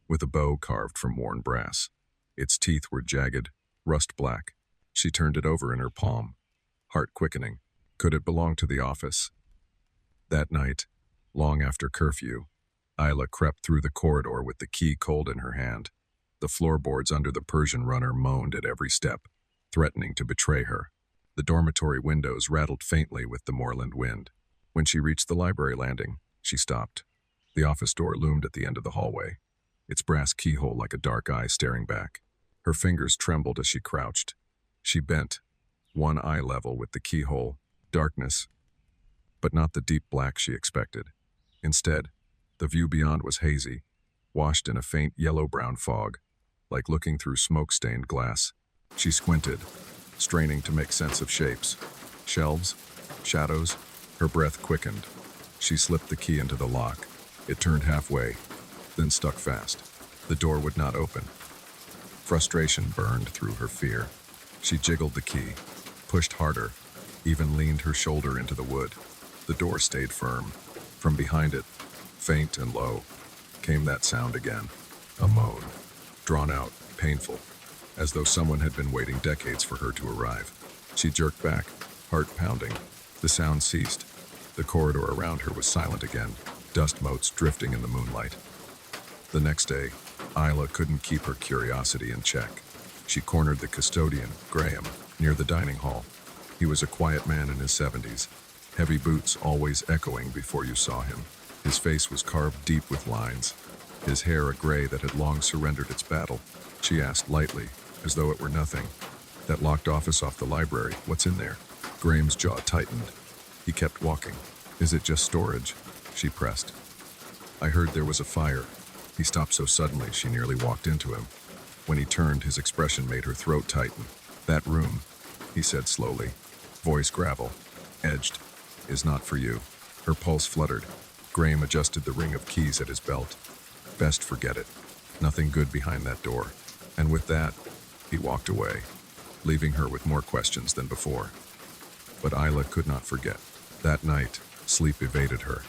A: with a bow carved from worn brass. Its teeth were jagged, rust black. She turned it over in her palm, heart quickening. Could it belong to the office? That night, long after curfew, Isla crept through the corridor with the key cold in her hand. The floorboards under the Persian runner moaned at every step, threatening to betray her. The dormitory windows rattled faintly with the moorland wind. When she reached the library landing, she stopped. The office door loomed at the end of the hallway, its brass keyhole like a dark eye staring back. Her fingers trembled as she crouched. She bent, one eye level with the keyhole, darkness, but not the deep black she expected. Instead, the view beyond was hazy, washed in a faint yellow-brown fog, like looking through smoke-stained glass. She squinted, straining to make sense of shapes. Shelves, shadows, her breath quickened. She slipped the key into the lock. It turned halfway, then stuck fast. The door would not open. Frustration burned through her fear. She jiggled the key, pushed harder, even leaned her shoulder into the wood. The door stayed firm. From behind it, faint and low, came that sound again. A moan, drawn out, painful, as though someone had been waiting decades for her to arrive. She jerked back, heart pounding. The sound ceased. The corridor around her was silent again, dust motes drifting in the moonlight. The next day, Isla couldn't keep her curiosity in check. She cornered the custodian, Graham, near the dining hall. He was a quiet man in his 70s, heavy boots always echoing before you saw him. His face was carved deep with lines, his hair a gray that had long surrendered its battle. She asked lightly, as though it were nothing, "That locked office off the library, what's in there?" Graham's jaw tightened. He kept walking. "Is it just storage?" She pressed. "I heard there was a fire." He stopped so suddenly she nearly walked into him. When he turned, his expression made her throat tighten. "That room," he said slowly, voice gravel, edged, "is not for you." Her pulse fluttered. Graham adjusted the ring of keys at his belt. "Best forget it. Nothing good behind that door." And with that, he walked away, leaving her with more questions than before. But Isla could not forget. That night, sleep evaded her.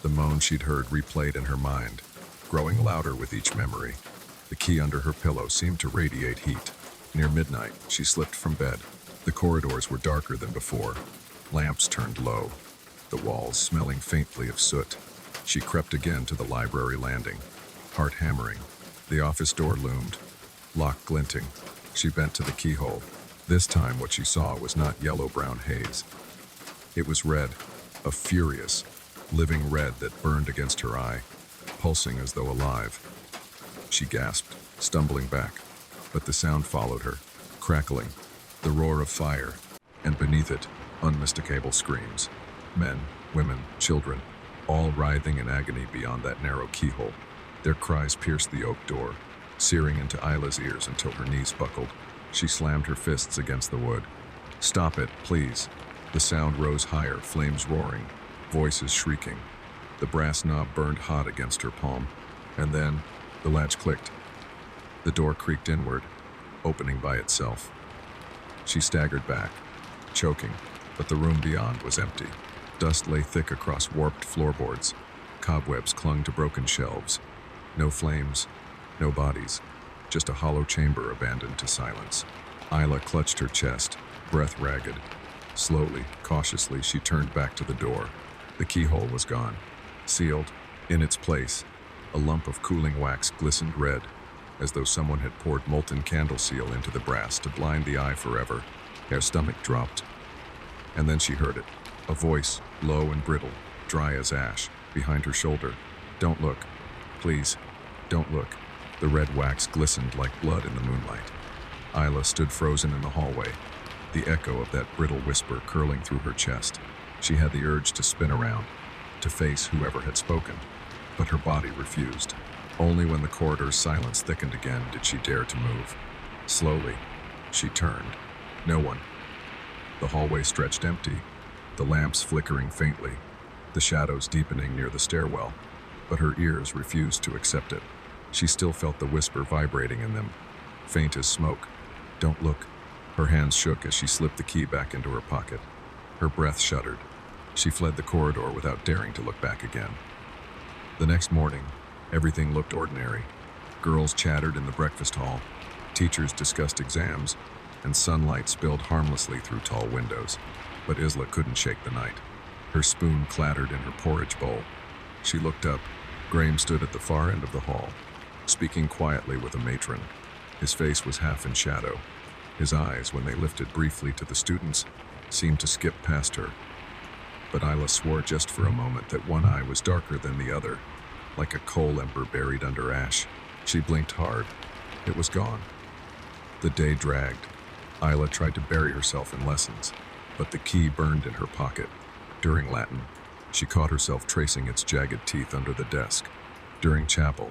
A: The moan she'd heard replayed in her mind, growing louder with each memory. The key under her pillow seemed to radiate heat. Near midnight, she slipped from bed. The corridors were darker than before. Lamps turned low, the walls smelling faintly of soot. She crept again to the library landing, heart hammering. The office door loomed, lock glinting. She bent to the keyhole. This time what she saw was not yellow-brown haze. It was red, a furious, living red that burned against her eye, pulsing as though alive. She gasped, stumbling back, but the sound followed her, crackling, the roar of fire, and beneath it, unmistakable screams. Men, women, children, all writhing in agony beyond that narrow keyhole. Their cries pierced the oak door, searing into Isla's ears until her knees buckled. She slammed her fists against the wood. "Stop it, please." The sound rose higher, flames roaring, voices shrieking. The brass knob burned hot against her palm, and then the latch clicked. The door creaked inward, opening by itself. She staggered back, choking, but the room beyond was empty. Dust lay thick across warped floorboards. Cobwebs clung to broken shelves. No flames, no bodies, just a hollow chamber abandoned to silence. Isla clutched her chest, breath ragged. Slowly, cautiously, she turned back to the door. The keyhole was gone. Sealed, in its place, a lump of cooling wax glistened red, as though someone had poured molten candle seal into the brass to blind the eye forever. Her stomach dropped. And then she heard it, a voice, low and brittle, dry as ash, behind her shoulder. "Don't look. Please, don't look." The red wax glistened like blood in the moonlight. Isla stood frozen in the hallway, the echo of that brittle whisper curling through her chest. She had the urge to spin around, to face whoever had spoken, but her body refused. Only when the corridor's silence thickened again did she dare to move. Slowly, she turned. No one. The hallway stretched empty, the lamps flickering faintly, the shadows deepening near the stairwell, but her ears refused to accept it. She still felt the whisper vibrating in them, faint as smoke. "Don't look." Her hands shook as she slipped the key back into her pocket. Her breath shuddered. She fled the corridor without daring to look back again. The next morning, everything looked ordinary. Girls chattered in the breakfast hall, teachers discussed exams, and sunlight spilled harmlessly through tall windows. But Isla couldn't shake the night. Her spoon clattered in her porridge bowl. She looked up. Graham stood at the far end of the hall, speaking quietly with a matron. His face was half in shadow. His eyes, when they lifted briefly to the students, seemed to skip past her. But Isla swore just for a moment that one eye was darker than the other, like a coal ember buried under ash. She blinked hard. It was gone. The day dragged. Isla tried to bury herself in lessons, but the key burned in her pocket. During Latin, she caught herself tracing its jagged teeth under the desk. During chapel,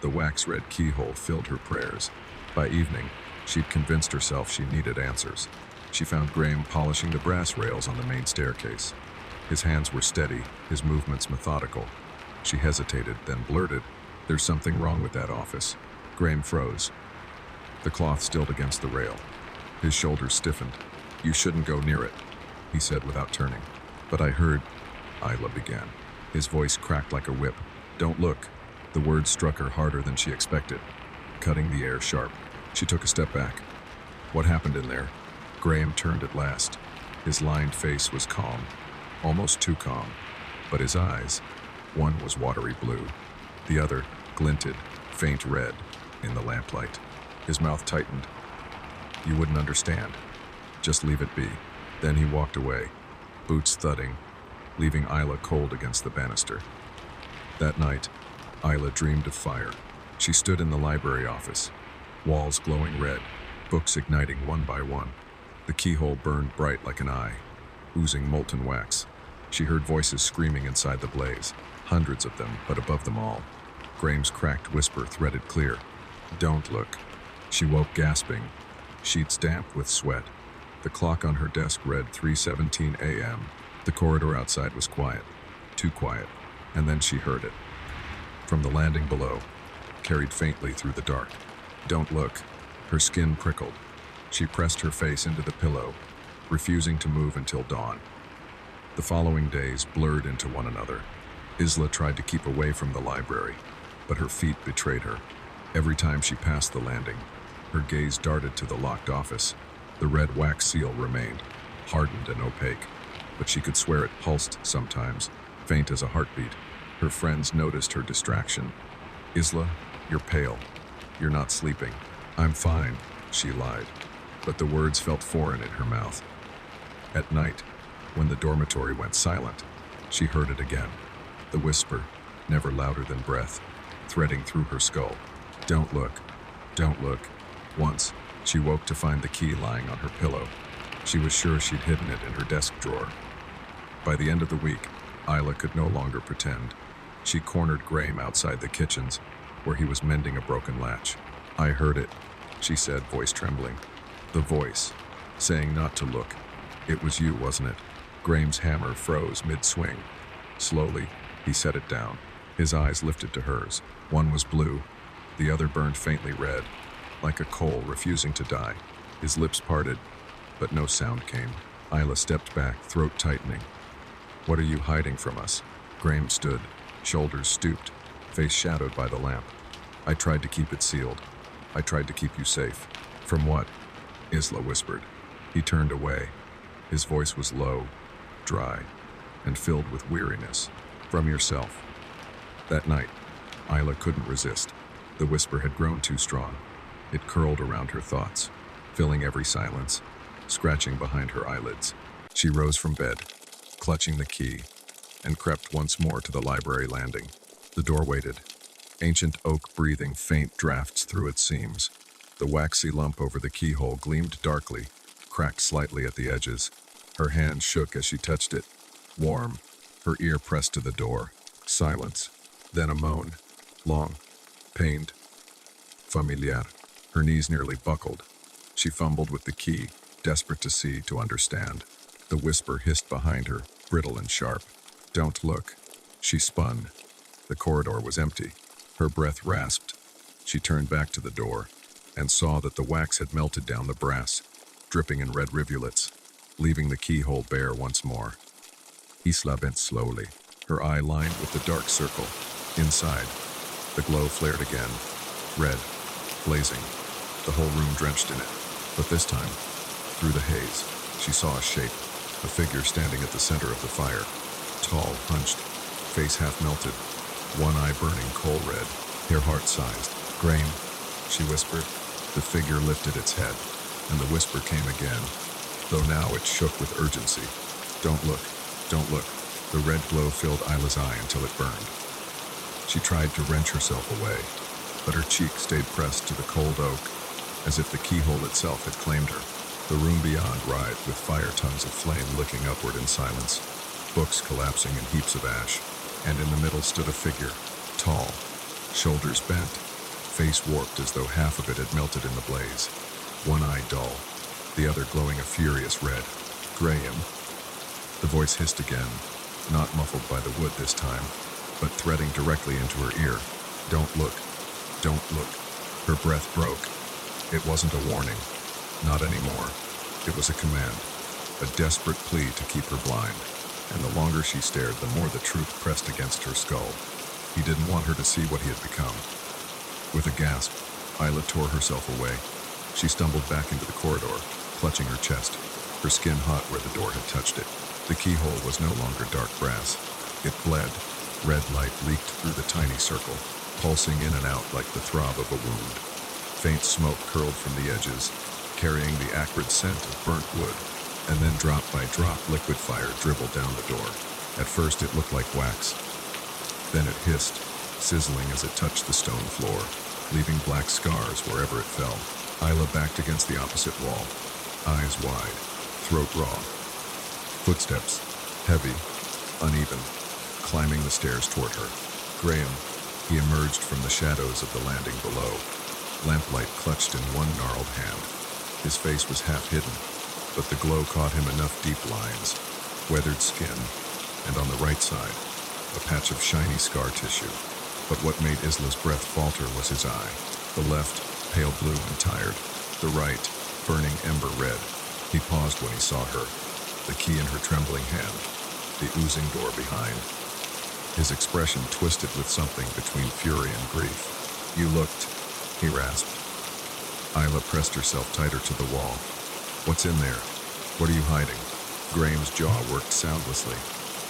A: the wax-red keyhole filled her prayers. By evening, she'd convinced herself she needed answers. She found Graham polishing the brass rails on the main staircase. His hands were steady, his movements methodical. She hesitated, then blurted, "There's something wrong with that office." Graham froze. The cloth stilled against the rail. His shoulders stiffened. "You shouldn't go near it," he said without turning. "But I heard," Isla began. His voice cracked like a whip. "Don't look." The words struck her harder than she expected, cutting the air sharp. She took a step back. "What happened in there?" Graham turned at last. His lined face was calm, almost too calm, but his eyes, one was watery blue, the other glinted, faint red, in the lamplight. His mouth tightened. "You wouldn't understand. Just leave it be." Then he walked away, boots thudding, leaving Isla cold against the banister. That night, Isla dreamed of fire. She stood in the library office, walls glowing red, books igniting one by one. The keyhole burned bright like an eye, oozing molten wax. She heard voices screaming inside the blaze, hundreds of them, but above them all, Graham's cracked whisper threaded clear. "Don't look." She woke gasping, sheets damp with sweat. The clock on her desk read 3:17 a.m. The corridor outside was quiet, too quiet, and then she heard it. From the landing below, carried faintly through the dark. "Don't look." Her skin prickled. She pressed her face into the pillow, refusing to move until dawn. The following days blurred into one another. Isla tried to keep away from the library, but her feet betrayed her. Every time she passed the landing, her gaze darted to the locked office. The red wax seal remained, hardened and opaque, but she could swear it pulsed sometimes, faint as a heartbeat. Her friends noticed her distraction. "Isla, you're pale. You're not sleeping." "I'm fine," she lied, but the words felt foreign in her mouth. At night, when the dormitory went silent, she heard it again. The whisper, never louder than breath, threading through her skull. "Don't look. Don't look." Once, she woke to find the key lying on her pillow. She was sure she'd hidden it in her desk drawer. By the end of the week, Isla could no longer pretend. She cornered Graham outside the kitchens, where he was mending a broken latch. "I heard it," she said, voice trembling. The voice, saying not to look. "It was you, wasn't it?" Graham's hammer froze mid-swing. Slowly, he set it down. His eyes lifted to hers. One was blue, the other burned faintly red, like a coal refusing to die. His lips parted, but no sound came. Isla stepped back, throat tightening. "What are you hiding from us?" Graham stood, shoulders stooped, face shadowed by the lamp. "I tried to keep it sealed. I tried to keep you safe." "From what?" Isla whispered. He turned away. His voice was low, dry, and filled with weariness. "From yourself." That night, Isla couldn't resist. The whisper had grown too strong. It curled around her thoughts, filling every silence, scratching behind her eyelids. She rose from bed, clutching the key, and crept once more to the library landing. The door waited, ancient oak breathing faint drafts through its seams. The waxy lump over the keyhole gleamed darkly, cracked slightly at the edges. Her hand shook as she touched it, warm, her ear pressed to the door. Silence, then a moan, long, pained, familiar. Her knees nearly buckled. She fumbled with the key, desperate to see, to understand. The whisper hissed behind her, brittle and sharp. "Don't look." She spun. The corridor was empty. Her breath rasped. She turned back to the door and saw that the wax had melted down the brass, dripping in red rivulets, leaving the keyhole bare once more. Isla bent slowly, her eye lined with the dark circle. Inside, the glow flared again, red, blazing, the whole room drenched in it. But this time, through the haze, she saw a shape, a figure standing at the center of the fire. Tall, hunched, face half melted, one eye burning coal red, hair heart-sized. "Graham," she whispered. The figure lifted its head, and the whisper came again, though now it shook with urgency. "Don't look, don't look." The red glow filled Isla's eye until it burned. She tried to wrench herself away, but her cheek stayed pressed to the cold oak, as if the keyhole itself had claimed her. The room beyond writhed with fire tongues of flame licking upward in silence, books collapsing in heaps of ash, and in the middle stood a figure, tall, shoulders bent, face warped as though half of it had melted in the blaze, one eye dull, the other glowing a furious red. "Graham." The voice hissed again, not muffled by the wood this time, but threading directly into her ear. "Don't look, don't look." Her breath broke. It wasn't a warning, not anymore. It was a command, a desperate plea to keep her blind, and the longer she stared, the more the truth pressed against her skull. He didn't want her to see what he had become. With a gasp, Isla tore herself away. She stumbled back into the corridor, clutching her chest, her skin hot where the door had touched it. The keyhole was no longer dark brass. It bled. Red light leaked through the tiny circle, pulsing in and out like the throb of a wound. Faint smoke curled from the edges, carrying the acrid scent of burnt wood, and then drop by drop liquid fire dribbled down the door. At first it looked like wax. Then it hissed, sizzling as it touched the stone floor, leaving black scars wherever it fell. Isla backed against the opposite wall, eyes wide, throat raw. Footsteps, heavy, uneven, climbing the stairs toward her. "Graham." He emerged from the shadows of the landing below, lamplight clutched in one gnarled hand. His face was half hidden, but the glow caught him enough deep lines, weathered skin, and on the right side, a patch of shiny scar tissue. But what made Isla's breath falter was his eye. The left, pale blue and tired. The right, burning ember red. He paused when he saw her, the key in her trembling hand, the oozing door behind. His expression twisted with something between fury and grief. "You looked," he rasped. Isla pressed herself tighter to the wall. "What's in there? What are you hiding?" Graham's jaw worked soundlessly.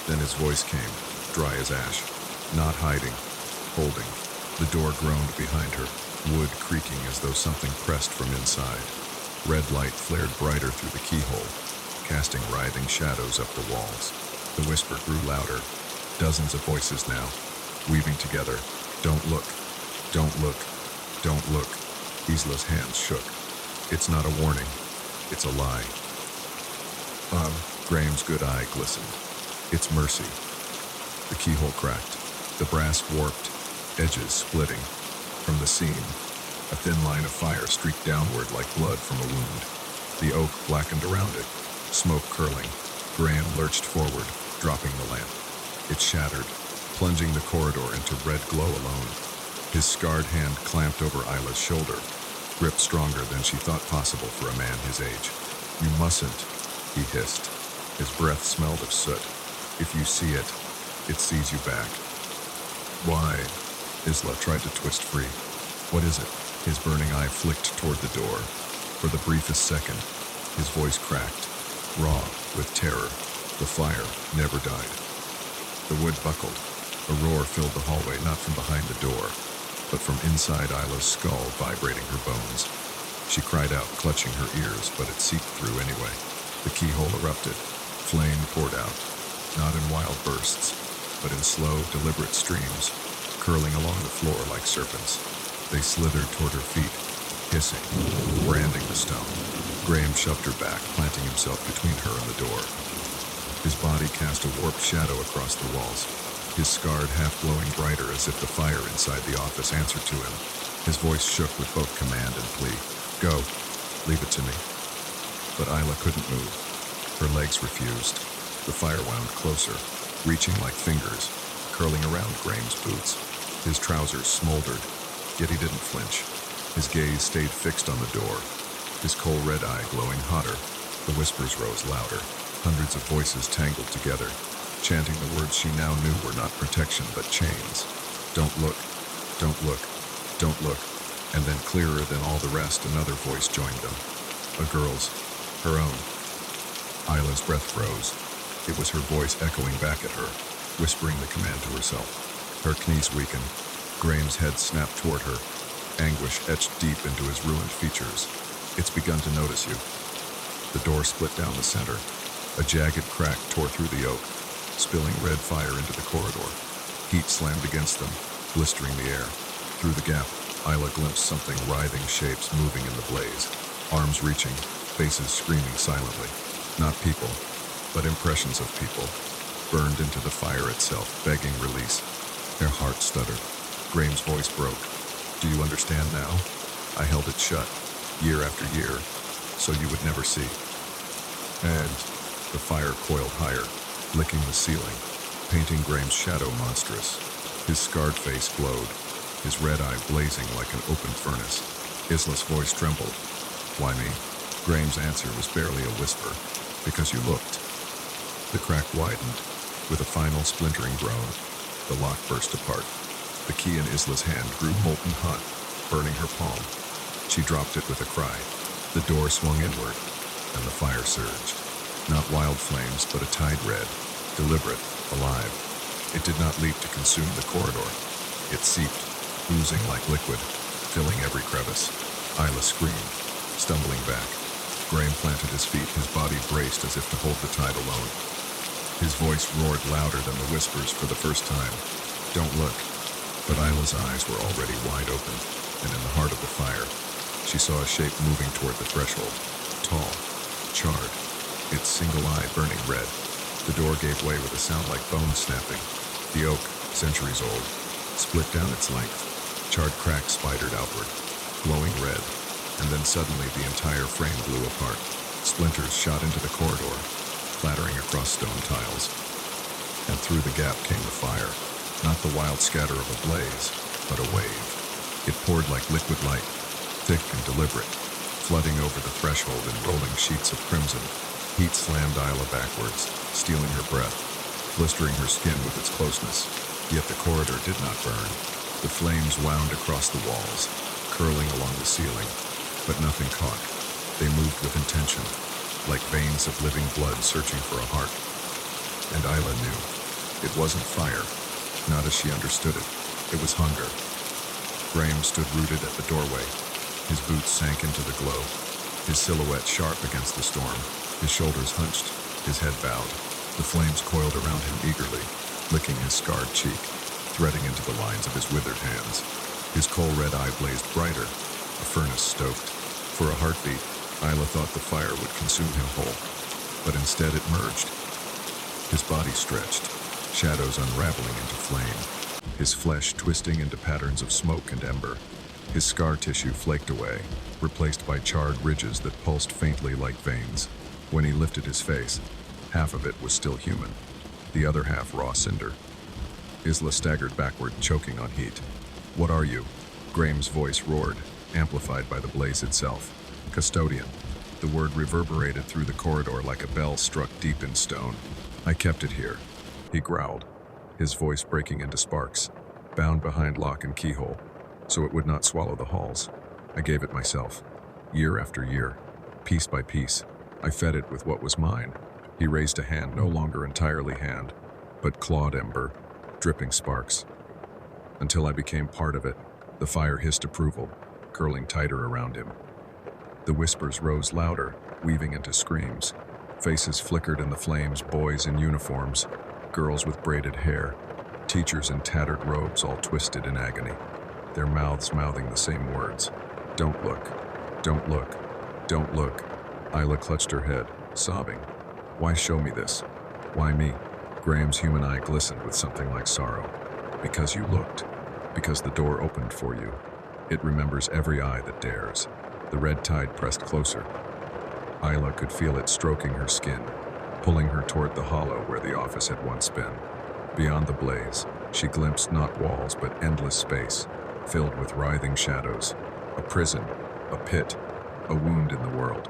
A: Then his voice came, dry as ash. "Not hiding, holding." The door groaned behind her, wood creaking as though something pressed from inside. Red light flared brighter through the keyhole, casting writhing shadows up the walls. The whisper grew louder, dozens of voices now, weaving together. "Don't look, don't look, don't look." Isla's hands shook. "It's not a warning, it's a lie." Graham's good eye glistened. "It's mercy." The keyhole cracked, the brass warped, edges splitting. From the seam, a thin line of fire streaked downward like blood from a wound. The oak blackened around it, smoke curling. Graham lurched forward, dropping the lamp. It shattered, plunging the corridor into red glow alone. His scarred hand clamped over Isla's shoulder, gripped stronger than she thought possible for a man his age. "You mustn't," he hissed. His breath smelled of soot. "If you see it, it sees you back." "Why?" Isla tried to twist free. "What is it?" His burning eye flicked toward the door. For the briefest second, his voice cracked, raw with terror. The fire never died. The wood buckled. A roar filled the hallway, not from behind the door, but from inside Isla's skull, vibrating her bones. She cried out, clutching her ears, but it seeped through anyway. The keyhole erupted. Flame poured out, not in wild bursts, but in slow, deliberate streams, curling along the floor like serpents. They slithered toward her feet, hissing, branding the stone. Graham shoved her back, planting himself between her and the door. His body cast a warped shadow across the walls, his scarred half glowing brighter as if the fire inside the office answered to him. His voice shook with both command and plea. "Go. Leave it to me." But Isla couldn't move. Her legs refused. The fire wound closer, reaching like fingers, curling around Graham's boots. His trousers smoldered, yet he didn't flinch. His gaze stayed fixed on the door, his coal red eye glowing hotter. The whispers rose louder, hundreds of voices tangled together, chanting the words she now knew were not protection but chains. Don't look, don't look, don't look. And then clearer than all the rest, another voice joined them. A girl's, her own. Isla's breath froze. It was her voice echoing back at her, whispering the command to herself. Her knees weakened. Graham's head snapped toward her, anguish etched deep into his ruined features. It's begun to notice you. The door split down the center. A jagged crack tore through the oak, spilling red fire into the corridor. Heat slammed against them, blistering the air. Through the gap, Isla glimpsed something writhing shapes moving in the blaze, arms reaching, faces screaming silently. Not people, but impressions of people, burned into the fire itself, begging release. Her heart stuttered. Graham's voice broke. Do you understand now? I held it shut, year after year, so you would never see. And the fire coiled higher, licking the ceiling, painting Graham's shadow monstrous. His scarred face glowed, his red eye blazing like an open furnace. Isla's voice trembled. Why me? Graham's answer was barely a whisper. Because you looked. The crack widened. With a final splintering groan, the lock burst apart. The key in Isla's hand grew molten hot, burning her palm. She dropped it with a cry. The door swung inward, and the fire surged. Not wild flames, but a tide red, deliberate, alive. It did not leap to consume the corridor. It seeped, oozing like liquid, filling every crevice. Isla screamed, stumbling back. Graham planted his feet, his body braced as if to hold the tide alone. His voice roared louder than the whispers for the first time. Don't look. But Isla's eyes were already wide open, and in the heart of the fire, she saw a shape moving toward the threshold. Tall, charred, its single eye burning red. The door gave way with a sound like bones snapping. The oak, centuries old, split down its length. Charred cracks spidered outward, glowing red, and then suddenly the entire frame blew apart. Splinters shot into the corridor, clattering across stone tiles. And through the gap came the fire, not the wild scatter of a blaze, but a wave. It poured like liquid light, thick and deliberate, flooding over the threshold in rolling sheets of crimson. Heat slammed Isla backwards, stealing her breath, blistering her skin with its closeness. Yet the corridor did not burn. The flames wound across the walls, curling along the ceiling, but nothing caught. They moved with intention, like veins of living blood searching for a heart. And Isla knew. It wasn't fire, not as she understood it. It was hunger. Graham stood rooted at the doorway. His boots sank into the glow, his silhouette sharp against the storm, his shoulders hunched, his head bowed. The flames coiled around him eagerly, licking his scarred cheek, threading into the lines of his withered hands. His coal-red eye blazed brighter, a furnace stoked. For a heartbeat, Isla thought the fire would consume him whole, but instead it merged. His body stretched, shadows unraveling into flame, his flesh twisting into patterns of smoke and ember. His scar tissue flaked away, replaced by charred ridges that pulsed faintly like veins. When he lifted his face, half of it was still human, the other half raw cinder. Isla staggered backward, choking on heat. What are you? Graham's voice roared, amplified by the blaze itself. Custodian. The word reverberated through the corridor like a bell struck deep in stone. I kept it here, he growled, his voice breaking into sparks, bound behind lock and keyhole, so it would not swallow the halls. I gave it myself, year after year, piece by piece. I fed it with what was mine. He raised a hand, no longer entirely hand, but clawed ember, dripping sparks. Until I became part of it, the fire hissed approval, curling tighter around him. The whispers rose louder, weaving into screams. Faces flickered in the flames, boys in uniforms, girls with braided hair, teachers in tattered robes all twisted in agony, their mouths mouthing the same words. Don't look, don't look, don't look. Isla clutched her head, sobbing. Why show me this? Why me? Graham's human eye glistened with something like sorrow. Because you looked. Because the door opened for you. It remembers every eye that dares. The red tide pressed closer. Isla could feel it stroking her skin, pulling her toward the hollow where the office had once been. Beyond the blaze, she glimpsed not walls but endless space, filled with writhing shadows. A prison, a pit, a wound in the world.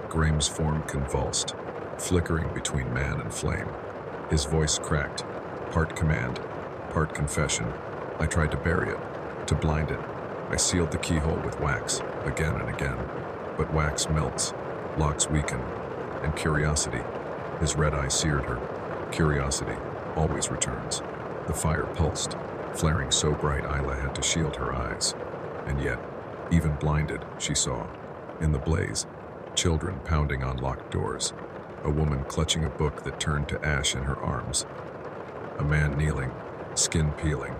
A: Graham's form convulsed, flickering between man and flame. His voice cracked, part command, part confession. I tried to bury it, to blind it. I sealed the keyhole with wax, again and again. But wax melts, locks weaken, and curiosity. His red eye seared her. Curiosity always returns. The fire pulsed, flaring so bright Isla had to shield her eyes. And yet, even blinded, she saw, in the blaze, children pounding on locked doors, a woman clutching a book that turned to ash in her arms, a man kneeling, skin peeling,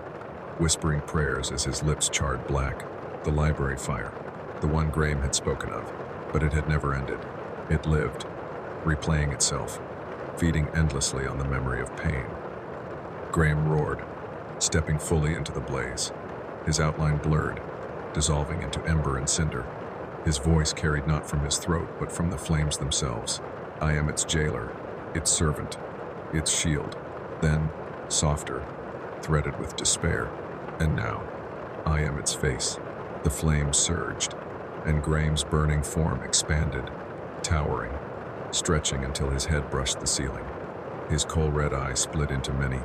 A: whispering prayers as his lips charred black. The library fire, the one Graham had spoken of, but it had never ended. It lived, replaying itself, feeding endlessly on the memory of pain. Graham roared, stepping fully into the blaze, his outline blurred, dissolving into ember and cinder. His voice carried not from his throat, but from the flames themselves. I am its jailer, its servant, its shield. Then, softer, threaded with despair. And now, I am its face. The flames surged, and Graham's burning form expanded, towering, stretching until his head brushed the ceiling. His coal-red eye split into many,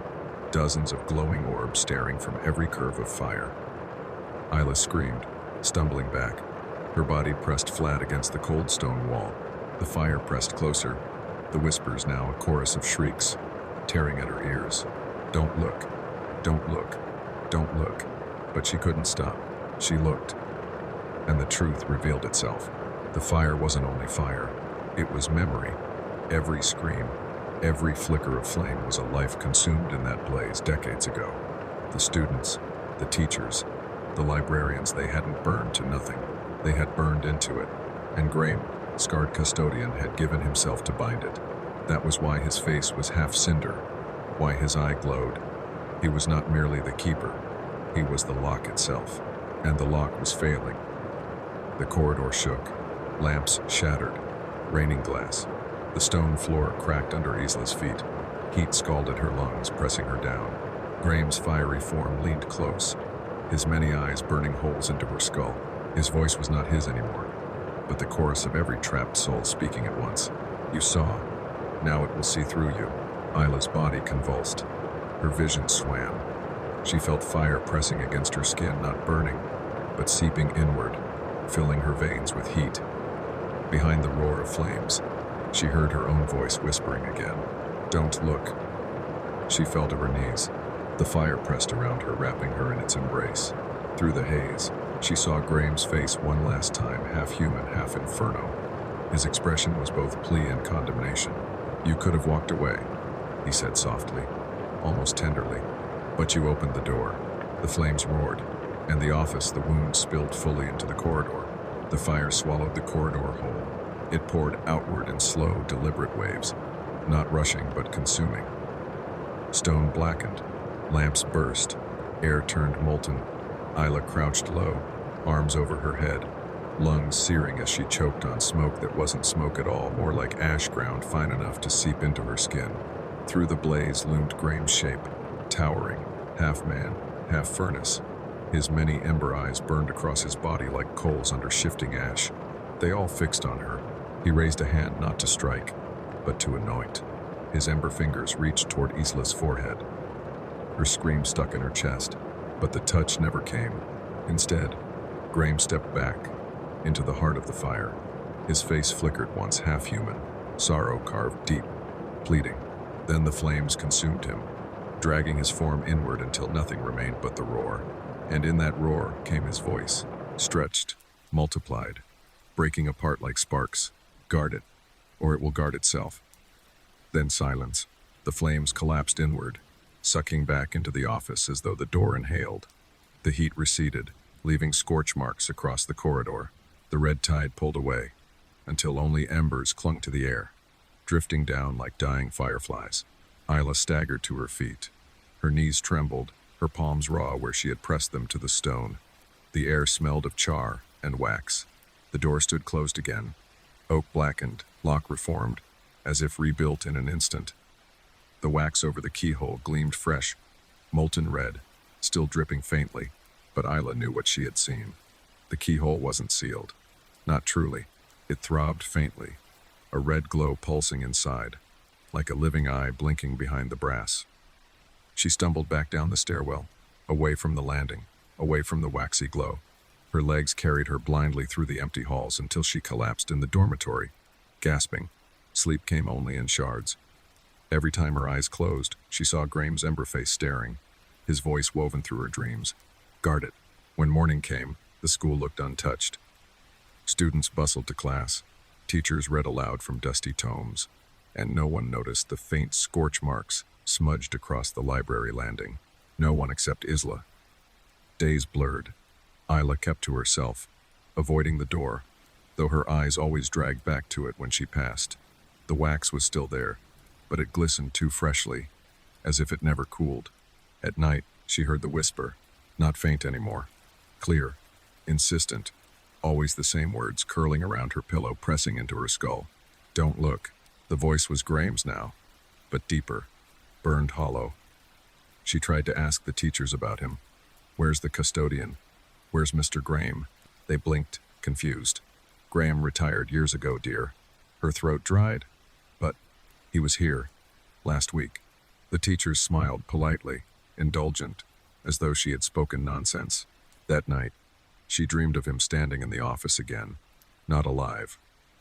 A: dozens of glowing orbs staring from every curve of fire. Isla screamed, stumbling back, her body pressed flat against the cold stone wall. The fire pressed closer, the whispers now a chorus of shrieks, tearing at her ears. Don't look, don't look, don't look. But she couldn't stop. She looked, and the truth revealed itself. The fire wasn't only fire, it was memory. Every scream, every flicker of flame was a life consumed in that blaze decades ago. The students, the teachers, the librarians, they hadn't burned to nothing. They had burned into it, and Graham, scarred custodian, had given himself to bind it. That was why his face was half cinder, why his eye glowed. He was not merely the keeper, he was the lock itself, and the lock was failing. The corridor shook, lamps shattered, raining glass. The stone floor cracked under Isla's feet. Heat scalded her lungs, pressing her down. Graham's fiery form leaned close, his many eyes burning holes into her skull. His voice was not his anymore, but the chorus of every trapped soul speaking at once. You saw. Now it will see through you. Isla's body convulsed. Her vision swam. She felt fire pressing against her skin, not burning, but seeping inward, filling her veins with heat. Behind the roar of flames, she heard her own voice whispering again, "Don't look." She fell to her knees. The fire pressed around her, wrapping her in its embrace. Through the haze, she saw Graham's face one last time, half human, half inferno. His expression was both plea and condemnation. "You could have walked away," he said softly, almost tenderly. "But you opened the door." The flames roared, and the office, the wound spilled fully into the corridor. The fire swallowed the corridor whole. It poured outward in slow, deliberate waves, not rushing but consuming. Stone blackened, lamps burst, air turned molten. Isla crouched low, arms over her head, lungs searing as she choked on smoke that wasn't smoke at all, more like ash ground fine enough to seep into her skin. Through the blaze loomed Graham's shape, towering, half man, half furnace. His many ember eyes burned across his body like coals under shifting ash. They all fixed on her. He raised a hand not to strike, but to anoint. His ember fingers reached toward Isla's forehead. Her scream stuck in her chest, but the touch never came. Instead, Graham stepped back, into the heart of the fire. His face flickered once, half human, sorrow carved deep, pleading. Then the flames consumed him, dragging his form inward until nothing remained but the roar. And in that roar came his voice, stretched, multiplied, breaking apart like sparks. Guard it, or it will guard itself. Then silence. The flames collapsed inward, sucking back into the office as though the door inhaled. The heat receded, leaving scorch marks across the corridor. The red tide pulled away, until only embers clung to the air, drifting down like dying fireflies. Isla staggered to her feet. Her knees trembled, her palms raw where she had pressed them to the stone. The air smelled of char and wax. The door stood closed again. Oak blackened, lock reformed, as if rebuilt in an instant. The wax over the keyhole gleamed fresh, molten red, still dripping faintly, but Isla knew what she had seen. The keyhole wasn't sealed. Not truly. It throbbed faintly, a red glow pulsing inside. like a living eye blinking behind the brass. She stumbled back down the stairwell, away from the landing, away from the waxy glow. Her legs carried her blindly through the empty halls until she collapsed in the dormitory, gasping. Sleep came only in shards. Every time her eyes closed, she saw Graham's ember face staring, his voice woven through her dreams. Guard it. When morning came, the school looked untouched. Students bustled to class. Teachers read aloud from dusty tomes, and no one noticed the faint scorch marks smudged across the library landing. No one except Isla. Days blurred. Isla kept to herself, avoiding the door, though her eyes always dragged back to it when she passed. The wax was still there, but it glistened too freshly, as if it never cooled. At night, she heard the whisper, not faint anymore, clear, insistent, always the same words curling around her pillow, pressing into her skull. Don't look. The voice was Graham's now, but deeper, burned hollow. She tried to ask the teachers about him. Where's the custodian? Where's Mr. Graham? They blinked, confused. Graham retired years ago, dear. Her throat dried. But he was here, last week. The teachers smiled politely, indulgent, as though she had spoken nonsense. That night, she dreamed of him standing in the office again, not alive,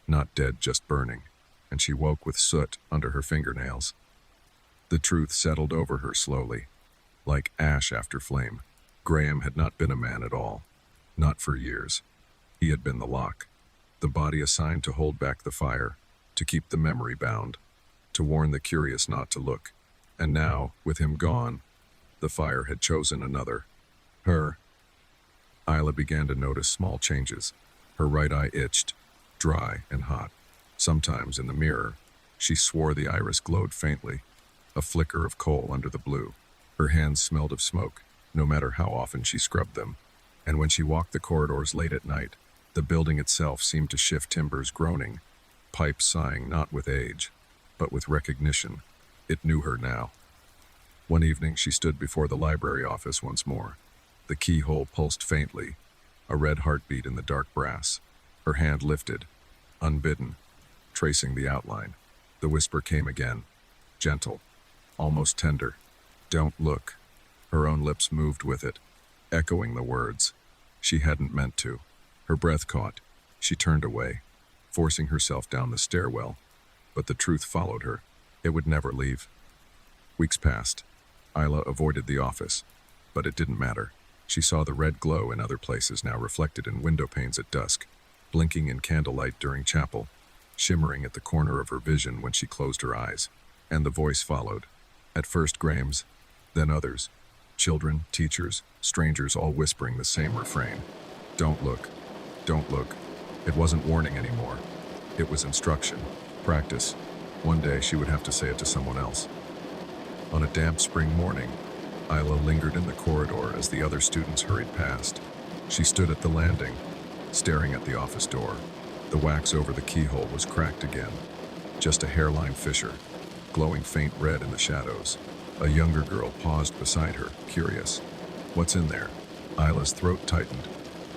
A: not dead, just burning, and she woke with soot under her fingernails. The truth settled over her slowly, like ash after flame. Graham had not been a man at all, not for years. He had been the lock, the body assigned to hold back the fire, to keep the memory bound, to warn the curious not to look. And now, with him gone, the fire had chosen another. Her. Isla began to notice small changes. Her right eye itched, dry and hot. Sometimes in the mirror, she swore the iris glowed faintly, a flicker of coal under the blue. Her hands smelled of smoke, no matter how often she scrubbed them. And when she walked the corridors late at night, the building itself seemed to shift timbers groaning, pipes sighing not with age, but with recognition. It knew her now. One evening she stood before the library office once more. The keyhole pulsed faintly, a red heartbeat in the dark brass. Her hand lifted, unbidden, tracing the outline. The whisper came again, gentle, almost tender. Don't look. Her own lips moved with it, echoing the words. She hadn't meant to. Her breath caught. She turned away, forcing herself down the stairwell. But the truth followed her. It would never leave. Weeks passed. Isla avoided the office, but it didn't matter. She saw the red glow in other places now reflected in window panes at dusk, blinking in candlelight during chapel, shimmering at the corner of her vision when she closed her eyes. And the voice followed. At first Graham's, then others. Children, teachers, strangers, all whispering the same refrain. Don't look. Don't look. It wasn't warning anymore. It was instruction, practice. One day she would have to say it to someone else. On a damp spring morning, Isla lingered in the corridor as the other students hurried past. She stood at the landing, staring at the office door. The wax over the keyhole was cracked again, just a hairline fissure, glowing faint red in the shadows. A younger girl paused beside her, curious. What's in there? Isla's throat tightened.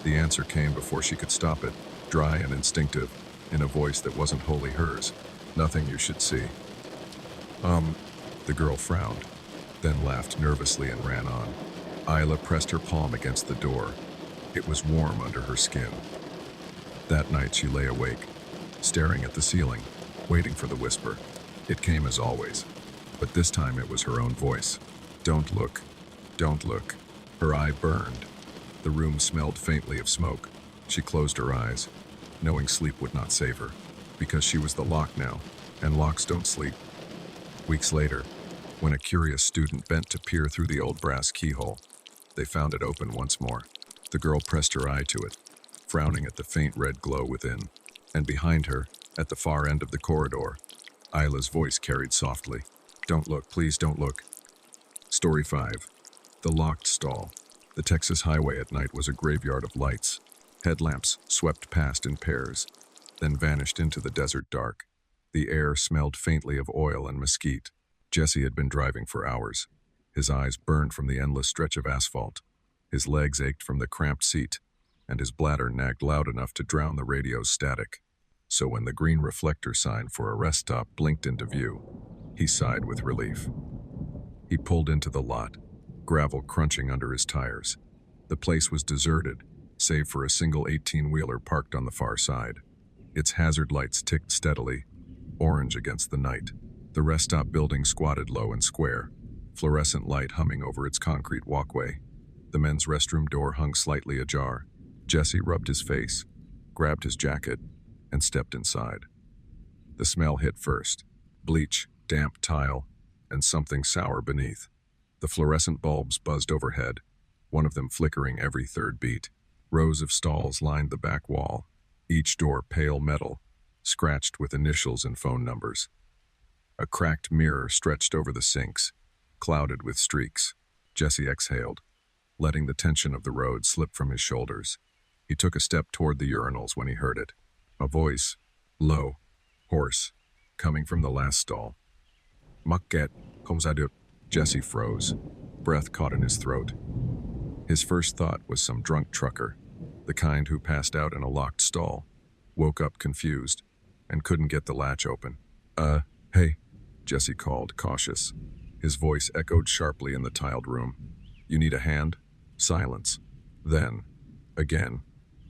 A: The answer came before she could stop it, dry and instinctive, in a voice that wasn't wholly hers. Nothing you should see. The girl frowned, then laughed nervously and ran on. Isla pressed her palm against the door. It was warm under her skin. That night she lay awake, staring at the ceiling, waiting for the whisper. It came as always, but this time it was her own voice. Don't look. Don't look. Her eye burned. The room smelled faintly of smoke. She closed her eyes, knowing sleep would not save her, because she was the lock now, and locks don't sleep. Weeks later, when a curious student bent to peer through the old brass keyhole, they found it open once more. The girl pressed her eye to it, frowning at the faint red glow within, and behind her, at the far end of the corridor, Isla's voice carried softly. Don't look, please don't look. Story 5. The Locked Stall. The Texas highway at night was a graveyard of lights. Headlamps swept past in pairs, then vanished into the desert dark. The air smelled faintly of oil and mesquite. Jesse had been driving for hours. His eyes burned from the endless stretch of asphalt. His legs ached from the cramped seat, and his bladder nagged loud enough to drown the radio's static. So when the green reflector sign for a rest stop blinked into view, He sighed with relief. He pulled into the lot, gravel crunching under his tires. The place was deserted, save for a single 18-wheeler parked on the far side. Its hazard lights ticked steadily, orange against the night. The rest stop building squatted low and square, fluorescent light humming over its concrete walkway. The men's restroom door hung slightly ajar. Jesse rubbed his face, grabbed his jacket, and stepped inside. The smell hit first: bleach, damp tile, and something sour beneath. The fluorescent bulbs buzzed overhead, one of them flickering every third beat. Rows of stalls lined the back wall, each door pale metal, scratched with initials and phone numbers. A cracked mirror stretched over the sinks, clouded with streaks. Jesse exhaled, letting the tension of the road slip from his shoulders. He took a step toward the urinals when he heard it. A voice, low, hoarse, coming from the last stall. Makket, komzaduk. Jesse froze, breath caught in his throat. His first thought was some drunk trucker, the kind who passed out in a locked stall, woke up confused, and couldn't get the latch open. Hey, Jesse called, cautious. His voice echoed sharply in the tiled room. You need a hand? Silence. Then, again,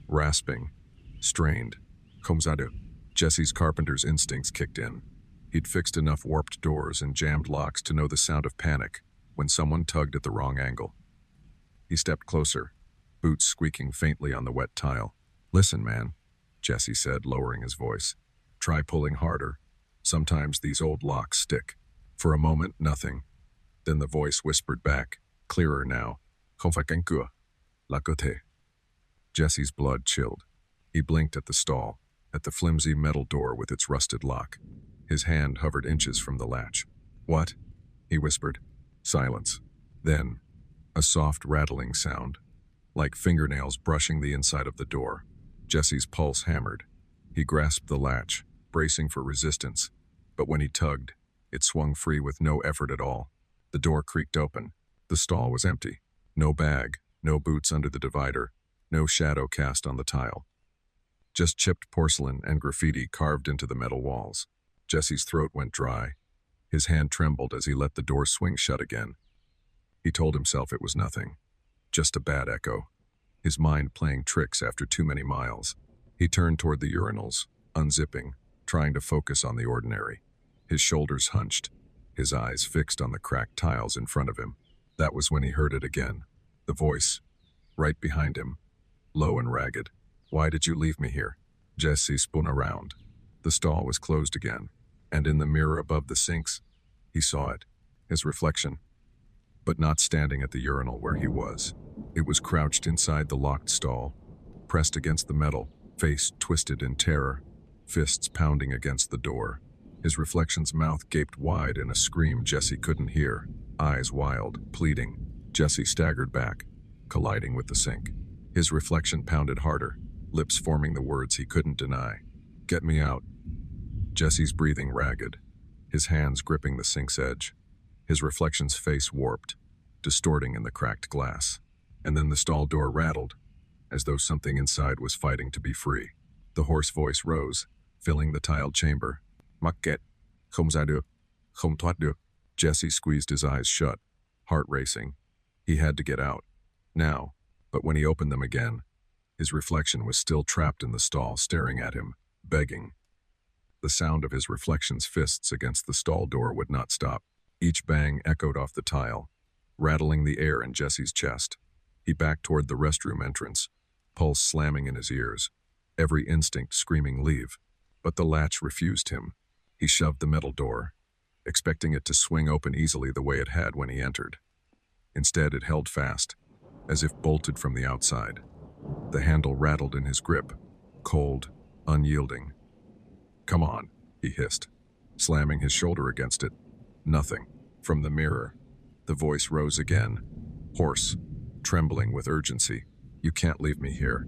A: rasping, strained. Komzaduk. Jesse's carpenter's instincts kicked in. He'd fixed enough warped doors and jammed locks to know the sound of panic when someone tugged at the wrong angle. He stepped closer, boots squeaking faintly on the wet tile. Listen, man, Jesse said, lowering his voice. Try pulling harder. Sometimes these old locks stick. For a moment, nothing. Then the voice whispered back, clearer now. Konfakenkua, lakote. Jesse's blood chilled. He blinked at the stall, at the flimsy metal door with its rusted lock. His hand hovered inches from the latch. What? He whispered. Silence. Then, a soft rattling sound, like fingernails brushing the inside of the door. Jesse's pulse hammered. He grasped the latch, bracing for resistance, but when he tugged, it swung free with no effort at all. The door creaked open. The stall was empty. No bag, no boots under the divider, no shadow cast on the tile. Just chipped porcelain and graffiti carved into the metal walls. Jesse's throat went dry. His hand trembled as he let the door swing shut again. He told himself it was nothing, just a bad echo, his mind playing tricks after too many miles. He turned toward the urinals, unzipping, trying to focus on the ordinary. His shoulders hunched, his eyes fixed on the cracked tiles in front of him. That was when he heard it again, the voice, right behind him, low and ragged. Why did you leave me here? Jesse spun around. The stall was closed again, and in the mirror above the sinks, he saw it, his reflection, but not standing at the urinal where he was. It was crouched inside the locked stall, pressed against the metal, face twisted in terror, fists pounding against the door. His reflection's mouth gaped wide in a scream Jesse couldn't hear, eyes wild, pleading. Jesse staggered back, colliding with the sink. His reflection pounded harder, lips forming the words he couldn't deny. Get me out. Jesse's breathing ragged, his hands gripping the sink's edge. His reflection's face warped, distorting in the cracked glass. And then the stall door rattled, as though something inside was fighting to be free. The hoarse voice rose, filling the tiled chamber. Makket, komzaduk, komtwaduk. Jesse squeezed his eyes shut, heart racing. He had to get out, now. But when he opened them again, his reflection was still trapped in the stall, staring at him, begging. The sound of his reflection's fists against the stall door would not stop. Each bang echoed off the tile, rattling the air in Jesse's chest. He backed toward the restroom entrance, pulse slamming in his ears, every instinct screaming leave. But the latch refused him. He shoved the metal door, expecting it to swing open easily the way it had when he entered. Instead, it held fast, as if bolted from the outside. The handle rattled in his grip, cold, unyielding. Come on, he hissed, slamming his shoulder against it. Nothing. From the mirror, the voice rose again, hoarse, trembling with urgency. You can't leave me here.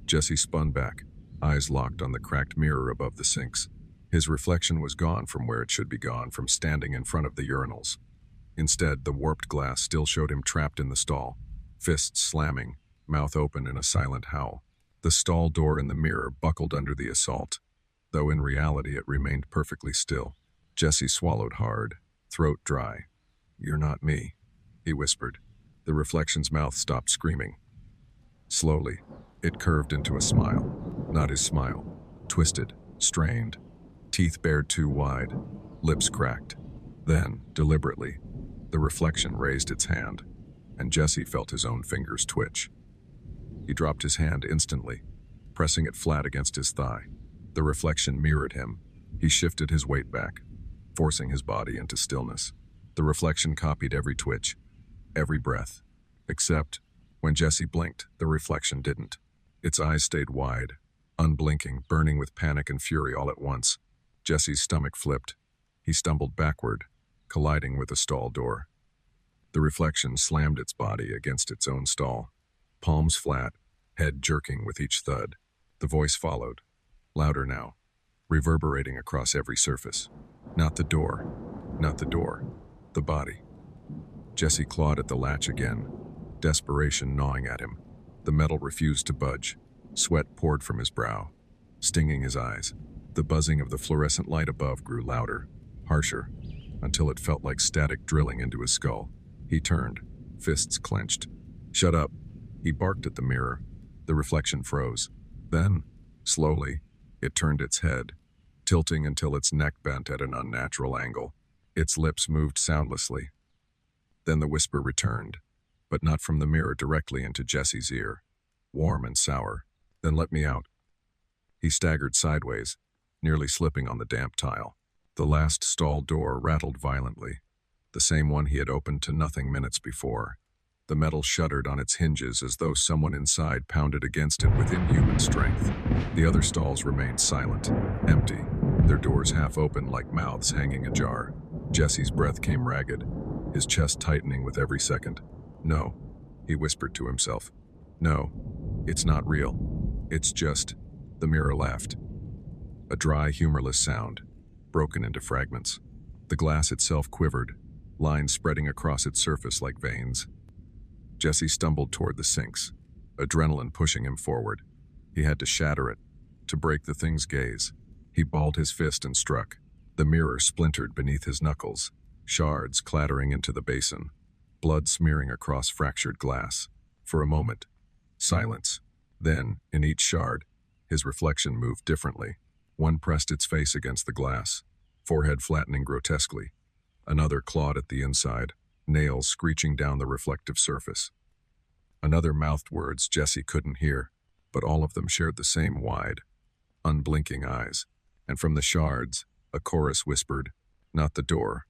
A: Jesse spun back, eyes locked on the cracked mirror above the sinks. His reflection was gone from where it should be gone, from standing in front of the urinals. Instead, the warped glass still showed him trapped in the stall, fists slamming, mouth open in a silent howl. The stall door in the mirror buckled under the assault, though in reality it remained perfectly still. Jesse swallowed hard, throat dry. "You're not me," he whispered. The reflection's mouth stopped screaming. Slowly, it curved into a smile. Not his smile. Twisted, strained, teeth bared too wide, lips cracked. Then, deliberately, the reflection raised its hand, and Jesse felt his own fingers twitch. He dropped his hand instantly, pressing it flat against his thigh. The reflection mirrored him. He shifted his weight back, forcing his body into stillness. The reflection copied every twitch, every breath, except when Jesse blinked, the reflection didn't. Its eyes stayed wide, unblinking, burning with panic and fury all at once. Jesse's stomach flipped. He stumbled backward, colliding with a stall door. The reflection slammed its body against its own stall, palms flat, head jerking with each thud. The voice followed, louder now, reverberating across every surface. Not the door, not the door, the body. Jesse clawed at the latch again, desperation gnawing at him. The metal refused to budge. Sweat poured from his brow, stinging his eyes. The buzzing of the fluorescent light above grew louder, harsher, until it felt like static drilling into his skull. He turned, fists clenched. "Shut up," he barked at the mirror. The reflection froze. Then, slowly, it turned its head, tilting until its neck bent at an unnatural angle. Its lips moved soundlessly. Then the whisper returned, but not from the mirror, directly into Jesse's ear, warm and sour. "Then let me out." He staggered sideways, nearly slipping on the damp tile. The last stall door rattled violently, the same one he had opened to nothing minutes before. The metal shuddered on its hinges as though someone inside pounded against it with inhuman strength. The other stalls remained silent, empty, their doors half open like mouths hanging ajar. Jesse's breath came ragged, his chest tightening with every second. "No," he whispered to himself. "No, it's not real. It's just..." The mirror laughed. A dry, humorless sound, broken into fragments. The glass itself quivered, lines spreading across its surface like veins. Jesse stumbled toward the sinks, adrenaline pushing him forward. He had to shatter it, to break the thing's gaze. He balled his fist and struck. The mirror splintered beneath his knuckles, shards clattering into the basin, blood smearing across fractured glass. For a moment, silence. Then, in each shard, his reflection moved differently. One pressed its face against the glass, forehead flattening grotesquely. Another clawed at the inside, nails screeching down the reflective surface. Another mouthed words Jesse couldn't hear, but all of them shared the same wide, unblinking eyes. And from the shards, a chorus whispered, "Not the door,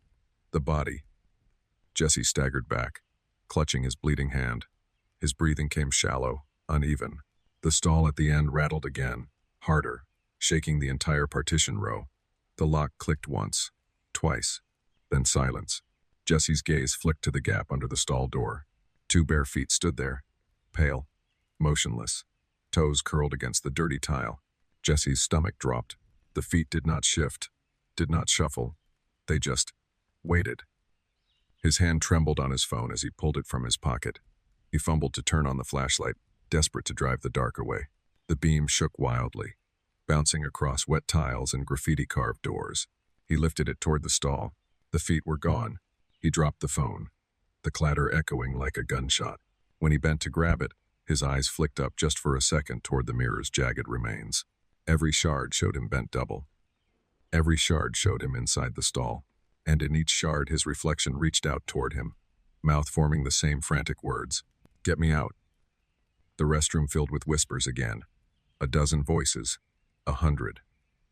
A: the body." Jesse staggered back, clutching his bleeding hand. His breathing came shallow, uneven. The stall at the end rattled again, harder, shaking the entire partition row. The lock clicked once, twice, then silence. Jesse's gaze flicked to the gap under the stall door. Two bare feet stood there, pale, motionless, toes curled against the dirty tile. Jesse's stomach dropped. The feet did not shift, did not shuffle. They just waited. His hand trembled on his phone as he pulled it from his pocket. He fumbled to turn on the flashlight, desperate to drive the dark away. The beam shook wildly, bouncing across wet tiles and graffiti-carved doors. He lifted it toward the stall. The feet were gone. He dropped the phone, the clatter echoing like a gunshot. When he bent to grab it, his eyes flicked up just for a second toward the mirror's jagged remains. Every shard showed him bent double. Every shard showed him inside the stall, and in each shard his reflection reached out toward him, mouth forming the same frantic words. "Get me out." The restroom filled with whispers again. A dozen voices, 100,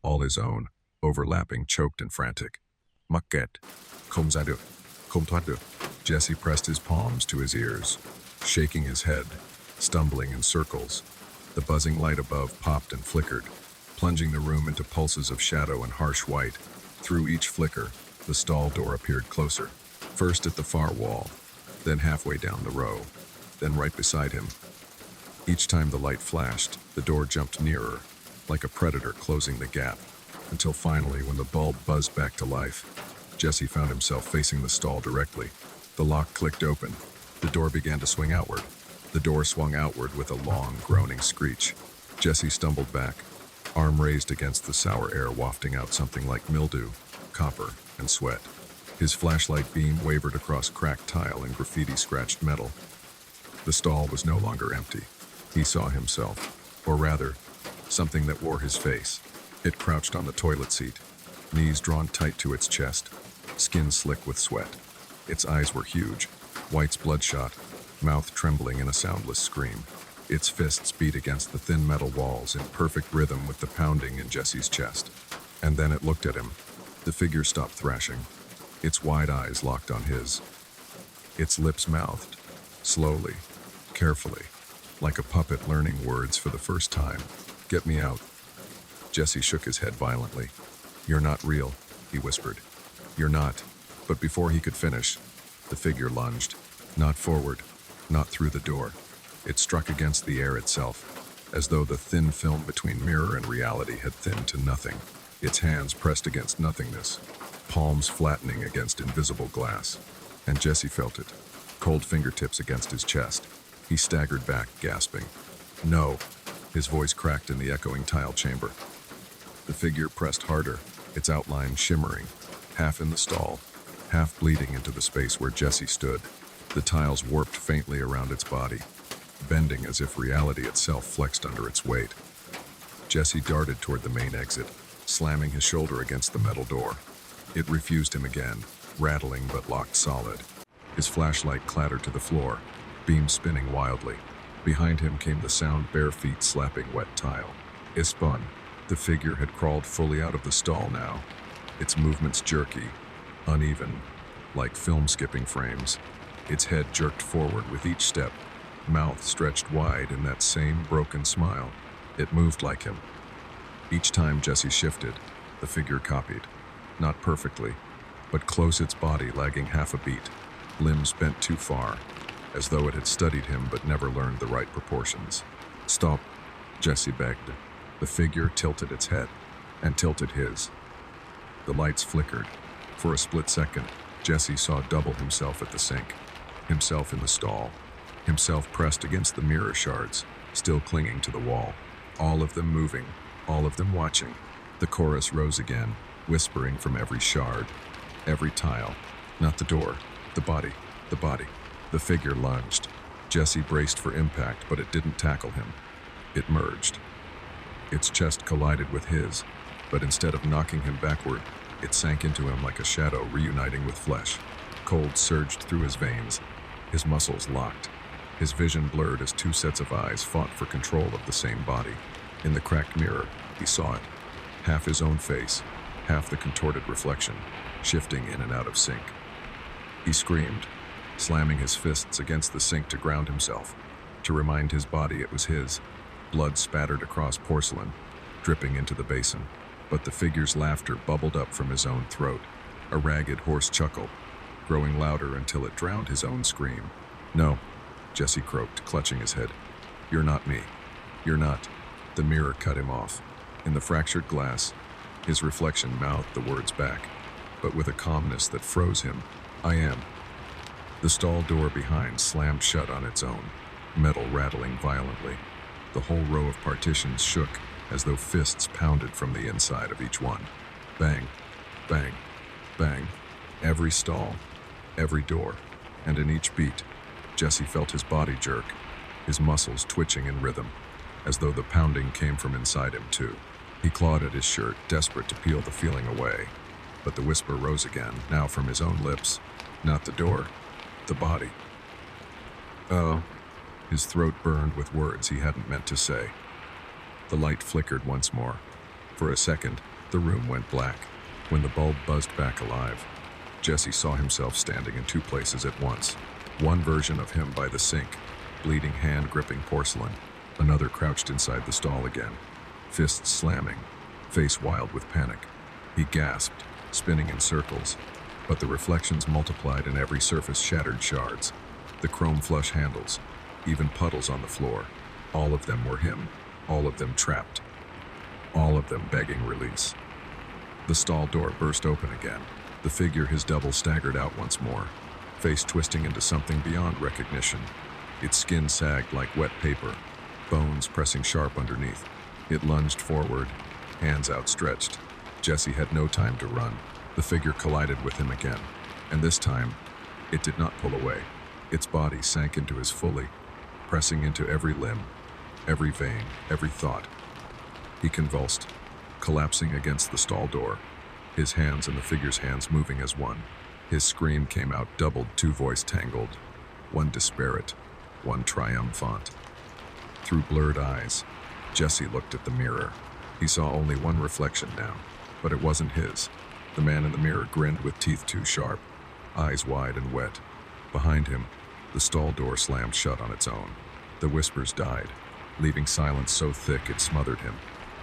A: all his own, overlapping, choked and frantic. "Maket, kom zadu, kom tadu." Jesse pressed his palms to his ears, shaking his head, stumbling in circles. The buzzing light above popped and flickered, plunging the room into pulses of shadow and harsh white. Through each flicker, the stall door appeared closer, first at the far wall, then halfway down the row, then right beside him. Each time the light flashed, the door jumped nearer, like a predator closing the gap, until finally, when the bulb buzzed back to life, Jesse found himself facing the stall directly. The lock clicked open. The door began to swing outward. The door swung outward with a long, groaning screech. Jesse stumbled back, arm raised against the sour air wafting out something like mildew, copper and sweat. His flashlight beam wavered across cracked tile and graffiti-scratched metal. The stall was no longer empty. He saw himself, or rather, something that wore his face. It crouched on the toilet seat, knees drawn tight to its chest, skin slick with sweat. Its eyes were huge, whites bloodshot, mouth trembling in a soundless scream. Its fists beat against the thin metal walls in perfect rhythm with the pounding in Jesse's chest. And then it looked at him. The figure stopped thrashing. Its wide eyes locked on his. Its lips mouthed, slowly, carefully, like a puppet learning words for the first time. "Get me out." Jesse shook his head violently. "You're not real," he whispered. "You're not." But before he could finish, the figure lunged. Not forward, not through the door. It struck against the air itself, as though the thin film between mirror and reality had thinned to nothing. Its hands pressed against nothingness, palms flattening against invisible glass. And Jesse felt it, cold fingertips against his chest. He staggered back, gasping. "No!" His voice cracked in the echoing tile chamber. The figure pressed harder, its outline shimmering, half in the stall, half bleeding into the space where Jesse stood. The tiles warped faintly around its body, bending as if reality itself flexed under its weight. Jesse darted toward the main exit, slamming his shoulder against the metal door. It refused him again, rattling but locked solid. His flashlight clattered to the floor, beam spinning wildly. Behind him came the sound bare feet slapping wet tile. It spun. The figure had crawled fully out of the stall now, its movements jerky, uneven, like film-skipping frames. Its head jerked forward with each step, mouth stretched wide in that same broken smile. It moved like him. Each time Jesse shifted, the figure copied. Not perfectly, but close, its body lagging half a beat, limbs bent too far, as though it had studied him but never learned the right proportions. "Stop," Jesse begged. The figure tilted its head, and tilted his. The lights flickered. For a split second, Jesse saw double himself at the sink, himself in the stall, himself pressed against the mirror shards, still clinging to the wall. All of them moving, all of them watching. The chorus rose again, whispering from every shard, every tile. Not the door, the body, the body. The figure lunged. Jesse braced for impact, but it didn't tackle him. It merged. Its chest collided with his, but instead of knocking him backward, it sank into him like a shadow reuniting with flesh. Cold surged through his veins. His muscles locked. His vision blurred as two sets of eyes fought for control of the same body. In the cracked mirror, he saw it. Half his own face, half the contorted reflection, shifting in and out of sync. He screamed, slamming his fists against the sink to ground himself, to remind his body it was his. Blood spattered across porcelain, dripping into the basin. But the figure's laughter bubbled up from his own throat, a ragged, hoarse chuckle, growing louder until it drowned his own scream. "No," Jesse croaked, clutching his head. "You're not me. You're not." The mirror cut him off. In the fractured glass, his reflection mouthed the words back, but with a calmness that froze him. "I am." The stall door behind slammed shut on its own, metal rattling violently. The whole row of partitions shook as though fists pounded from the inside of each one. Bang, bang, bang. Every stall, every door, and in each beat, Jesse felt his body jerk, his muscles twitching in rhythm, as though the pounding came from inside him too. He clawed at his shirt, desperate to peel the feeling away, but the whisper rose again, now from his own lips. Not the door, the body. "Oh." His throat burned with words he hadn't meant to say. The light flickered once more. For a second, the room went black. When the bulb buzzed back alive, Jesse saw himself standing in two places at once. One version of him by the sink, bleeding hand gripping porcelain. Another crouched inside the stall again, fists slamming, face wild with panic. He gasped, spinning in circles, but the reflections multiplied and every surface shattered shards. The chrome flush handles, even puddles on the floor. All of them were him, all of them trapped, all of them begging release. The stall door burst open again. The figure, his double, staggered out once more, face twisting into something beyond recognition. Its skin sagged like wet paper, bones pressing sharp underneath. It lunged forward, hands outstretched. Jesse had no time to run. The figure collided with him again, and this time, it did not pull away. Its body sank into his fully, pressing into every limb, every vein, every thought. He convulsed, collapsing against the stall door, his hands and the figure's hands moving as one. His scream came out doubled, two voice tangled, one disparate, one triumphant. Through blurred eyes, Jesse looked at the mirror. He saw only one reflection now, but it wasn't his. The man in the mirror grinned with teeth too sharp, eyes wide and wet. Behind him, the stall door slammed shut on its own. The whispers died, leaving silence so thick it smothered him.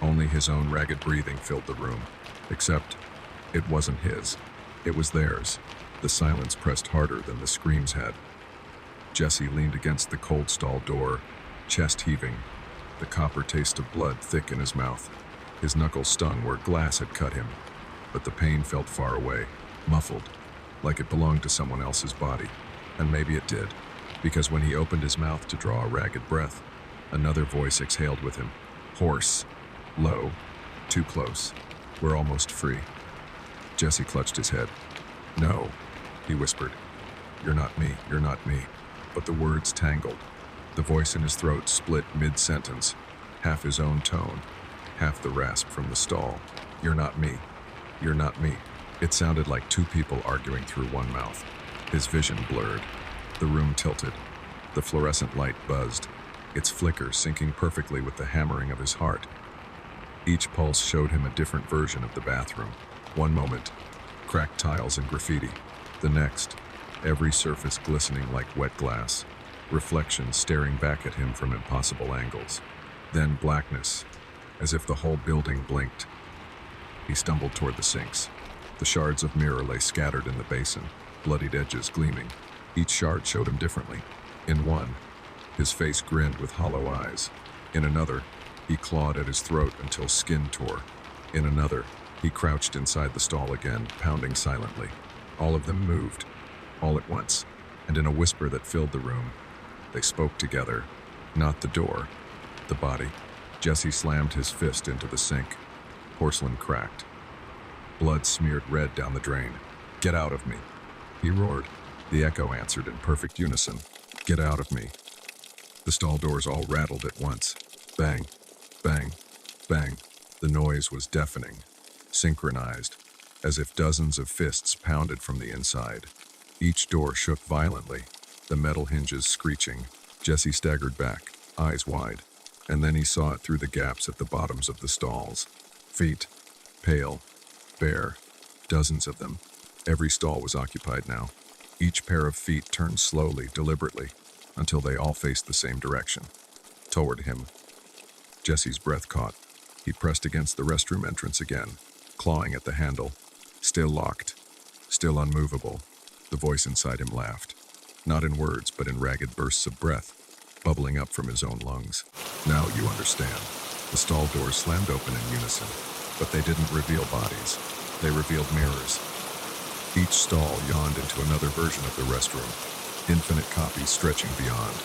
A: Only his own ragged breathing filled the room. Except, it wasn't his. It was theirs. The silence pressed harder than the screams had. Jesse leaned against the cold stall door, chest heaving, the copper taste of blood thick in his mouth. His knuckles stung where glass had cut him, but the pain felt far away, muffled, like it belonged to someone else's body. And maybe it did, because when he opened his mouth to draw a ragged breath, another voice exhaled with him, hoarse, low, too close. We're almost free. Jesse clutched his head. No, he whispered. You're not me, you're not me. But the words tangled. The voice in his throat split mid-sentence, half his own tone, half the rasp from the stall. You're not me, you're not me. It sounded like two people arguing through one mouth. His vision blurred. The room tilted. The fluorescent light buzzed, its flicker syncing perfectly with the hammering of his heart. Each pulse showed him a different version of the bathroom. One moment, cracked tiles and graffiti. The next, every surface glistening like wet glass, reflections staring back at him from impossible angles. Then blackness, as if the whole building blinked. He stumbled toward the sinks. The shards of mirror lay scattered in the basin, bloodied edges gleaming. Each shard showed him differently. In one, his face grinned with hollow eyes. In another, he clawed at his throat until skin tore. In another, he crouched inside the stall again, pounding silently. All of them moved, all at once, and in a whisper that filled the room, they spoke together. Not the door, the body. Jesse slammed his fist into the sink. Porcelain cracked. Blood smeared red down the drain. Get out of me, he roared. The echo answered in perfect unison. Get out of me. The stall doors all rattled at once. Bang, bang, bang. The noise was deafening, synchronized, as if dozens of fists pounded from the inside. Each door shook violently, the metal hinges screeching. Jesse staggered back, eyes wide, and then he saw it through the gaps at the bottoms of the stalls. Feet, pale, bare, dozens of them. Every stall was occupied now. Each pair of feet turned slowly, deliberately, until they all faced the same direction, toward him. Jesse's breath caught. He pressed against the restroom entrance again, clawing at the handle. Still locked, still unmovable. The voice inside him laughed, not in words, but in ragged bursts of breath, bubbling up from his own lungs. Now you understand. The stall doors slammed open in unison, but they didn't reveal bodies. They revealed mirrors. Each stall yawned into another version of the restroom, infinite copies stretching beyond,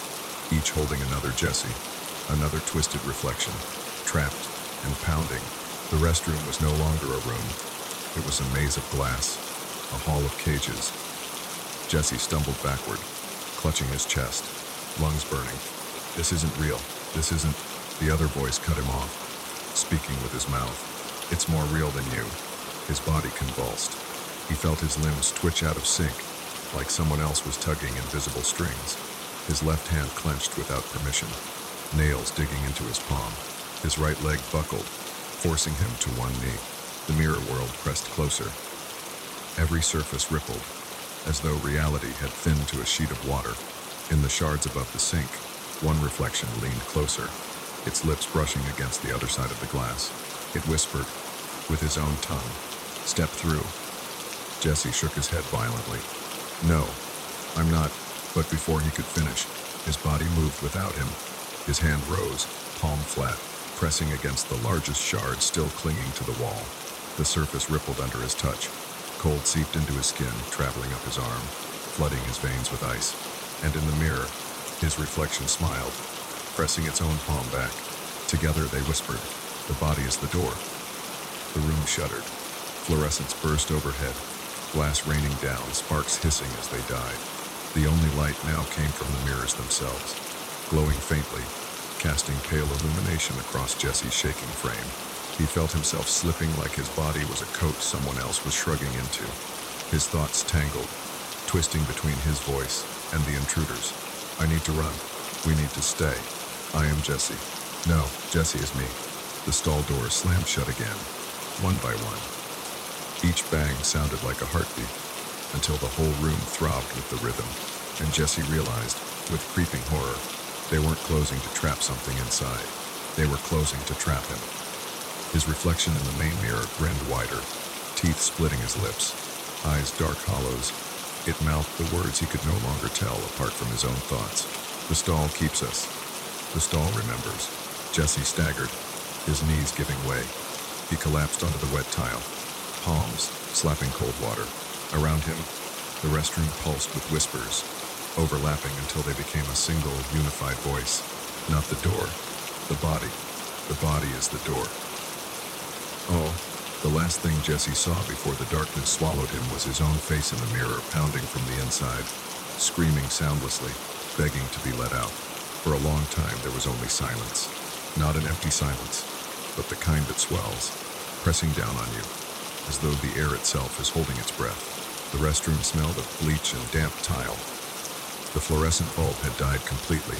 A: each holding another Jesse, another twisted reflection, trapped and pounding. The restroom was no longer a room. It was a maze of glass, a hall of cages. Jesse stumbled backward, clutching his chest, lungs burning. This isn't real. This isn't... The other voice cut him off, speaking with his mouth. It's more real than you. His body convulsed. He felt his limbs twitch out of sync, like someone else was tugging invisible strings. His left hand clenched without permission, nails digging into his palm. His right leg buckled, forcing him to one knee. The mirror world pressed closer. Every surface rippled, as though reality had thinned to a sheet of water. In the shards above the sink, one reflection leaned closer, its lips brushing against the other side of the glass. It whispered, with his own tongue, "Step through." Jesse shook his head violently. "No, I'm not." But before he could finish, his body moved without him. His hand rose, palm flat, pressing against the largest shard still clinging to the wall. The surface rippled under his touch. Cold seeped into his skin, traveling up his arm, flooding his veins with ice. And in the mirror, his reflection smiled, pressing its own palm back. Together they whispered, "The body is the door." The room shuddered. Fluorescents burst overhead, glass raining down, sparks hissing as they died. The only light now came from the mirrors themselves, glowing faintly, casting pale illumination across Jesse's shaking frame. He felt himself slipping like his body was a coat someone else was shrugging into. His thoughts tangled, twisting between his voice and the intruders. I need to run. We need to stay. I am Jesse. No, Jesse is me. The stall doors slammed shut again, one by one. Each bang sounded like a heartbeat, until the whole room throbbed with the rhythm, and Jesse realized, with creeping horror, they weren't closing to trap something inside. They were closing to trap him. His reflection in the main mirror grinned wider, teeth splitting his lips, eyes dark hollows. It mouthed the words he could no longer tell apart from his own thoughts. The stall keeps us. The stall remembers. Jesse staggered, his knees giving way. He collapsed onto the wet tile, palms slapping cold water. Around him, the restroom pulsed with whispers, overlapping until they became a single, unified voice. Not the door, the body. The body is the door. Oh, the last thing Jesse saw before the darkness swallowed him was his own face in the mirror, pounding from the inside, screaming soundlessly, begging to be let out. For a long time, there was only silence. Not an empty silence, but the kind that swells, pressing down on you, as though the air itself is holding its breath. The restroom smelled of bleach and damp tile. The fluorescent bulb had died completely,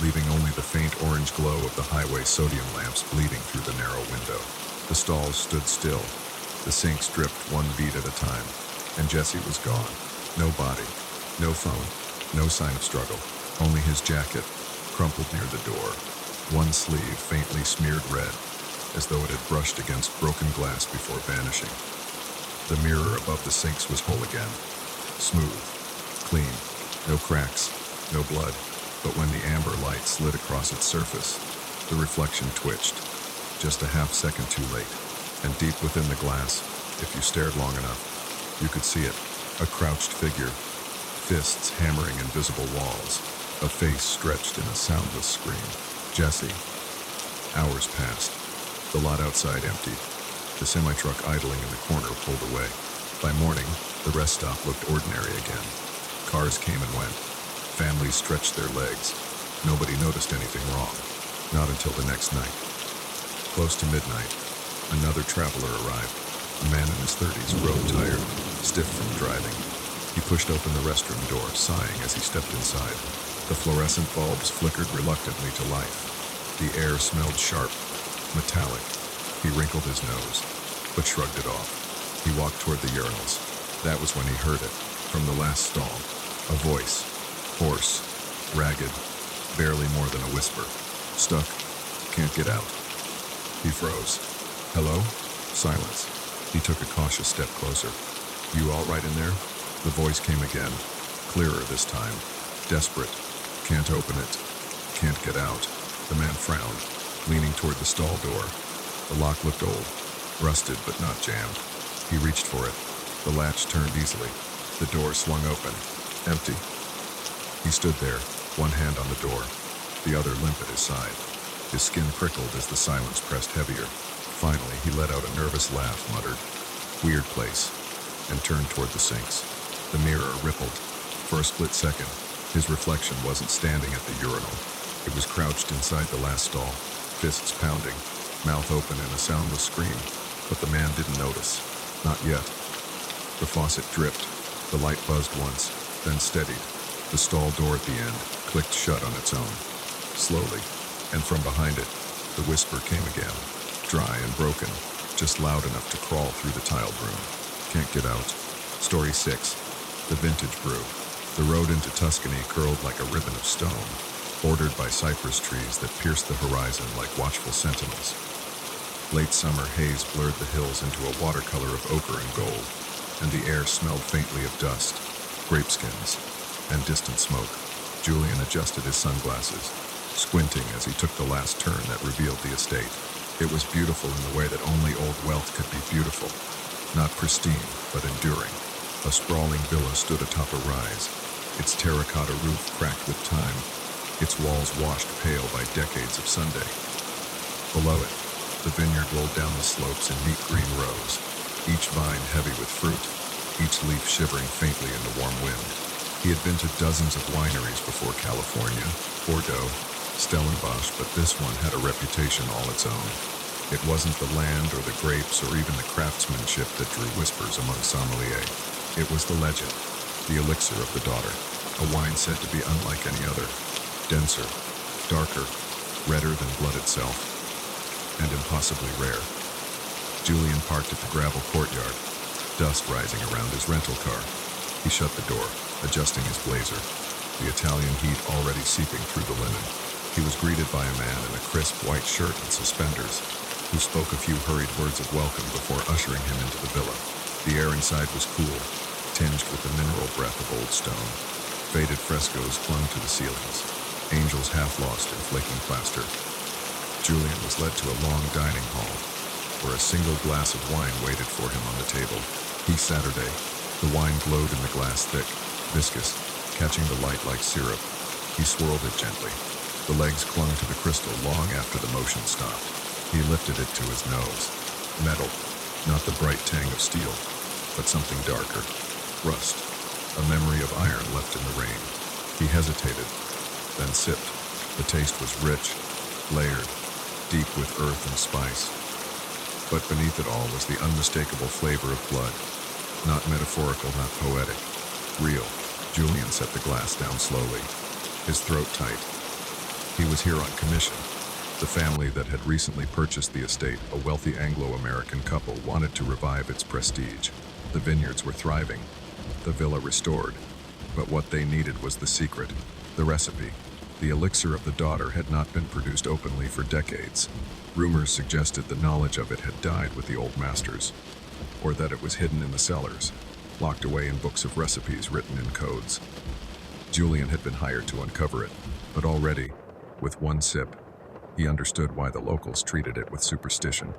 A: leaving only the faint orange glow of the highway sodium lamps bleeding through the narrow window. The stalls stood still. The sinks dripped one bead at a time, and Jesse was gone. No body, no phone, no sign of struggle. Only his jacket, crumpled near the door, one sleeve faintly smeared red, as though it had brushed against broken glass before vanishing. The mirror above the sinks was whole again, smooth, clean, no cracks, no blood. But when the amber light slid across its surface, the reflection twitched, just a half second too late. And deep within the glass, if you stared long enough, you could see it, a crouched figure, fists hammering invisible walls, a face stretched in a soundless scream. Jesse. Hours passed. The lot outside emptied. The semi-truck idling in the corner pulled away. By morning, the rest stop looked ordinary again. Cars came and went. Families stretched their legs. Nobody noticed anything wrong. Not until the next night. Close to midnight, another traveler arrived. A man in his 30s, road tired, stiff from driving. He pushed open the restroom door, sighing as he stepped inside. The fluorescent bulbs flickered reluctantly to life. The air smelled sharp, metallic. He wrinkled his nose, but shrugged it off. He walked toward the urinals. That was when he heard it, from the last stall. A voice, hoarse, ragged, barely more than a whisper. Stuck, can't get out. He froze. Hello? Silence. He took a cautious step closer. You all right in there? The voice came again, clearer this time, desperate. Can't open it. Can't get out. The man frowned, leaning toward the stall door. The lock looked old, rusted but not jammed. He reached for it. The latch turned easily. The door swung open, empty. He stood there, one hand on the door, the other limp at his side. His skin prickled as the silence pressed heavier. Finally, he let out a nervous laugh, muttered, "Weird place," and turned toward the sinks. The mirror rippled. For a split second, his reflection wasn't standing at the urinal. It was crouched inside the last stall, fists pounding, mouth open in a soundless scream. But the man didn't notice. Not yet. The faucet dripped. The light buzzed once, then steadied. The stall door at the end clicked shut on its own. Slowly, and from behind it, the whisper came again, dry and broken, just loud enough to crawl through the tiled room. Can't get out. Story 6. The Vintage Brew. The road into Tuscany curled like a ribbon of stone, bordered by cypress trees that pierced the horizon like watchful sentinels. Late summer haze blurred the hills into a watercolor of ochre and gold, and the air smelled faintly of dust, grapeskins, and distant smoke. Julian adjusted his sunglasses, squinting as he took the last turn that revealed the estate. It was beautiful in the way that only old wealth could be beautiful. Not pristine, but enduring. A sprawling villa stood atop a rise, its terracotta roof cracked with time, its walls washed pale by decades of Sunday. Below it, the vineyard rolled down the slopes in neat green rows, each vine heavy with fruit, each leaf shivering faintly in the warm wind. He had been to dozens of wineries before California, Bordeaux, Stellenbosch, but this one had a reputation all its own. It wasn't the land or the grapes or even the craftsmanship that drew whispers among sommeliers. It was the legend, the elixir of the daughter, a wine said to be unlike any other, denser, darker, redder than blood itself, and impossibly rare. Julian parked at the gravel courtyard, dust rising around his rental car. He shut the door, adjusting his blazer, the Italian heat already seeping through the linen. He was greeted by a man in a crisp white shirt and suspenders, who spoke a few hurried words of welcome before ushering him into the villa. The air inside was cool, tinged with the mineral breath of old stone. Faded frescoes clung to the ceilings, angels half lost in flaking plaster. Julian was led to a long dining hall, where a single glass of wine waited for him on the table. Saturday, the wine glowed in the glass thick, viscous, catching the light like syrup. He swirled it gently. The legs clung to the crystal long after the motion stopped. He lifted it to his nose. Metal, not the bright tang of steel, but something darker. Rust, a memory of iron left in the rain. He hesitated, then sipped. The taste was rich, layered, deep with earth and spice. But beneath it all was the unmistakable flavor of blood. Not metaphorical, not poetic. Real. Julian set the glass down slowly, his throat tight. He was here on commission. The family that had recently purchased the estate, a wealthy Anglo-American couple, wanted to revive its prestige. The vineyards were thriving, the villa restored. But what they needed was the secret, the recipe. The elixir of the daughter had not been produced openly for decades. Rumors suggested the knowledge of it had died with the old masters, or that it was hidden in the cellars, locked away in books of recipes written in codes. Julian had been hired to uncover it, but already, with one sip, he understood why the locals treated it with superstition.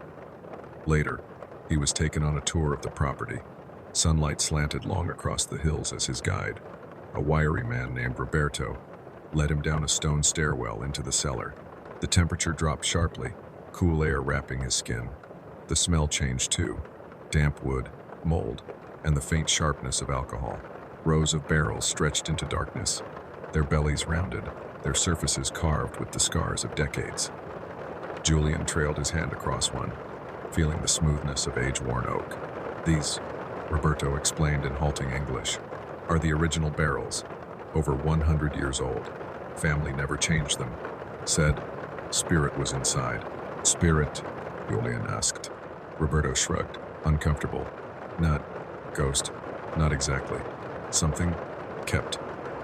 A: Later, he was taken on a tour of the property. Sunlight slanted long across the hills as his guide. A wiry man named Roberto led him down a stone stairwell into the cellar. The temperature dropped sharply, cool air wrapping his skin. The smell changed too, damp wood, mold, and the faint sharpness of alcohol. Rows of barrels stretched into darkness, their bellies rounded, their surfaces carved with the scars of decades. Julian trailed his hand across one, feeling the smoothness of age-worn oak. These, Roberto explained in halting English, are the original barrels, over 100 years old. Family never changed them. Said, spirit was inside. Spirit? Julian asked. Roberto shrugged, uncomfortable. Not ghost, not exactly. Something kept.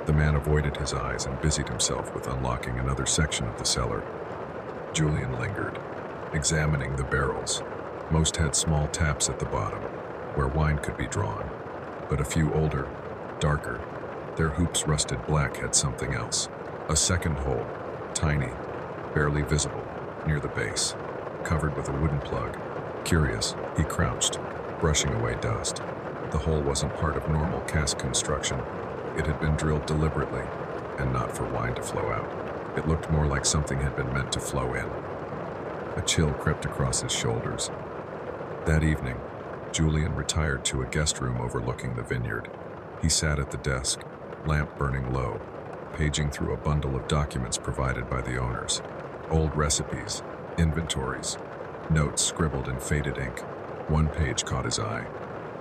A: The man avoided his eyes and busied himself with unlocking another section of the cellar. Julian lingered, examining the barrels. Most had small taps at the bottom, where wine could be drawn, but a few older, darker. Their hoops rusted black had something else. A second hole, tiny, barely visible, near the base, covered with a wooden plug. Curious, he crouched, brushing away dust. The hole wasn't part of normal cask construction. It had been drilled deliberately, and not for wine to flow out. It looked more like something had been meant to flow in. A chill crept across his shoulders. That evening, Julian retired to a guest room overlooking the vineyard. He sat at the desk, lamp burning low, paging through a bundle of documents provided by the owners. Old recipes, inventories, notes scribbled in faded ink. One page caught his eye.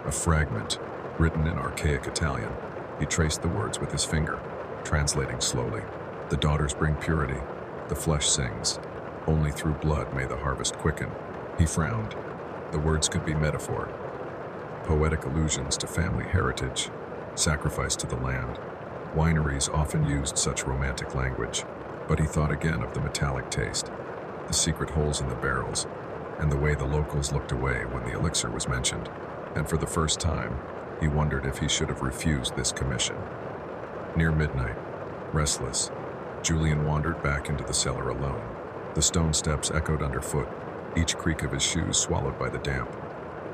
A: A fragment, written in archaic Italian. He traced the words with his finger, translating slowly. The daughters bring purity. The flesh sings. Only through blood may the harvest quicken. He frowned. The words could be metaphor, poetic allusions to family heritage, sacrifice to the land. Wineries often used such romantic language, but he thought again of the metallic taste, the secret holes in the barrels, and the way the locals looked away when the elixir was mentioned. And for the first time, he wondered if he should have refused this commission. Near midnight, restless, Julian wandered back into the cellar alone. The stone steps echoed underfoot, each creak of his shoes swallowed by the damp.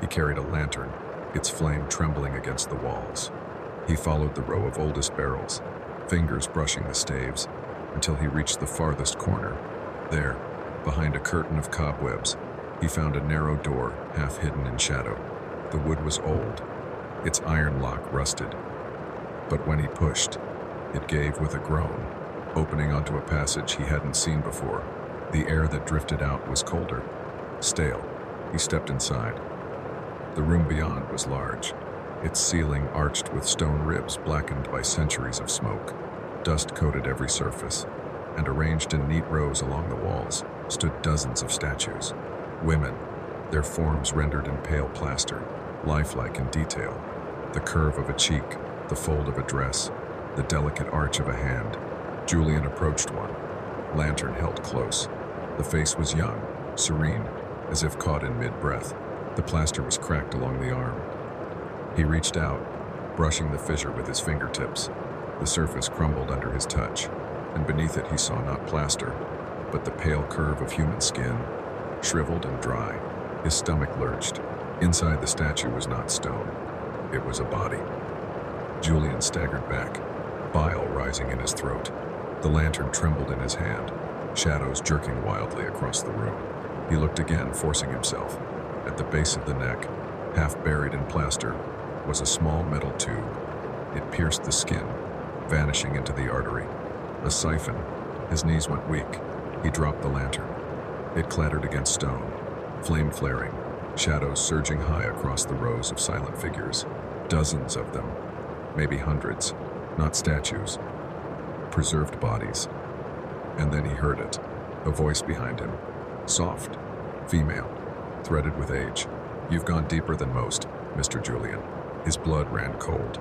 A: He carried a lantern, its flame trembling against the walls. He followed the row of oldest barrels, fingers brushing the staves, until he reached the farthest corner. There, behind a curtain of cobwebs, he found a narrow door, half hidden in shadow. The wood was old, its iron lock rusted. But when he pushed, it gave with a groan, opening onto a passage he hadn't seen before. The air that drifted out was colder, stale. He stepped inside. The room beyond was large, its ceiling arched with stone ribs blackened by centuries of smoke. Dust coated every surface, and arranged in neat rows along the walls stood dozens of statues. Women, their forms rendered in pale plaster, lifelike in detail. The curve of a cheek, the fold of a dress, the delicate arch of a hand. Julian approached one, lantern held close. The face was young, serene, as if caught in mid-breath. The plaster was cracked along the arm. He reached out, brushing the fissure with his fingertips. The surface crumbled under his touch, and beneath it he saw not plaster, but the pale curve of human skin, shriveled and dry. His stomach lurched. Inside the statue was not stone. It was a body. Julian staggered back, bile rising in his throat. The lantern trembled in his hand, shadows jerking wildly across the room. He looked again, forcing himself. At the base of the neck, half buried in plaster, was a small metal tube. It pierced the skin, vanishing into the artery. A siphon. His knees went weak. He dropped the lantern. It clattered against stone, flame flaring, shadows surging high across the rows of silent figures. Dozens of them, maybe hundreds, not statues, preserved bodies. And then he heard it, a voice behind him, soft, female, threaded with age. "You've gone deeper than most, Mr. Julian." His blood ran cold.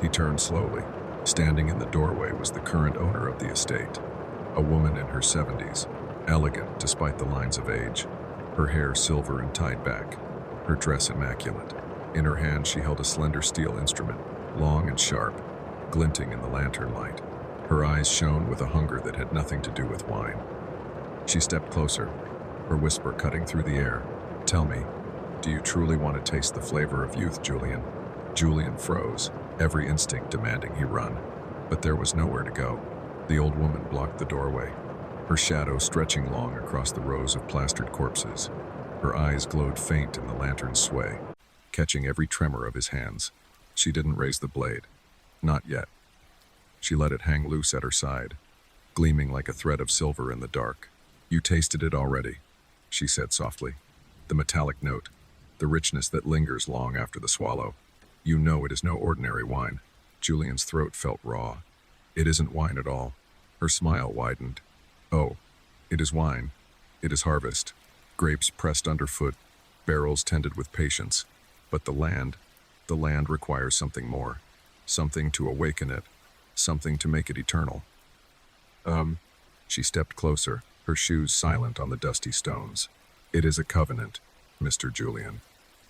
A: He turned slowly. Standing in the doorway was the current owner of the estate, a woman in her 70s, elegant despite the lines of age, her hair silver and tied back, her dress immaculate. In her hand she held a slender steel instrument, long and sharp, glinting in the lantern light. Her eyes shone with a hunger that had nothing to do with wine. She stepped closer, her whisper cutting through the air. "Tell me, do you truly want to taste the flavor of youth, Julian?" Julian froze, every instinct demanding he run. But there was nowhere to go. The old woman blocked the doorway, her shadow stretching long across the rows of plastered corpses. Her eyes glowed faint in the lantern's sway, catching every tremor of his hands. She didn't raise the blade. Not yet. She let it hang loose at her side, gleaming like a thread of silver in the dark. "You tasted it already," she said softly. The metallic note, the richness that lingers long after the swallow. "You know it is no ordinary wine." Julian's throat felt raw. "It isn't wine at all." Her smile widened. "Oh, it is wine. It is harvest. Grapes pressed underfoot, barrels tended with patience. But the land requires something more. Something to awaken it. Something to make it eternal." She stepped closer, her shoes silent on the dusty stones. "It is a covenant, Mr. Julian,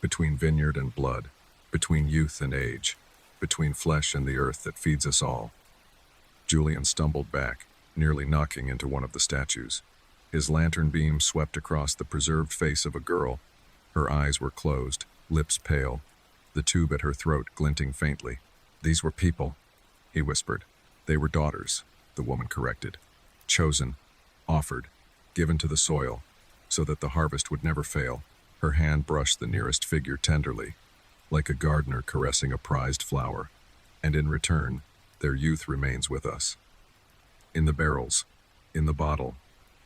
A: between vineyard and blood, between youth and age, between flesh and the earth that feeds us all." Julian stumbled back, nearly knocking into one of the statues. His lantern beam swept across the preserved face of a girl. Her eyes were closed, lips pale, the tube at her throat glinting faintly. "These were people," he whispered. "They were daughters," the woman corrected. "Chosen, offered, given to the soil, so that the harvest would never fail." Her hand brushed the nearest figure tenderly, like a gardener caressing a prized flower. "And in return, their youth remains with us. In the barrels, in the bottle,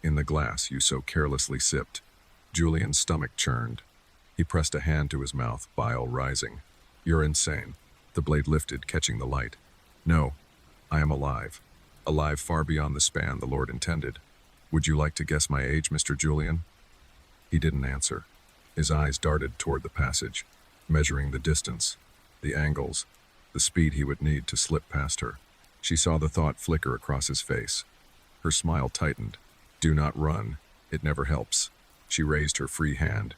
A: in the glass you so carelessly sipped." Julian's stomach churned. He pressed a hand to his mouth, bile rising. "You're insane." The blade lifted, catching the light. "No, I am alive. Alive far beyond the span the Lord intended. Would you like to guess my age, Mr. Julian?" He didn't answer. His eyes darted toward the passage, measuring the distance, the angles, the speed he would need to slip past her. She saw the thought flicker across his face. Her smile tightened. "Do not run. It never helps." She raised her free hand,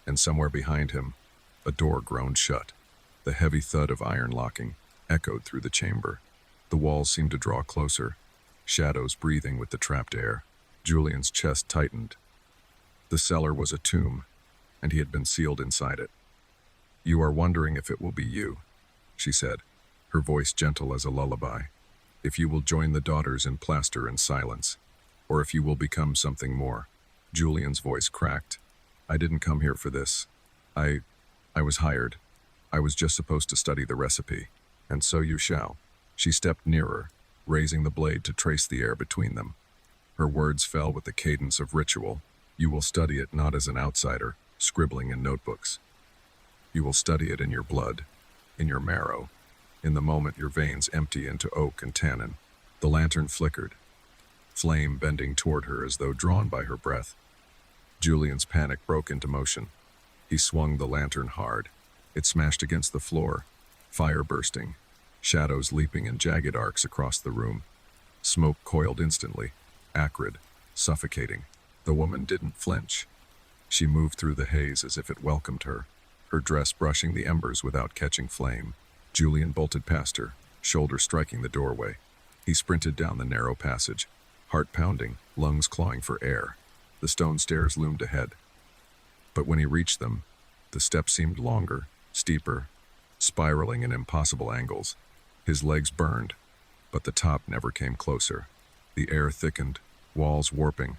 A: and somewhere behind him, a door groaned shut. The heavy thud of iron locking echoed through the chamber. The walls seemed to draw closer, shadows breathing with the trapped air. Julian's chest tightened. The cellar was a tomb, and he had been sealed inside it. "You are wondering if it will be you," she said, her voice gentle as a lullaby. "If you will join the daughters in plaster and silence, or if you will become something more." Julian's voice cracked. "I didn't come here for this. I was hired. I was just supposed to study the recipe, and so you shall. She stepped nearer, raising the blade to trace the air between them. Her words fell with the cadence of ritual. You will study it not as an outsider, scribbling in notebooks. You will study it in your blood, in your marrow, in the moment your veins empty into oak and tannin. The lantern flickered, flame bending toward her as though drawn by her breath. Julian's panic broke into motion. He swung the lantern hard. It smashed against the floor, fire bursting, shadows leaping in jagged arcs across the room. Smoke coiled instantly, acrid, suffocating. The woman didn't flinch. She moved through the haze as if it welcomed her, her dress brushing the embers without catching flame. Julian bolted past her, shoulder striking the doorway. He sprinted down the narrow passage, heart pounding, lungs clawing for air. The stone stairs loomed ahead. But when he reached them, the steps seemed longer, steeper, spiraling in impossible angles. His legs burned, but the top never came closer. The air thickened, walls warping,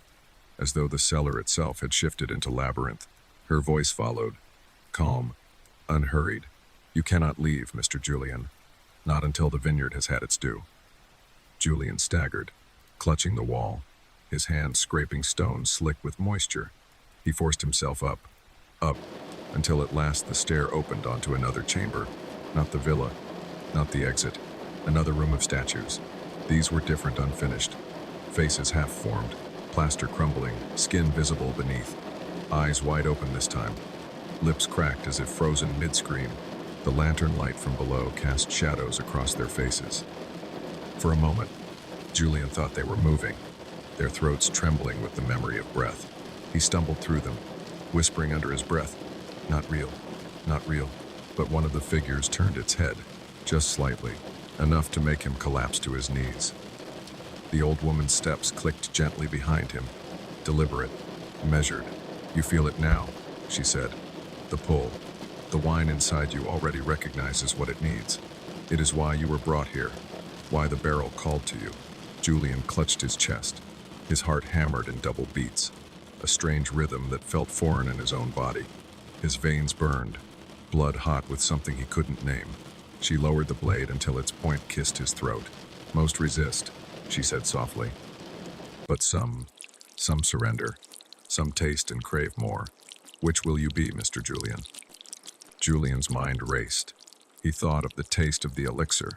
A: as though the cellar itself had shifted into labyrinth. Her voice followed, calm, unhurried. You cannot leave, Mr. Julian. Not until the vineyard has had its due. Julian staggered, clutching the wall, his hands scraping stone slick with moisture. He forced himself up, until at last the stair opened onto another chamber. Not the villa, not the exit, another room of statues. These were different, unfinished. Faces half-formed, plaster crumbling, skin visible beneath. Eyes wide open this time, lips cracked as if frozen mid-scream. The lantern light from below cast shadows across their faces. For a moment, Julian thought they were moving, their throats trembling with the memory of breath. He stumbled through them, whispering under his breath, "Not real, not real." But one of the figures turned its head, just slightly, enough to make him collapse to his knees. The old woman's steps clicked gently behind him, deliberate, measured. "You feel it now," she said. "The pull. The wine inside you already recognizes what it needs. It is why you were brought here, why the barrel called to you." Julian clutched his chest. His heart hammered in double beats, a strange rhythm that felt foreign in his own body. His veins burned, blood hot with something he couldn't name. She lowered the blade until its point kissed his throat. "Most resist," she said softly. "But some surrender, some taste and crave more. Which will you be, Mr. Julian?" Julian's mind raced. He thought of the taste of the elixir,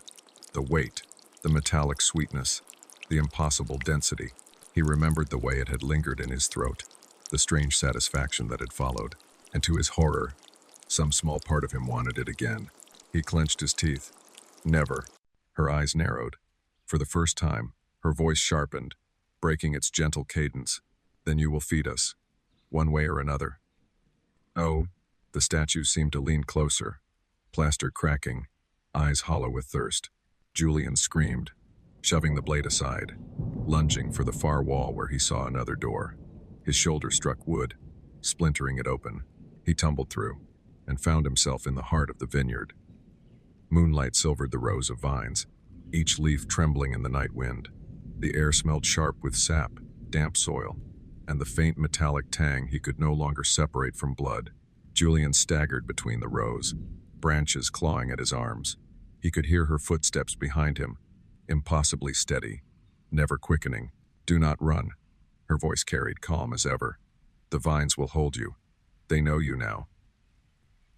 A: the weight, the metallic sweetness, the impossible density. He remembered the way it had lingered in his throat, the strange satisfaction that had followed. And to his horror, some small part of him wanted it again. He clenched his teeth. "Never." Her eyes narrowed. For the first time, her voice sharpened, breaking its gentle cadence. "Then you will feed us, one way or another." "Oh." The statue seemed to lean closer, plaster cracking, eyes hollow with thirst. Julian screamed, shoving the blade aside, lunging for the far wall where he saw another door. His shoulder struck wood, splintering it open. He tumbled through, and found himself in the heart of the vineyard. Moonlight silvered the rows of vines, each leaf trembling in the night wind. The air smelled sharp with sap, damp soil, and the faint metallic tang he could no longer separate from blood. Julian staggered between the rows, branches clawing at his arms. He could hear her footsteps behind him, impossibly steady, never quickening. "Do not run," her voice carried calm as ever. "The vines will hold you. They know you now."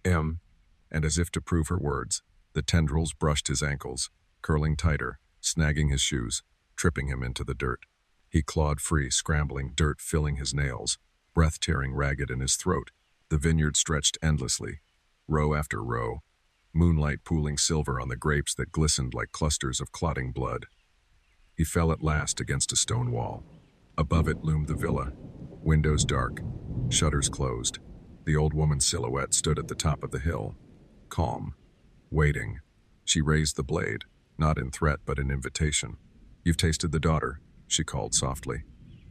A: And as if to prove her words, the tendrils brushed his ankles, curling tighter, snagging his shoes, tripping him into the dirt. He clawed free, scrambling, dirt filling his nails, breath tearing ragged in his throat. The vineyard stretched endlessly, row after row, moonlight pooling silver on the grapes that glistened like clusters of clotting blood. He fell at last against a stone wall. Above it loomed the villa, windows dark, shutters closed. The old woman's silhouette stood at the top of the hill, calm, waiting. She raised the blade, not in threat but in invitation. "You've tasted the daughter," she called softly.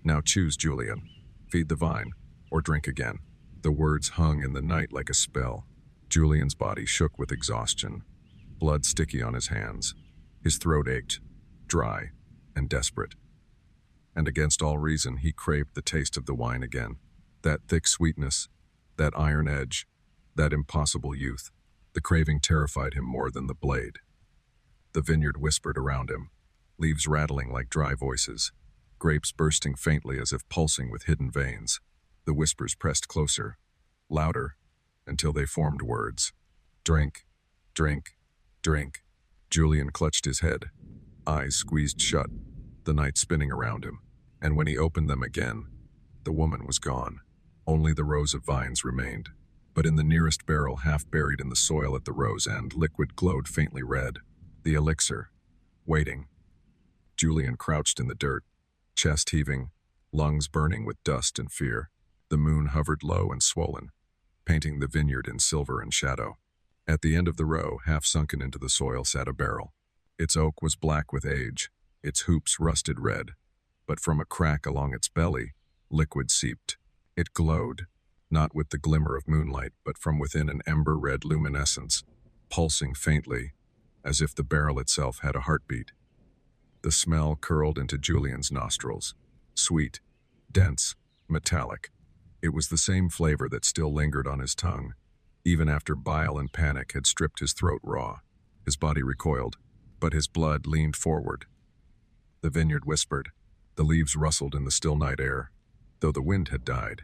A: "Now choose, Julian. Feed the vine, or drink again." The words hung in the night like a spell. Julian's body shook with exhaustion, blood sticky on his hands. His throat ached, dry and desperate. And against all reason, he craved the taste of the wine again. That thick sweetness, that iron edge, that impossible youth. The craving terrified him more than the blade. The vineyard whispered around him, leaves rattling like dry voices, grapes bursting faintly as if pulsing with hidden veins. The whispers pressed closer, louder, until they formed words. Drink, drink, drink. Julian clutched his head, eyes squeezed shut, the night spinning around him. And when he opened them again, the woman was gone. Only the rows of vines remained. But in the nearest barrel, half buried in the soil at the row's end, liquid glowed faintly red. The elixir. Waiting. Julian crouched in the dirt, chest heaving, lungs burning with dust and fear. The moon hovered low and swollen, painting the vineyard in silver and shadow. At the end of the row, half sunken into the soil, sat a barrel. Its oak was black with age, its hoops rusted red, but from a crack along its belly, liquid seeped. It glowed, not with the glimmer of moonlight, but from within an ember-red luminescence, pulsing faintly, as if the barrel itself had a heartbeat. The smell curled into Julian's nostrils, sweet, dense, metallic. It was the same flavor that still lingered on his tongue, even after bile and panic had stripped his throat raw. His body recoiled, but his blood leaned forward. The vineyard whispered. The leaves rustled in the still night air. Though the wind had died,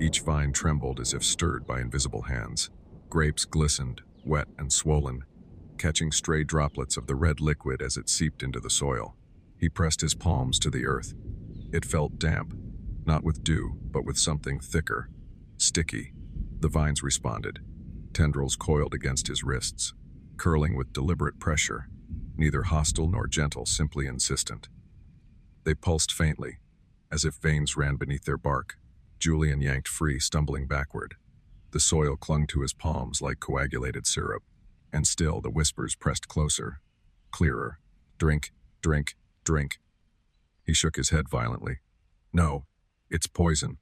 A: each vine trembled as if stirred by invisible hands. Grapes glistened, wet and swollen, catching stray droplets of the red liquid as it seeped into the soil. He pressed his palms to the earth. It felt damp, not with dew, but with something thicker, sticky. The vines responded. Tendrils coiled against his wrists, curling with deliberate pressure, neither hostile nor gentle, simply insistent. They pulsed faintly, as if veins ran beneath their bark. Julian yanked free, stumbling backward. The soil clung to his palms like coagulated syrup, and still the whispers pressed closer, clearer. Drink, drink, drink. He shook his head violently. No, it's poison.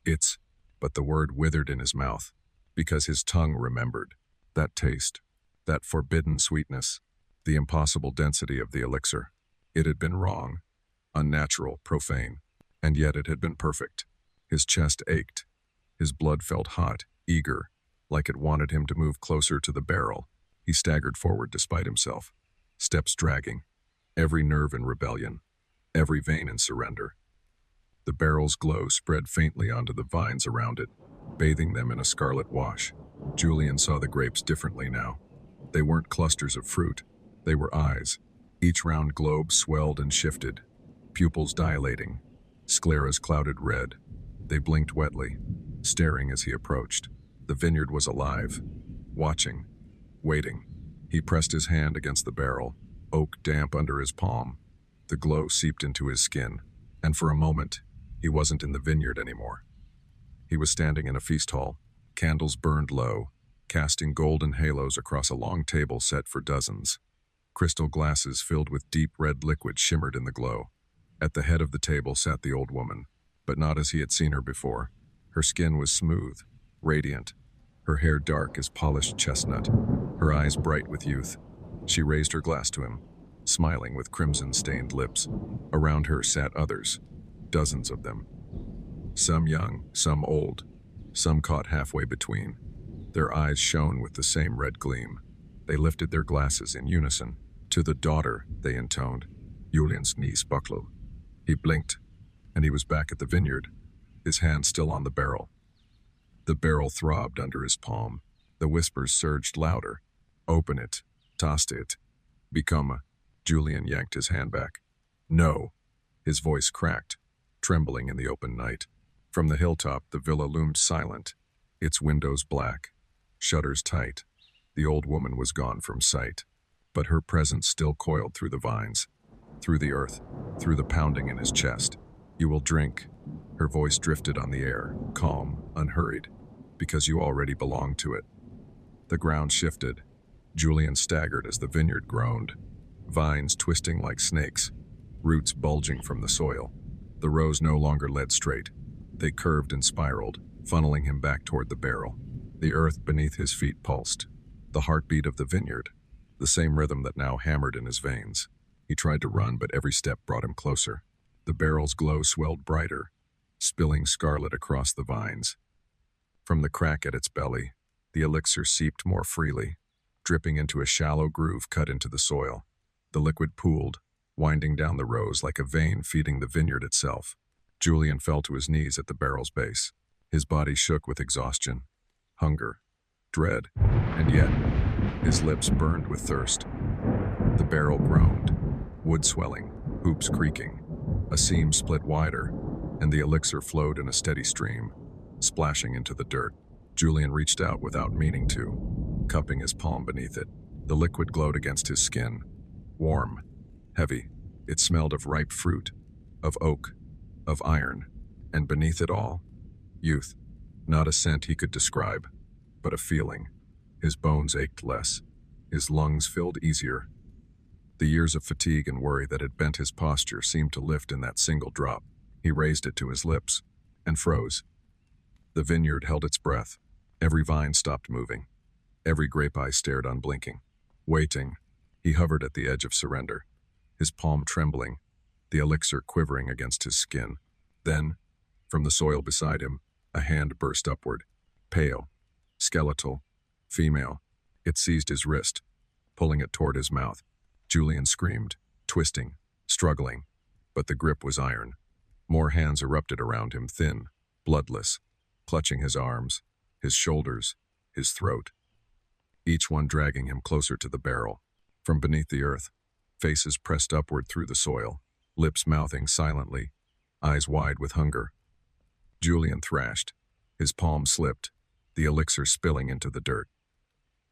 A: It's... But the word withered in his mouth, because his tongue remembered. That taste, that forbidden sweetness, the impossible density of the elixir. It had been wrong, unnatural, profane, and yet it had been perfect. His chest ached. His blood felt hot, eager, like it wanted him to move closer to the barrel. He staggered forward despite himself, steps dragging, every nerve in rebellion, every vein in surrender. The barrel's glow spread faintly onto the vines around it, bathing them in a scarlet wash. Julian saw the grapes differently now. They weren't clusters of fruit. They were eyes. Each round globe swelled and shifted, pupils dilating, scleras clouded red. They blinked wetly, staring as he approached. The vineyard was alive, watching, waiting. He pressed his hand against the barrel, oak damp under his palm. The glow seeped into his skin, and for a moment, he wasn't in the vineyard anymore. He was standing in a feast hall. Candles burned low, casting golden halos across a long table set for dozens. Crystal glasses filled with deep red liquid shimmered in the glow. At the head of the table sat the old woman, but not as he had seen her before. Her skin was smooth, radiant, her hair dark as polished chestnut, her eyes bright with youth. She raised her glass to him, smiling with crimson-stained lips. Around her sat others, dozens of them. Some young, some old, some caught halfway between. Their eyes shone with the same red gleam. They lifted their glasses in unison. To the daughter, they intoned, Julian's niece buckle. He blinked, and he was back at the vineyard, his hand still on the barrel. The barrel throbbed under his palm. The whispers surged louder. Open it, toss it, become a... Julian yanked his hand back. No. His voice cracked, trembling in the open night. From the hilltop, the villa loomed silent, its windows black, shutters tight. The old woman was gone from sight, but her presence still coiled through the vines, through the earth, through the pounding in his chest. You will drink. Her voice drifted on the air, calm, unhurried, because you already belong to it. The ground shifted. Julian staggered as the vineyard groaned, vines twisting like snakes, roots bulging from the soil. The rows no longer led straight. They curved and spiraled, funneling him back toward the barrel. The earth beneath his feet pulsed, the heartbeat of the vineyard, the same rhythm that now hammered in his veins. He tried to run, but every step brought him closer. The barrel's glow swelled brighter, spilling scarlet across the vines. From the crack at its belly, the elixir seeped more freely, dripping into a shallow groove cut into the soil. The liquid pooled, winding down the rows like a vein feeding the vineyard itself. Julian fell to his knees at the barrel's base. His body shook with exhaustion, hunger, dread, and yet his lips burned with thirst. The barrel groaned, wood swelling, hoops creaking. A seam split wider, and the elixir flowed in a steady stream, splashing into the dirt. Julian reached out without meaning to, cupping his palm beneath it. The liquid glowed against his skin, warm, heavy. It smelled of ripe fruit, of oak, of iron, and beneath it all, youth. Not a scent he could describe, but a feeling. His bones ached less, his lungs filled easier. The years of fatigue and worry that had bent his posture seemed to lift in that single drop. He raised it to his lips and froze. The vineyard held its breath. Every vine stopped moving. Every grape eye stared unblinking. Waiting, he hovered at the edge of surrender, his palm trembling, the elixir quivering against his skin. Then, from the soil beside him, a hand burst upward, pale, skeletal, female. It seized his wrist, pulling it toward his mouth. Julian screamed, twisting, struggling, but the grip was iron. More hands erupted around him, thin, bloodless, clutching his arms, his shoulders, his throat. Each one dragging him closer to the barrel. From beneath the earth, faces pressed upward through the soil, lips mouthing silently, eyes wide with hunger. Julian thrashed. His palm slipped, the elixir spilling into the dirt.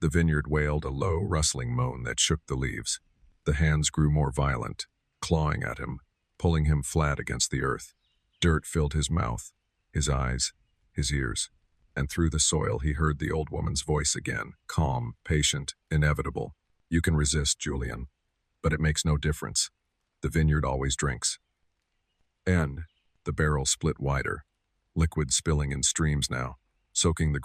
A: The vineyard wailed a low, rustling moan that shook the leaves. The hands grew more violent, clawing at him, pulling him flat against the earth. Dirt filled his mouth, his eyes, his ears, and through the soil he heard the old woman's voice again, calm, patient, inevitable. You can resist, Julian, but it makes no difference. The vineyard always drinks. And the barrel split wider, liquid spilling in streams now, soaking the